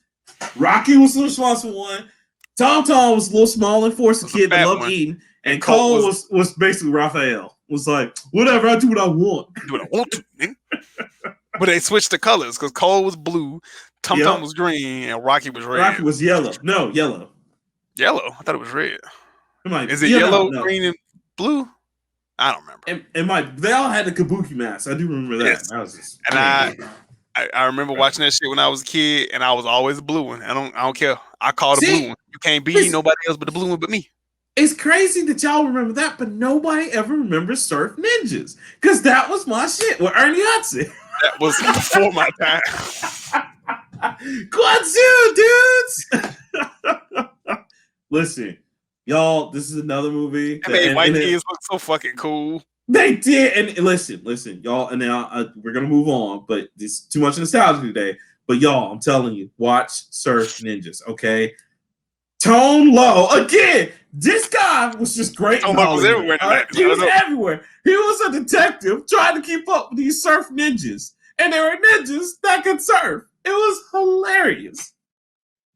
Rocky was the responsible one. Tom Tom was a little small and forced kid that loved eating, and Cole was basically Raphael. Was like, whatever, I do what I want. Do what I want to, man. But they switched the colors because Cole was blue, Tom Tom was green, and Rocky was red. Rocky was yellow. No, yellow. Yellow? I thought it was red. Is it yellow, green, and blue? I don't remember. They all had the kabuki mask. I do remember that. Yes. That was just, and I remember watching that shit when I was a kid, and I was always the blue one. I don't care. I call the blue one. You can't be nobody else but the blue one but me. It's crazy that y'all remember that, but nobody ever remembers Surf Ninjas. Because that was my shit with Ernie Hudson. That was before my time. Quadzu, dudes! Listen, y'all, this is another movie. That made white kids look so fucking cool. They did. And listen, y'all, and now we're going to move on, but there's too much nostalgia today. But y'all, I'm telling you, watch Surf Ninjas, okay? Tone Low. Again, this guy was just great. Tone Low was everywhere. Right? He was everywhere. He was a detective trying to keep up with these surf ninjas. And there were ninjas that could surf. It was hilarious.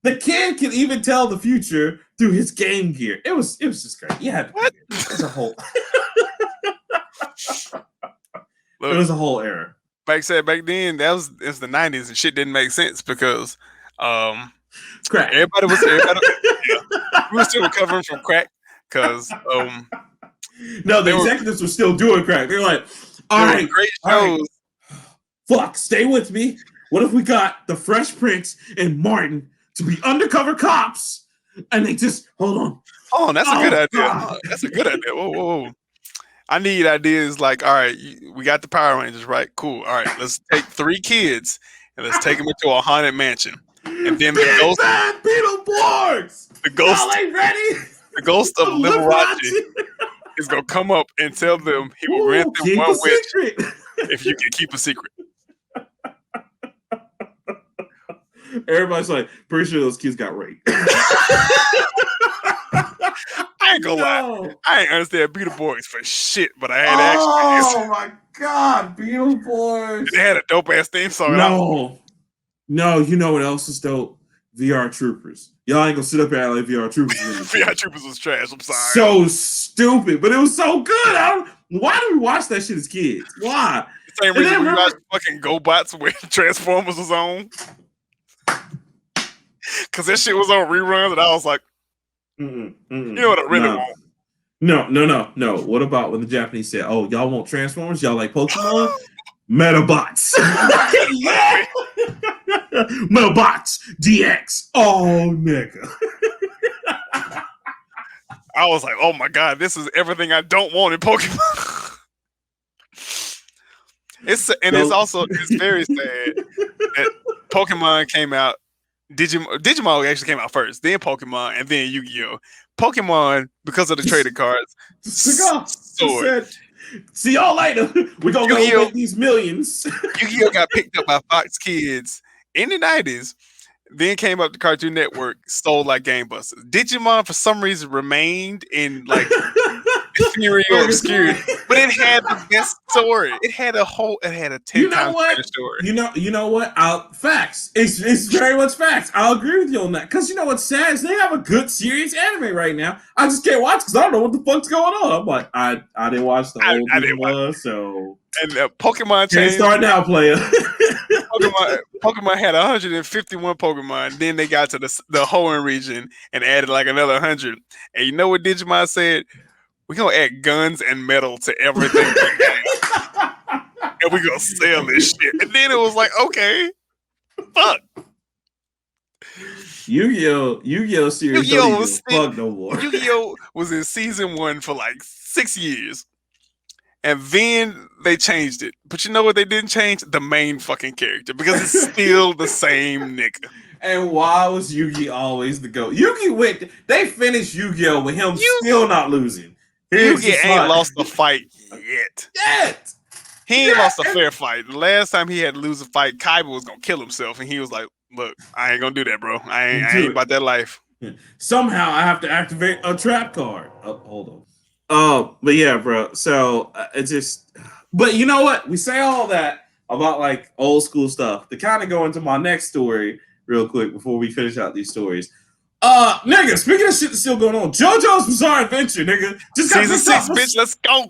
The kid can even tell the future through his game gear. It was just great. Yeah, it's a whole. Look, it was a whole era. Back then, it's the 90s and shit didn't make sense because crack. Everybody we were still recovering from crack because no, the executives were still doing crack. They were like, all right, great shows. Right. Fuck, stay with me. What if we got the Fresh Prince and Martin to be undercover cops? And they just hold on. Oh, that's a good idea. That's a good idea. Whoa. I need ideas like, all right, we got the Power Rangers, right? Cool. All right, let's take 3 kids and let's take them into a haunted mansion. And then the ghost Beetleborgs. The ghost of Liberace is gonna come up and tell them he will grant them one wish if you can keep a secret. Everybody's like, pretty sure those kids got raped. I ain't gonna lie. I ain't understand Beetleborgs for shit, but I had action. Oh my god, Beetleborgs. They had a dope ass theme song. No, you know what else is dope? VR Troopers. Y'all ain't gonna sit up here and like VR Troopers. VR Troopers was trash. I'm sorry. So stupid, but it was so good. Why do we watch that shit as kids? Why? The same reason we watched fucking GoBots when Transformers was on. Because that shit was on reruns, and I was like, you know what I really want? No. What about when the Japanese said, "Oh, y'all want Transformers? Y'all like Pokemon?" Metabots. Yeah. Metabots DX. Oh, nigga. I was like, oh my god, this is everything I don't want in Pokemon. It's very sad that Pokemon came out. Digimon actually came out first, then Pokemon, and then Yu-Gi-Oh. Pokemon, because of the trading cards, said, see y'all later. We're gonna go make these millions. Yu-Gi-Oh got picked up by Fox Kids in the 90s. Then came up to Cartoon Network, sold like gangbusters. Digimon, for some reason, remained in like ethereal obscurity, but it had the best story. It had a 10 times better story. You know what? Facts. It's very much facts. I'll agree with you on that. Because you know what's sad is they have a good serious anime right now. I just can't watch because I don't know what the fuck's going on. I'm like, I didn't watch the whole Digimon, so. And Pokemon changed. Can't start now, player. Pokemon had 151 Pokemon. Then they got to the Hoenn region and added like another 100. And you know what Digimon said? We're going to add guns and metal to everything. And we're going to sell this shit. And then it was like, okay, fuck. Yu-Gi-Oh series don't even fuck no more. Yu-Gi-Oh was in season 1 for like 6 years. And then they changed it. But you know what they didn't change? The main fucking character. Because it's still the same nigga. And why was Yu-Gi always the GOAT? Yu-Gi they finished Yu-Gi-Oh with him still not losing. Yu-Gi ain't lost a fight yet. He ain't lost a fair fight. The last time he had to lose a fight, Kaiba was going to kill himself. And he was like, look, I ain't going to do that, bro. I ain't about that life. Somehow I have to activate a trap card. Oh, hold on. But yeah, bro. So it's just, but you know what? We say all that about like old school stuff to kind of go into my next story real quick before we finish out these stories. Nigga, speaking of shit that's still going on, JoJo's Bizarre Adventure, nigga. Just season 6, bitch. Let's go.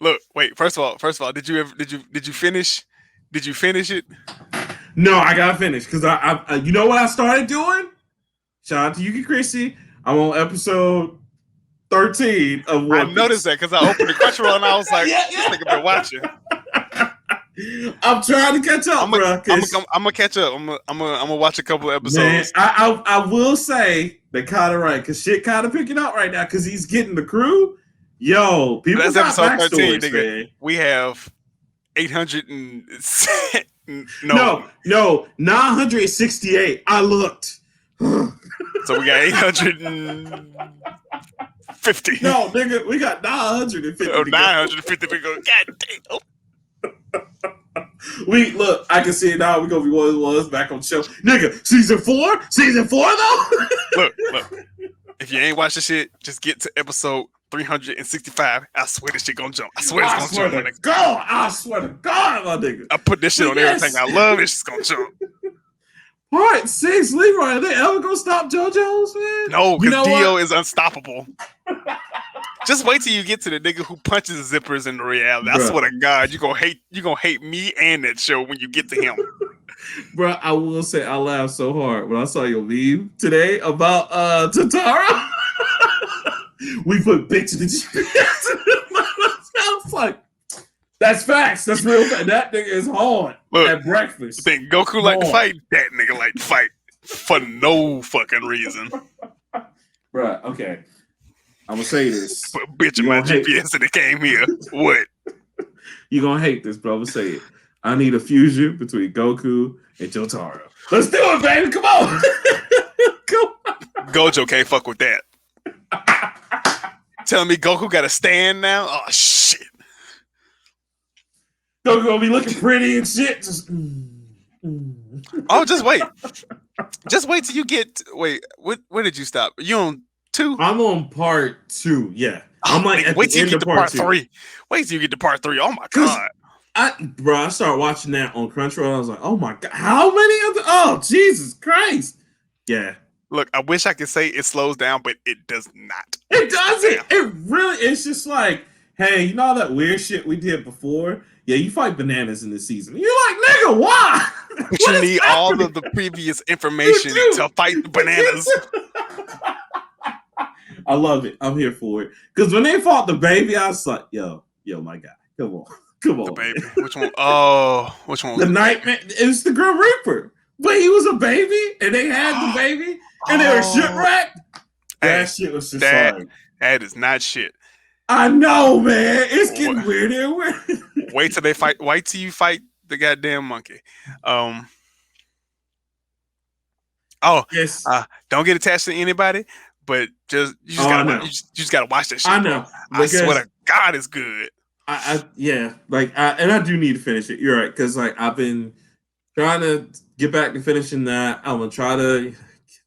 Look, wait. First of all, did you finish? Did you finish it? No, I gotta finish because I you know what I started doing? Shout out to Yuki Christie. I'm on episode 13 of One Piece. I noticed that because I opened the Crunchyroll and I was like, this nigga been watching. I'm trying to catch up, bro. I'm gonna catch up. I'm gonna watch a couple of episodes. Man, I will say they're kind of right because shit kind of picking up right now because he's getting the crew. Yo, people got episode 13, nigga. Man. We have 800 and no, 968. I looked. So we got 850. No, nigga, we got 950. Oh, 950. We go, God damn. We look, I can see it now. We're gonna be what it was back on the show. Nigga, season 4 though. Look. If you ain't watched the shit, just get to episode 365. I swear this shit gonna jump. I swear it's gonna jump. I swear to God, my nigga. I put this shit on everything I love. It's just gonna jump. Part 6, Leroy. Are they ever gonna stop JoJo's, man? No, because Dio is unstoppable. Just wait till you get to the nigga who punches zippers in the reality. I swear to God, you gonna hate me and that show when you get to him. Bro, I will say I laughed so hard when I saw your meme today about Tatara. We put bitch in the GPS. I was like, that's facts. That's real facts. That nigga is hard at breakfast. You think Goku like to fight? That nigga like to fight for no fucking reason. Bruh, okay. I'm gonna say this. Put bitch in my GPS and it came here. What? You're gonna hate this, bro. I'm gonna say it. I need a fusion between Goku and Jotaro. Let's do it, baby. Come on. Come on. Gojo can't fuck with that. Telling me Goku got a stand now? Oh, shit. Goku gonna be looking pretty and shit. Oh, just wait. Just wait till you get... Wait, where did you stop? You on 2? I'm on part 2, yeah. I'm like at wait the till end you get of to part 2. 3. Wait till you get to part 3. Oh, my God. I started watching that on Crunchyroll. And I was like, oh, my God. How many of the... Oh, Jesus Christ. Yeah. Look, I wish I could say it slows down, but it does not. It doesn't. It really... It's just like, hey, you know all that weird shit we did before? Yeah, you fight bananas in this season. You're like, nigga, why? But you need all of the previous information to fight the bananas. I love it. I'm here for it. Because when they fought the baby, I was like, yo, my guy, come on. Come The on, baby. man. Which one? Oh, which one was The Nightmare. It was the Grim Reaper. But he was a baby, and they had the baby, and they were shipwrecked. That shit was just like that is not shit. I know, man. It's getting weirder and weirder. Wait till they fight. Wait till you fight the goddamn monkey. Yes. Don't get attached to anybody, but you just gotta watch that shit. I know. Bro. I swear to God, it's good. I do need to finish it. You're right, because like I've been trying to get back to finishing that. I'm gonna try to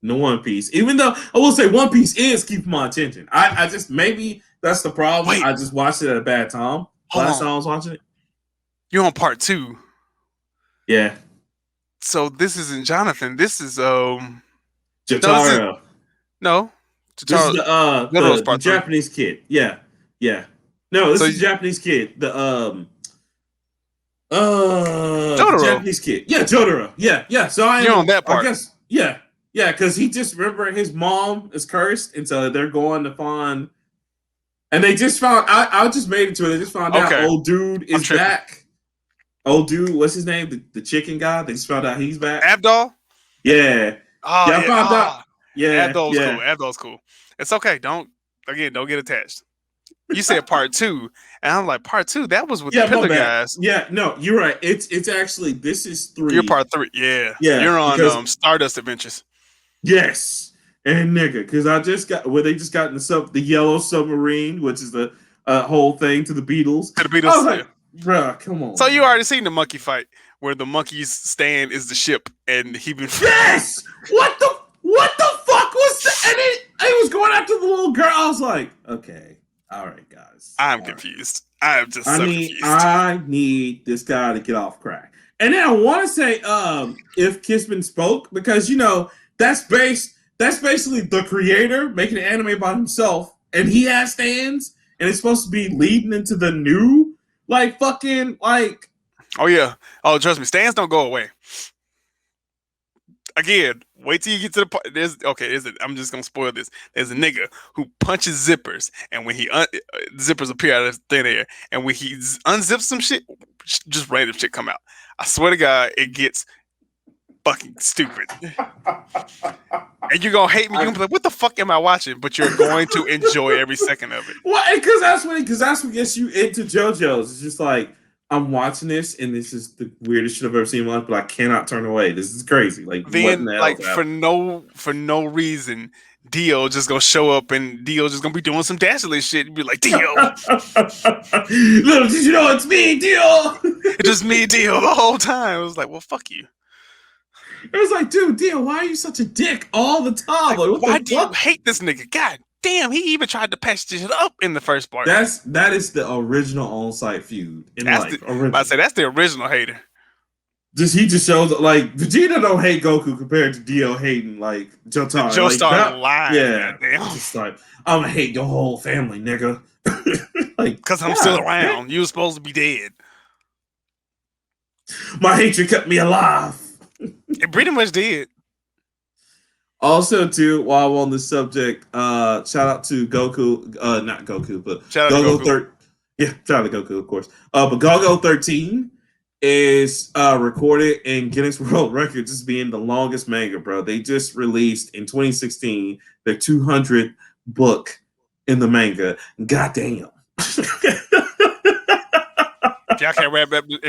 no One Piece, even though I will say One Piece is keeping my attention. I just maybe that's the problem. Wait. I just watched it at a bad time. Last time I was watching it. You're on part 2. Yeah. So this isn't Jonathan. This is Jotaro. No. Jotaro. This is the Japanese kid. Yeah. Yeah. No, this is the Japanese kid. The Japanese kid. Yeah, Jotaro. Yeah, yeah. So you're on that part. I guess, yeah. Yeah, because he just remember his mom is cursed, and so they're going to find. And they just found. I just made it to it. They just found out old dude is back. Old dude, what's his name? The chicken guy. They just found out he's back. Abdul. Yeah. Oh, yeah. I found out. Yeah. Abdul's cool. Abdul's cool. It's okay. Don't get attached. You said part 2, and I'm like, part 2. That was with the Pillar guys. Yeah. No, you're right. It's actually this is 3. You're part 3. Yeah. Yeah. You're on Stardust Adventures. Yes. And nigga, because I just got they just got in the yellow submarine, which is the whole thing to the Beatles. To the Beatles. I was like, bruh, come on. So you already seen the monkey fight where the monkey's stand is the ship and he been. Yes. What the fuck was that? And it was going after the little girl. I was like, okay, all right, guys. I'm confused. I'm just confused. I need this guy to get off crack. And then I want to say, if Kissman spoke, because that's basically the creator making an anime by himself, and he has stands, and it's supposed to be leading into the new, Oh yeah. Oh, trust me, stands don't go away. Again, wait till you get to the part. I'm just gonna spoil this. There's a nigga who punches zippers, and when he zippers appear out of thin air, and when he unzips some shit, just random shit come out. I swear to God, it gets fucking stupid. And you're gonna hate me. You're gonna be like, "What the fuck am I watching?" But you're going to enjoy every second of it. Well, because that's what gets you into JoJo's. It's just like, I'm watching this, and this is the weirdest shit I've ever seen in my life, but I cannot turn away. This is crazy. Like, then, for no reason, Dio just gonna show up, and Dio just gonna be doing some Dashly shit, and be like, Dio. Little did you know it's me, Dio. It's just me, Dio, the whole time. It was like, well, fuck you. It was like, dude, Dio, why are you such a dick all the time? Like, why do you hate this nigga? God damn, he even tried to patch this shit up in the first part. That is the original on-site feud. I say that's the original hater. He just shows like Vegeta don't hate Goku compared to Dio hating like Jotaro. Joe started lying. Yeah, just like, I'm gonna hate your whole family, nigga. Because I'm still around. You were supposed to be dead. My hatred kept me alive. It pretty much did. Also, too, while I'm on this subject, shout out to Goku. Not Goku, but Gogo. Shout out to Goku, of course. But Gogo 13 is recorded in Guinness World Records as being the longest manga, bro. They just released in 2016 their 200th book in the manga. Goddamn. If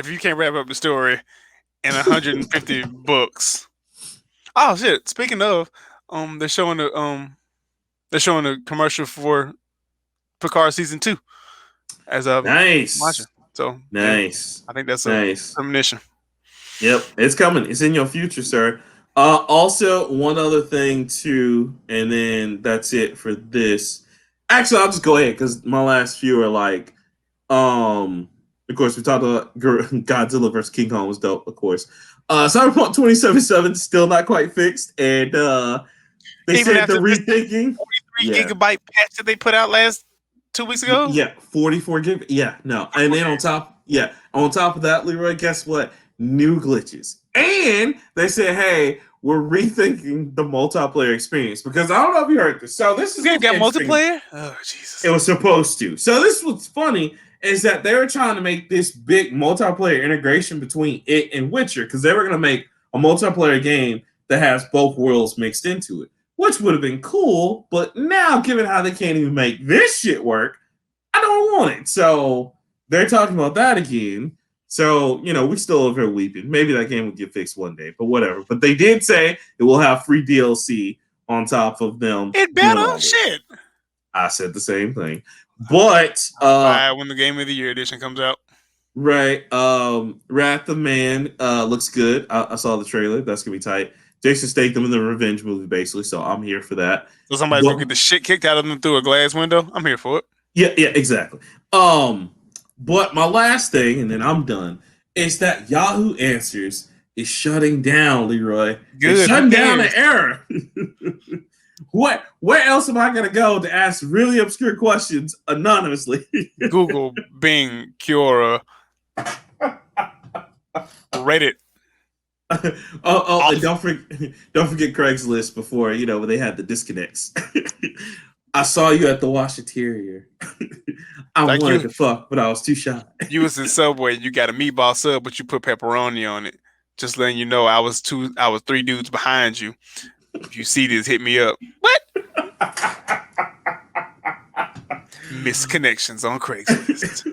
you can't wrap up the story in 150 books. Oh shit! Speaking of, they're showing the commercial for Picard season 2 as of watching. So nice. I think that's a premonition. Yep, it's coming. It's in your future, sir. Also, one other thing too, and then that's it for this. Actually, I'll just go ahead because my last few are like, of course, we talked about Godzilla versus King Kong was dope, of course. Cyberpunk 2077 still not quite fixed, and they said the rethinking 43 gigabyte patch that they put out last 2 weeks ago. Yeah, 44 gig. Yeah, no, and then on top of that, Leroy, guess what? New glitches, and they said, hey, we're rethinking the multiplayer experience because I don't know if you heard this. So this is got multiplayer. Oh Jesus! It was supposed to. So this was funny. is that they were trying to make this big multiplayer integration between it and Witcher because they were going to make a multiplayer game that has both worlds mixed into it, which would have been cool. But now, given how they can't even make this shit work, I don't want it. So they're talking about that again. So, we still over here weeping. Maybe that game will get fixed one day, but whatever. But they did say it will have free DLC on top of them. It better shit. I said the same thing. But when the Game of the Year edition comes out. Right. Wrath of Man looks good. I saw the trailer. That's gonna be tight. Jason Statham in the revenge movie, basically. So I'm here for that. So somebody's gonna get the shit kicked out of them through a glass window. I'm here for it. Yeah, exactly. But my last thing, and then I'm done, is that Yahoo Answers is shutting down, Leroy. Good. It's shutting down the era. Where else am I gonna go to ask really obscure questions anonymously? Google, Bing, Quora, Reddit. And don't forget Craigslist before, when they had the disconnects. I saw you at the Washateria. I wanted to fuck, but I was too shy. You was in Subway, you got a meatball sub, but you put pepperoni on it. Just letting you know I was 3 dudes behind you. If you see this, hit me up. What? Misconnections on Craigslist.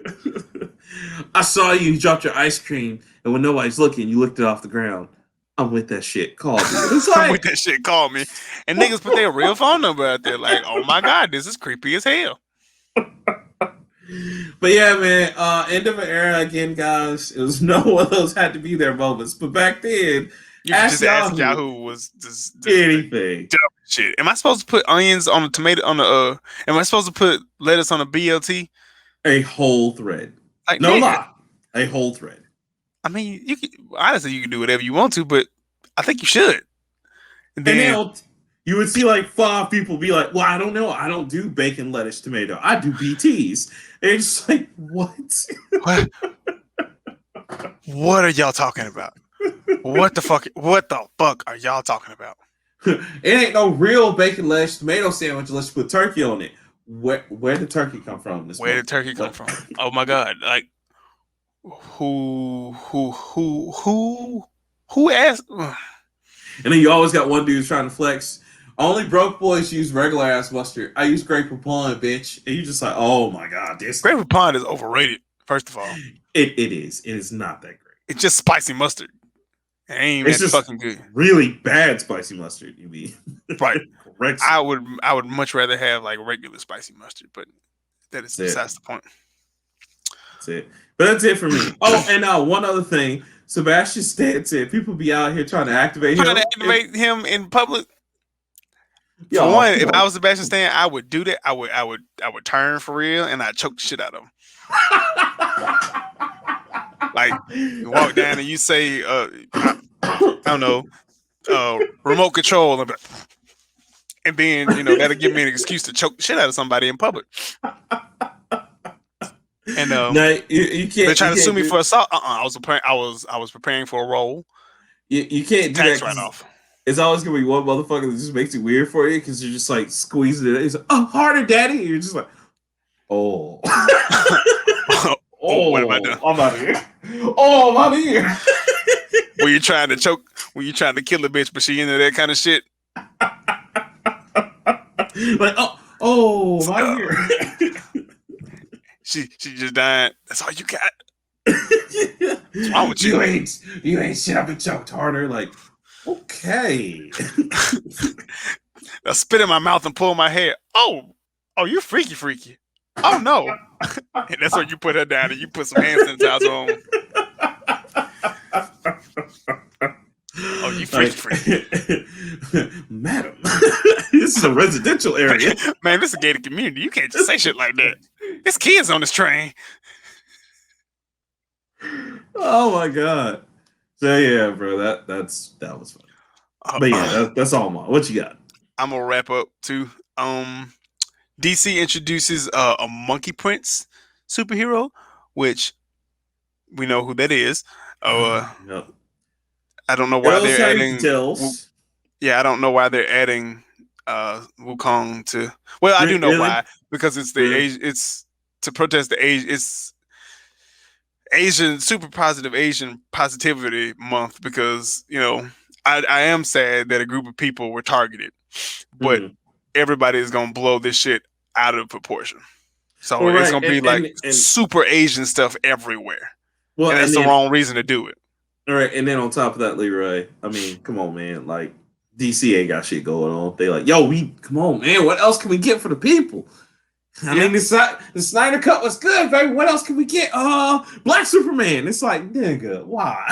I saw you dropped your ice cream, and when nobody's looking, you licked it off the ground. I'm with that shit. Call me. I'm with that shit. Call me. And niggas put their real phone number out there. Like, oh my god, this is creepy as hell. But yeah, man, end of an era again, guys. It was no one of those had to be there moments. But back then, you ask Yahoo was just anything. Dumb shit. Am I supposed to put onions on a tomato on the am I supposed to put lettuce on a BLT? A whole thread. Like, no lie. A whole thread. I mean, honestly you can do whatever you want to, but I think you should. And then you would see like 5 people be like, well, I don't know. I don't do bacon, lettuce, tomato. I do BTs. And it's just like, what? What are y'all talking about? What the fuck are y'all talking about? It ain't no real bacon, lettuce, tomato sandwich unless you put turkey on it. Where did turkey come from? Where did turkey come from? Oh my god! Like who asked? And then you always got one dude trying to flex. Only broke boys use regular ass mustard. I use Grey Poupon, bitch. And you just like, oh my god, this Grey Poupon is overrated. First of all, it is. It is not that great. It's just spicy mustard. It ain't it's that just fucking good. Really bad spicy mustard. You mean right? Correct. I would much rather have like regular spicy mustard, but that is besides the point. That's it. But that's it for me. Oh, and one other thing. Sebastian Stan said people be out here trying to activate him in public. For one, if I was Sebastian Stan, I would do that. I would turn for real and I'd choke the shit out of him. Like you walk down and you say, I don't know, remote control, and then that'll give me an excuse to choke the shit out of somebody in public. And no, you can't. They're trying to sue me for assault. I was preparing for a role. You can't do tax that. Write-off. It's always gonna be one motherfucker that just makes it weird for you because you're just like squeezing it. He's like, "Oh, harder, daddy!" And you're just like, "Oh, what am I doing? I'm out of here. Oh, I'm out of here." Were you trying to choke? Were you trying to kill a bitch, but she into that kind of shit? Like, I'm out of here. She just died. That's all you got. What's wrong with you? You ain't shit. I've been choked harder. Like, okay. Now spit in my mouth and pull my hair. Oh, you freaky. Oh no. And that's when you put her down and you put some hand sanitizer on. Oh, you freaky. Madam, this is a residential area. Man, this is a gated community. You can't just say shit like that. There's kids on this train. Oh my god. So yeah, bro, that was fun. But yeah, that's all mine. What you got? I'm gonna wrap up too. DC introduces a Monkey Prince superhero, which we know who that is. Yep. I don't know why they're adding. I don't know why they're adding Wukong to. Well, I do know why, because it's the age. It's to protest the age. It's Asian super positive Asian positivity month because I am sad that a group of people were targeted, but everybody is gonna blow this shit out of proportion. So it's gonna be like super Asian stuff everywhere. Well, and that's the wrong reason to do it. All right, and then on top of that, Leroy, I mean, come on, man. Like DC ain't got shit going on. They like, yo, come on, man. What else can we get for the people? I mean, the Snyder Cut was good, baby. What else can we get? Black Superman. It's like, nigga, why?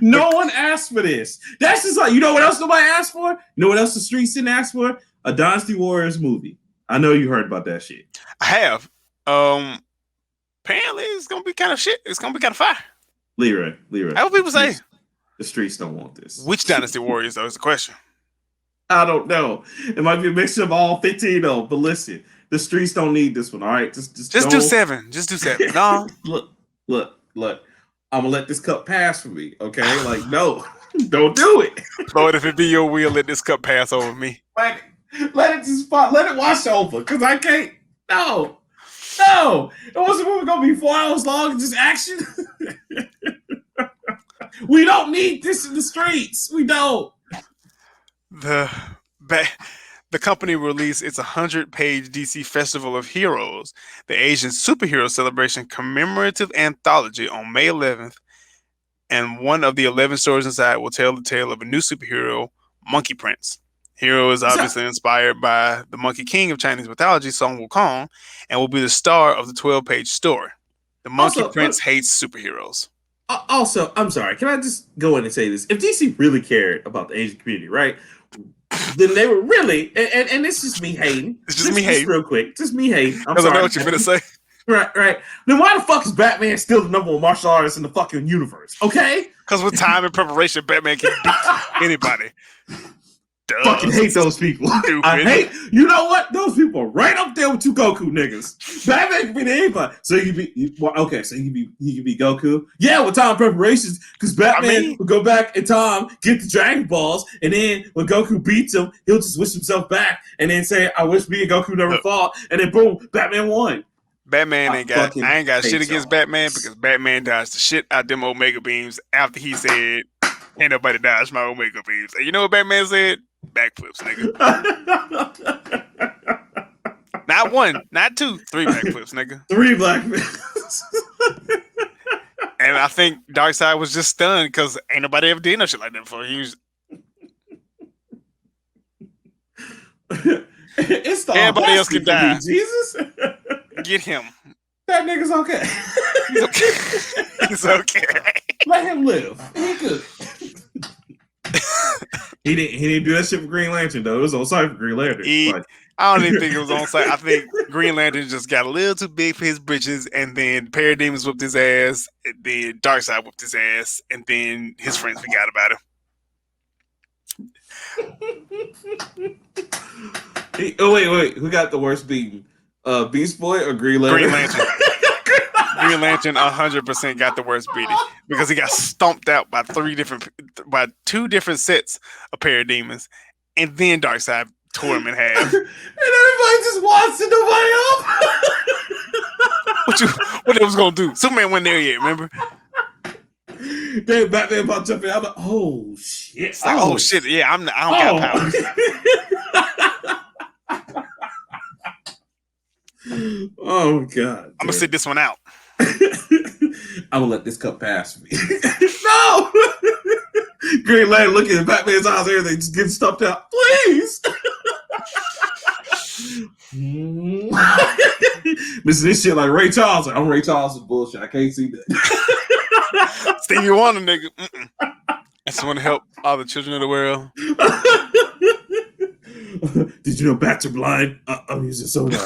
No one asked for this. That's just like, you know what else nobody asked for? You know what else the streets didn't ask for? A Dynasty Warriors movie. I know you heard about that shit. I have. Apparently, it's gonna be kind of shit. It's gonna be kind of fire. Leroy. How what people say? The streets don't want this. Which Dynasty Warriors, though, is the question. I don't know. It might be a mixture of all 15 of them, but listen, the streets don't need this one, all right? Just do 7. Just do 7. No. Look. I'm gonna let this cup pass for me, okay? Like, no, don't do it. Lord, if it be your will, let this cup pass over me. Let it wash over, because I can't. No. It wasn't gonna be 4 hours long, just action. We don't need this in the streets. We don't. The company released its 100-page DC Festival of Heroes, the Asian superhero celebration commemorative anthology on May 11th, and one of the 11 stories inside will tell the tale of a new superhero, Monkey Prince. Hero is obviously inspired by the Monkey King of Chinese mythology, Sun Wukong, and will be the star of the 12-page story. The Monkey Prince hates superheroes. Also, I'm sorry, can I just go in and say this? If DC really cared about the Asian community, right, then they were really, and it's just me hating. It's just me hating. Real quick. Just me hating. Because I know what you're going to say. Right. Then why the fuck is Batman still the number one martial artist in the fucking universe? Okay? Because with time and preparation, Batman can beat anybody. Fucking hate those people. You know what? Those people are right up there with 2 Goku niggas. Batman can beat anybody. So he can be Goku. Yeah, with time preparations, because Batman will go back in time, get the Dragon Balls, and then when Goku beats him, he'll just wish himself back and then say, I wish me and Goku never fought, and then boom, Batman won. Batman I ain't got shit against Batman because Batman dodged the shit out them Omega beams after he said, ain't nobody dodged my Omega beams. And you know what Batman said? Backflips, nigga. Not 1, not 2, 3 backflips, nigga. 3 backflips. And I think Darkseid was just stunned because ain't nobody ever did no shit like that before. He was. Everybody else can die. Jesus, get him. That nigga's okay. He's okay. He's okay. Let him live. He good. He didn't do that shit for Green Lantern though. It was on site for Green Lantern. I don't even think it was on site. I think Green Lantern just got a little too big for his britches, and then Parademons whooped his ass, and then Darkseid whooped his ass, and then his friends forgot about him. Wait. Who got the worst beating? Beast Boy or Green Lantern? Green Lantern. Green Lantern 100% got the worst beating because he got stomped out by 2 different sets of Parademons, and then Darkseid tore him in half. And everybody just wants to nobody up. What they was gonna do? Superman wasn't there yet, remember? Then Batman popped up and I'm like, oh shit. It's like, oh shit, yeah, I don't got powers. Oh god. I'm gonna sit this one out. I'm gonna let this cup pass for me. No! Green Lantern looking at Batman's eyes, everything just getting stuffed out. Please! Missing this shit like Ray Charles. Like, I'm Ray Charles is bullshit. I can't see that. Stevie Wonder, nigga. I just want to help all the children of the world. Did you know bats are blind? I'm using soda.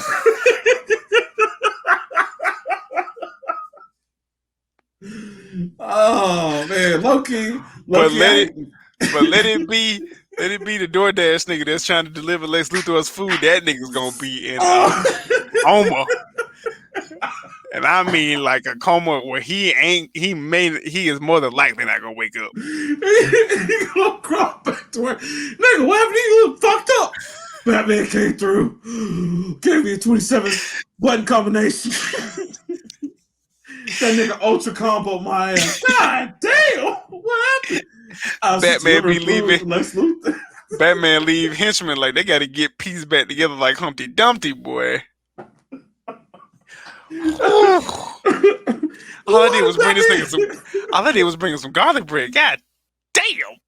Oh man, Loki. But let it be the DoorDash nigga that's trying to deliver Lex Luthor's food. That nigga's gonna be in coma, and I mean like a coma where he is more than likely not gonna wake up. He gonna crawl back to work. Nigga, what happened to you? Look fucked up. Batman came through, gave me a 27 button combination. That nigga ultra combo my ass. God damn, what happened? Batman be leaving. Lex Luthor. Batman leave henchmen like they got to get pieces back together like Humpty Dumpty, boy. All I did was bring this nigga some. All I did was bring him some garlic bread. God damn,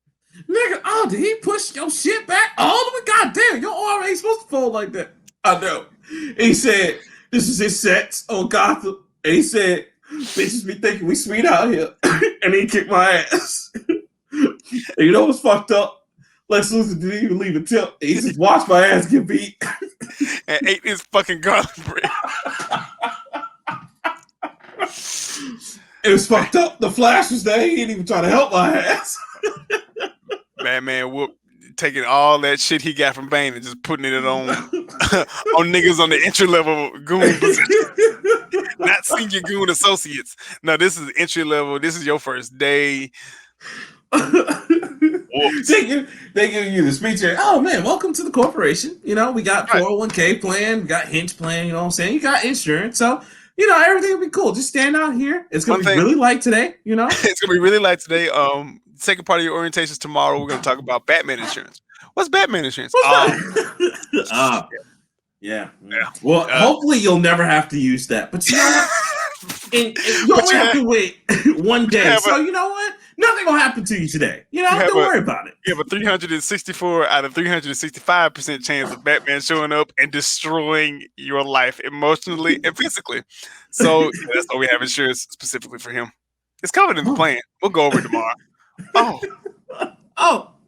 nigga! Oh, did he push your shit back all the way? God damn, your arm ain't supposed to fold like that. I know. He said this is his sets on Gotham, and he said bitches be thinking we sweet out here, and he kicked my ass. And you know what's fucked up? Lex Luthor didn't even leave a tip. He just watched my ass get beat and ate his fucking garlic bread. It was fucked up. The Flash was there. He didn't even try to help my ass. Batman taking all that shit he got from Bane and just putting it on on niggas on the entry level goon position. Not senior goon associates. No, this is entry level. This is your first day. They give you the speech here. Oh man, welcome to the corporation. You know, we got 401k plan, we got hinge plan, you know what I'm saying? You got insurance. So, you know, everything will be cool. Just stand out here. It's gonna be really light today, you know? It's gonna be really light today. Second part of your orientations tomorrow, we're gonna talk about Batman insurance. What's Batman insurance? Yeah. Well, hopefully you'll never have to use that. But you know what? You only have to wait one day. So you know what? Nothing will happen to you today. You know, don't worry about it. You have a 364 out of 365% chance of Batman showing up and destroying your life emotionally and physically. So that's why we have insurance specifically for him. It's covered in the plan. We'll go over it tomorrow.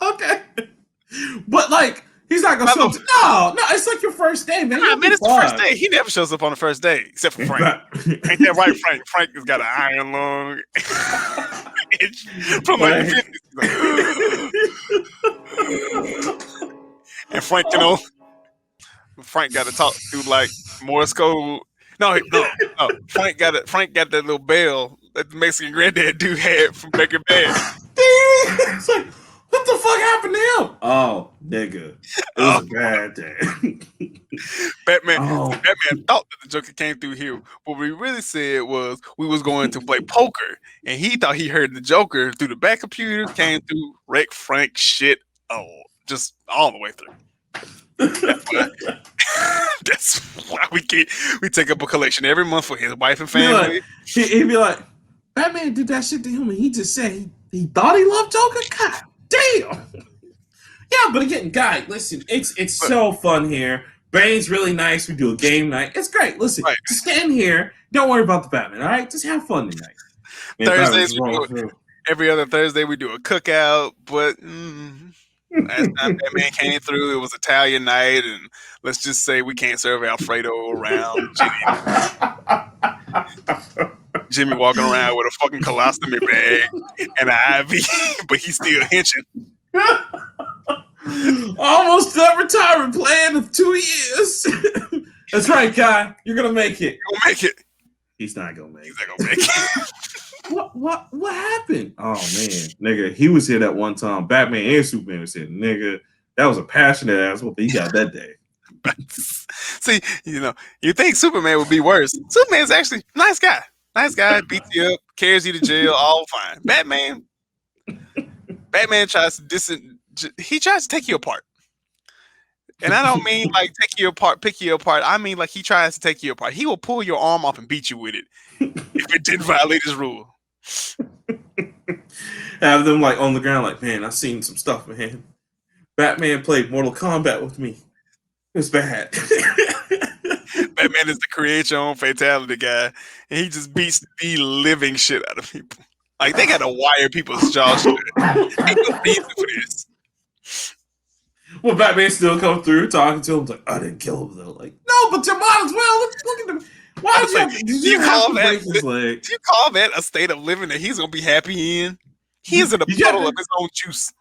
Okay. But like, he's not gonna show up. No, it's like your first day, man. It's the first day. He never shows up on the first day, except for Frank. Ain't that right, Frank? Frank has got an iron lung from like the 50s. And Frank, you know, Frank got to talk through like Morse code. No. Frank got that little bell that the Mexican granddad dude had from Breaking Bad. It's like, what the fuck happened to him? Oh, nigga. It was a bad day. Batman thought that the Joker came through here. What we really said was we was going to play poker, and he thought he heard the Joker through the back computer, came through, wrecked Frank shit, just all the way through. That's why we take up a collection every month for his wife and family. He'd be like, Batman did that shit to him, and he just said he thought he loved Joker? God damn. Yeah, but again, guys, listen, it's so fun here. Bane's really nice. We do a game night. It's great. Listen, just stand here. Don't worry about the Batman, all right? Just have fun tonight. Thursdays, every other Thursday, we do a cookout, but last time Batman came through, it was Italian night, and let's just say we can't serve Alfredo around Jimmy walking around with a fucking colostomy bag and an IV, but he's still henching. Almost that retirement plan of 2 years. That's right, Kai. You're gonna make it. You're gonna make it. He's not gonna make it. What happened? Oh man, nigga, he was here that one time. Batman and Superman was here, nigga. That was a passionate ass whooping he got that day. See, you know, you think Superman would be worse. Superman's actually a nice guy. Nice guy, beats you up, carries you to jail, all fine. Batman tries to take you apart. And I don't mean like take you apart, pick you apart. I mean like he tries to take you apart. He will pull your arm off and beat you with it if it didn't violate his rule. Have them like on the ground like, man, I've seen some stuff, man. Batman played Mortal Kombat with me. It's bad. Batman is the create your own fatality guy, and he just beats the living shit out of people. Like, they gotta wire people's jaws shut. Ain't no reason for this. Well, Batman still comes through talking to him, like, I didn't kill him though. Like, no, but you might as well. Look at him. Why did you have to break his leg? Do you call that a state of living that he's gonna be happy in? He is in a puddle of his own juice.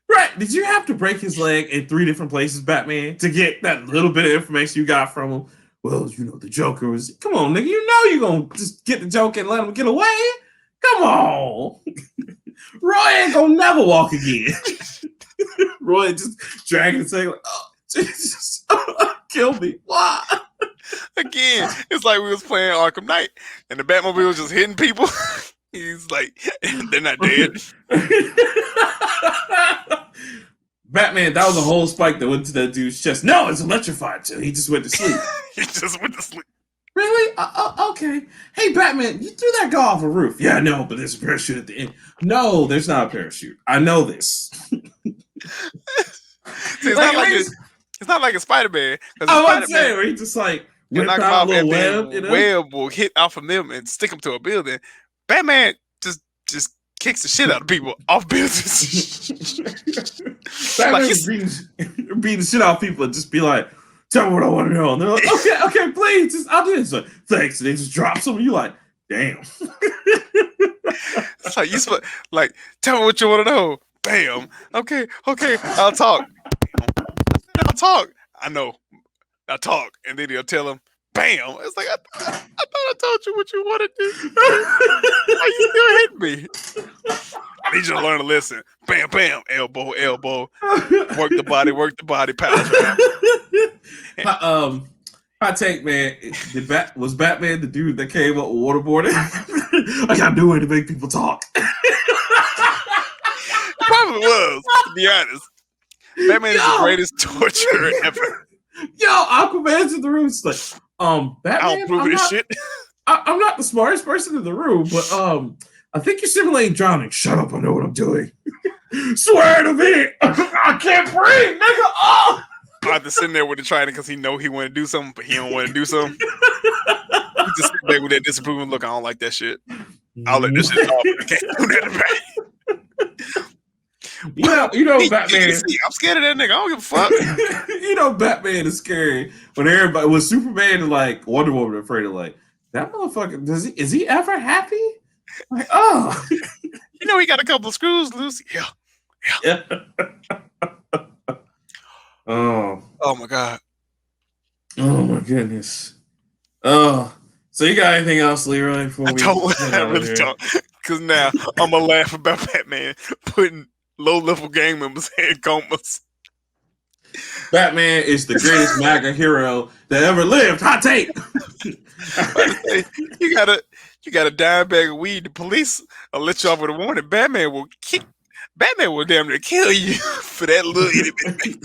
Right. Did you have to break his leg in 3 different places, Batman, to get that little bit of information you got from him? Well, you know, the Joker was... Come on, nigga. You know you're going to just get the Joker and let him get away. Come on. Roy ain't going to never walk again. Roy just dragging his leg like, oh, Jesus. Kill me. Why? Again, it's like we was playing Arkham Knight, and the Batmobile was just hitting people. He's like, they're not dead. Batman, that was a whole spike that went to that dude's chest. No, it's electrified too. He just went to sleep. He just went to sleep. Really? Okay. Hey, Batman, you threw that guy off a roof. Yeah, I know, but there's a parachute at the end. No, there's not a parachute. I know this. See, it's not like a Spider-Man. I was saying, where he just like knock him out, and web, you know? Web will hit off of them and stick them to a building. Batman just kicks the shit out of people off buildings. Batman's beating the shit out of people and just be like, tell me what I want to know. And they're like, okay, please, I'll do this. Like, thanks. And they just drop some, and you're like, damn. It's like, like, tell me what you want to know. Bam. Okay, I'll talk. I know. I'll talk. And then he'll tell him, bam. It's like, I thought I told you what you wanted to do. Why you still hitting me? I need you to learn a lesson. Bam, bam. Elbow. Work the body, power. Hot take, man. Was Batman the dude that came up with waterboarding? I gotta do it to make people talk. Probably was, to be honest. Batman is the greatest torturer ever. Aquaman's in the room. It's like, Batman, I don't prove this shit. I'm not the smartest person in the room, but I think you're simulating drowning. Shut up, I know what I'm doing. Swear to me, I can't breathe, nigga. Oh! I have to sit there with the trident because he know he want to do something, but he don't want to do something. He just sit there with that disapproving look. I don't like that shit. I'll let this shit off. I can't do that back. You know, Batman. I'm scared of that nigga. I don't give a fuck. You know, Batman is scary when Superman and like Wonder Woman are afraid of like that motherfucker. Is he ever happy? Like, oh, you know, he got a couple of screws loose. Yeah. Oh my god. Oh my goodness. Oh, so you got anything else, Leroy? I really don't. Because now I'm gonna laugh about Batman putting low-level gang members in comas. Batman is the greatest MAGA hero that ever lived. Hot take. You got a dime bag of weed. The police will let you off with a warning. Batman will damn near kill you for that little itty bit.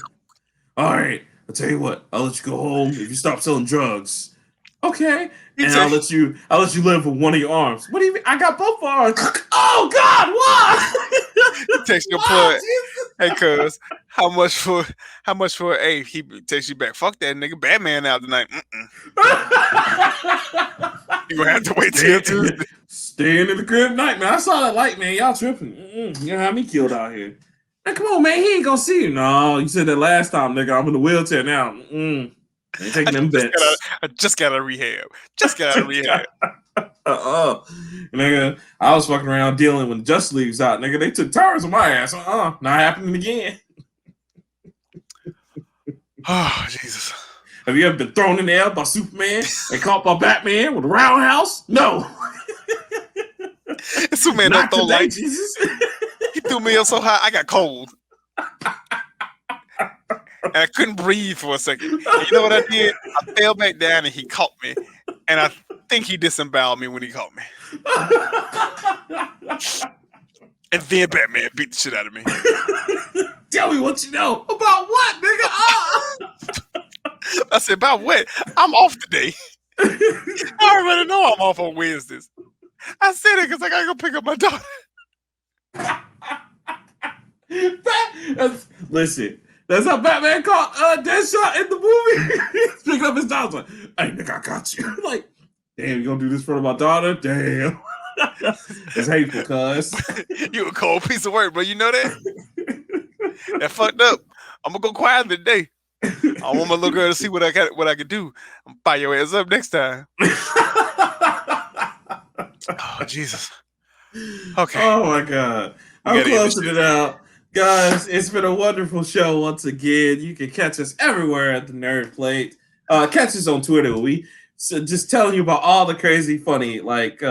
All right, I'll tell you what. I'll let you go home if you stop selling drugs. Okay, and I'll let you live with one of your arms. What do you mean? I got both arms. Oh God, why? Text your plug. Hey, cuz, how much for a? He takes you back. Fuck that nigga. Batman out tonight. You gonna have to wait till Tuesday. Staying in the crib tonight, man. I saw that light, man. Y'all tripping. You know how me killed out here. Man, come on, man. He ain't gonna see you. No, you said that last time, nigga. I'm in the wheelchair now. Ain't taking them bets. I just got a rehab. Nigga, I was fucking around dealing when Justice League's out. Nigga, they took turns on my ass. Not happening again. Oh, Jesus. Have you ever been thrown in the air by Superman and caught by Batman with a roundhouse? No. Superman don't throw light. Jesus. He threw me up so high, I got cold. And I couldn't breathe for a second. And you know what I did? I fell back down and he caught me. And I think he disemboweled me when he caught me. And then Batman beat the shit out of me. Tell me what you know. About what, nigga? I said, about what? I'm off today. I already know I'm off on Wednesdays. I said it because I gotta go pick up my daughter. Listen. That's how Batman caught Deadshot in the movie. He's picking up his daughter. Like, hey, nigga, I got you. Like, damn, you gonna do this in front of my daughter? Damn. It's hateful, cuz. You a cold piece of work, bro. You know that? That fucked up. I'm gonna go quiet today. I want my little girl to see what I can do. I'm gonna fire your ass up next time. Oh, Jesus. Okay. Oh, my God. I'm closing it out. Guys, it's been a wonderful show once again. You can catch us everywhere at the Nerd Plate. Catch us on Twitter. We just telling you about all the crazy, funny, like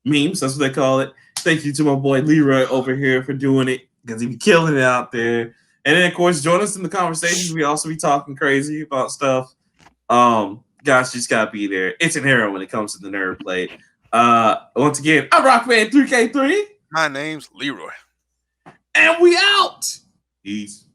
memes. That's what they call it. Thank you to my boy Leroy over here for doing it because he be killing it out there. And then, of course, join us in the conversations. We also be talking crazy about stuff. Guys just gotta be there. It's an hero when it comes to the nerd plate. Once again, I'm Rockman3K3. My name's Leroy. And we out. Peace.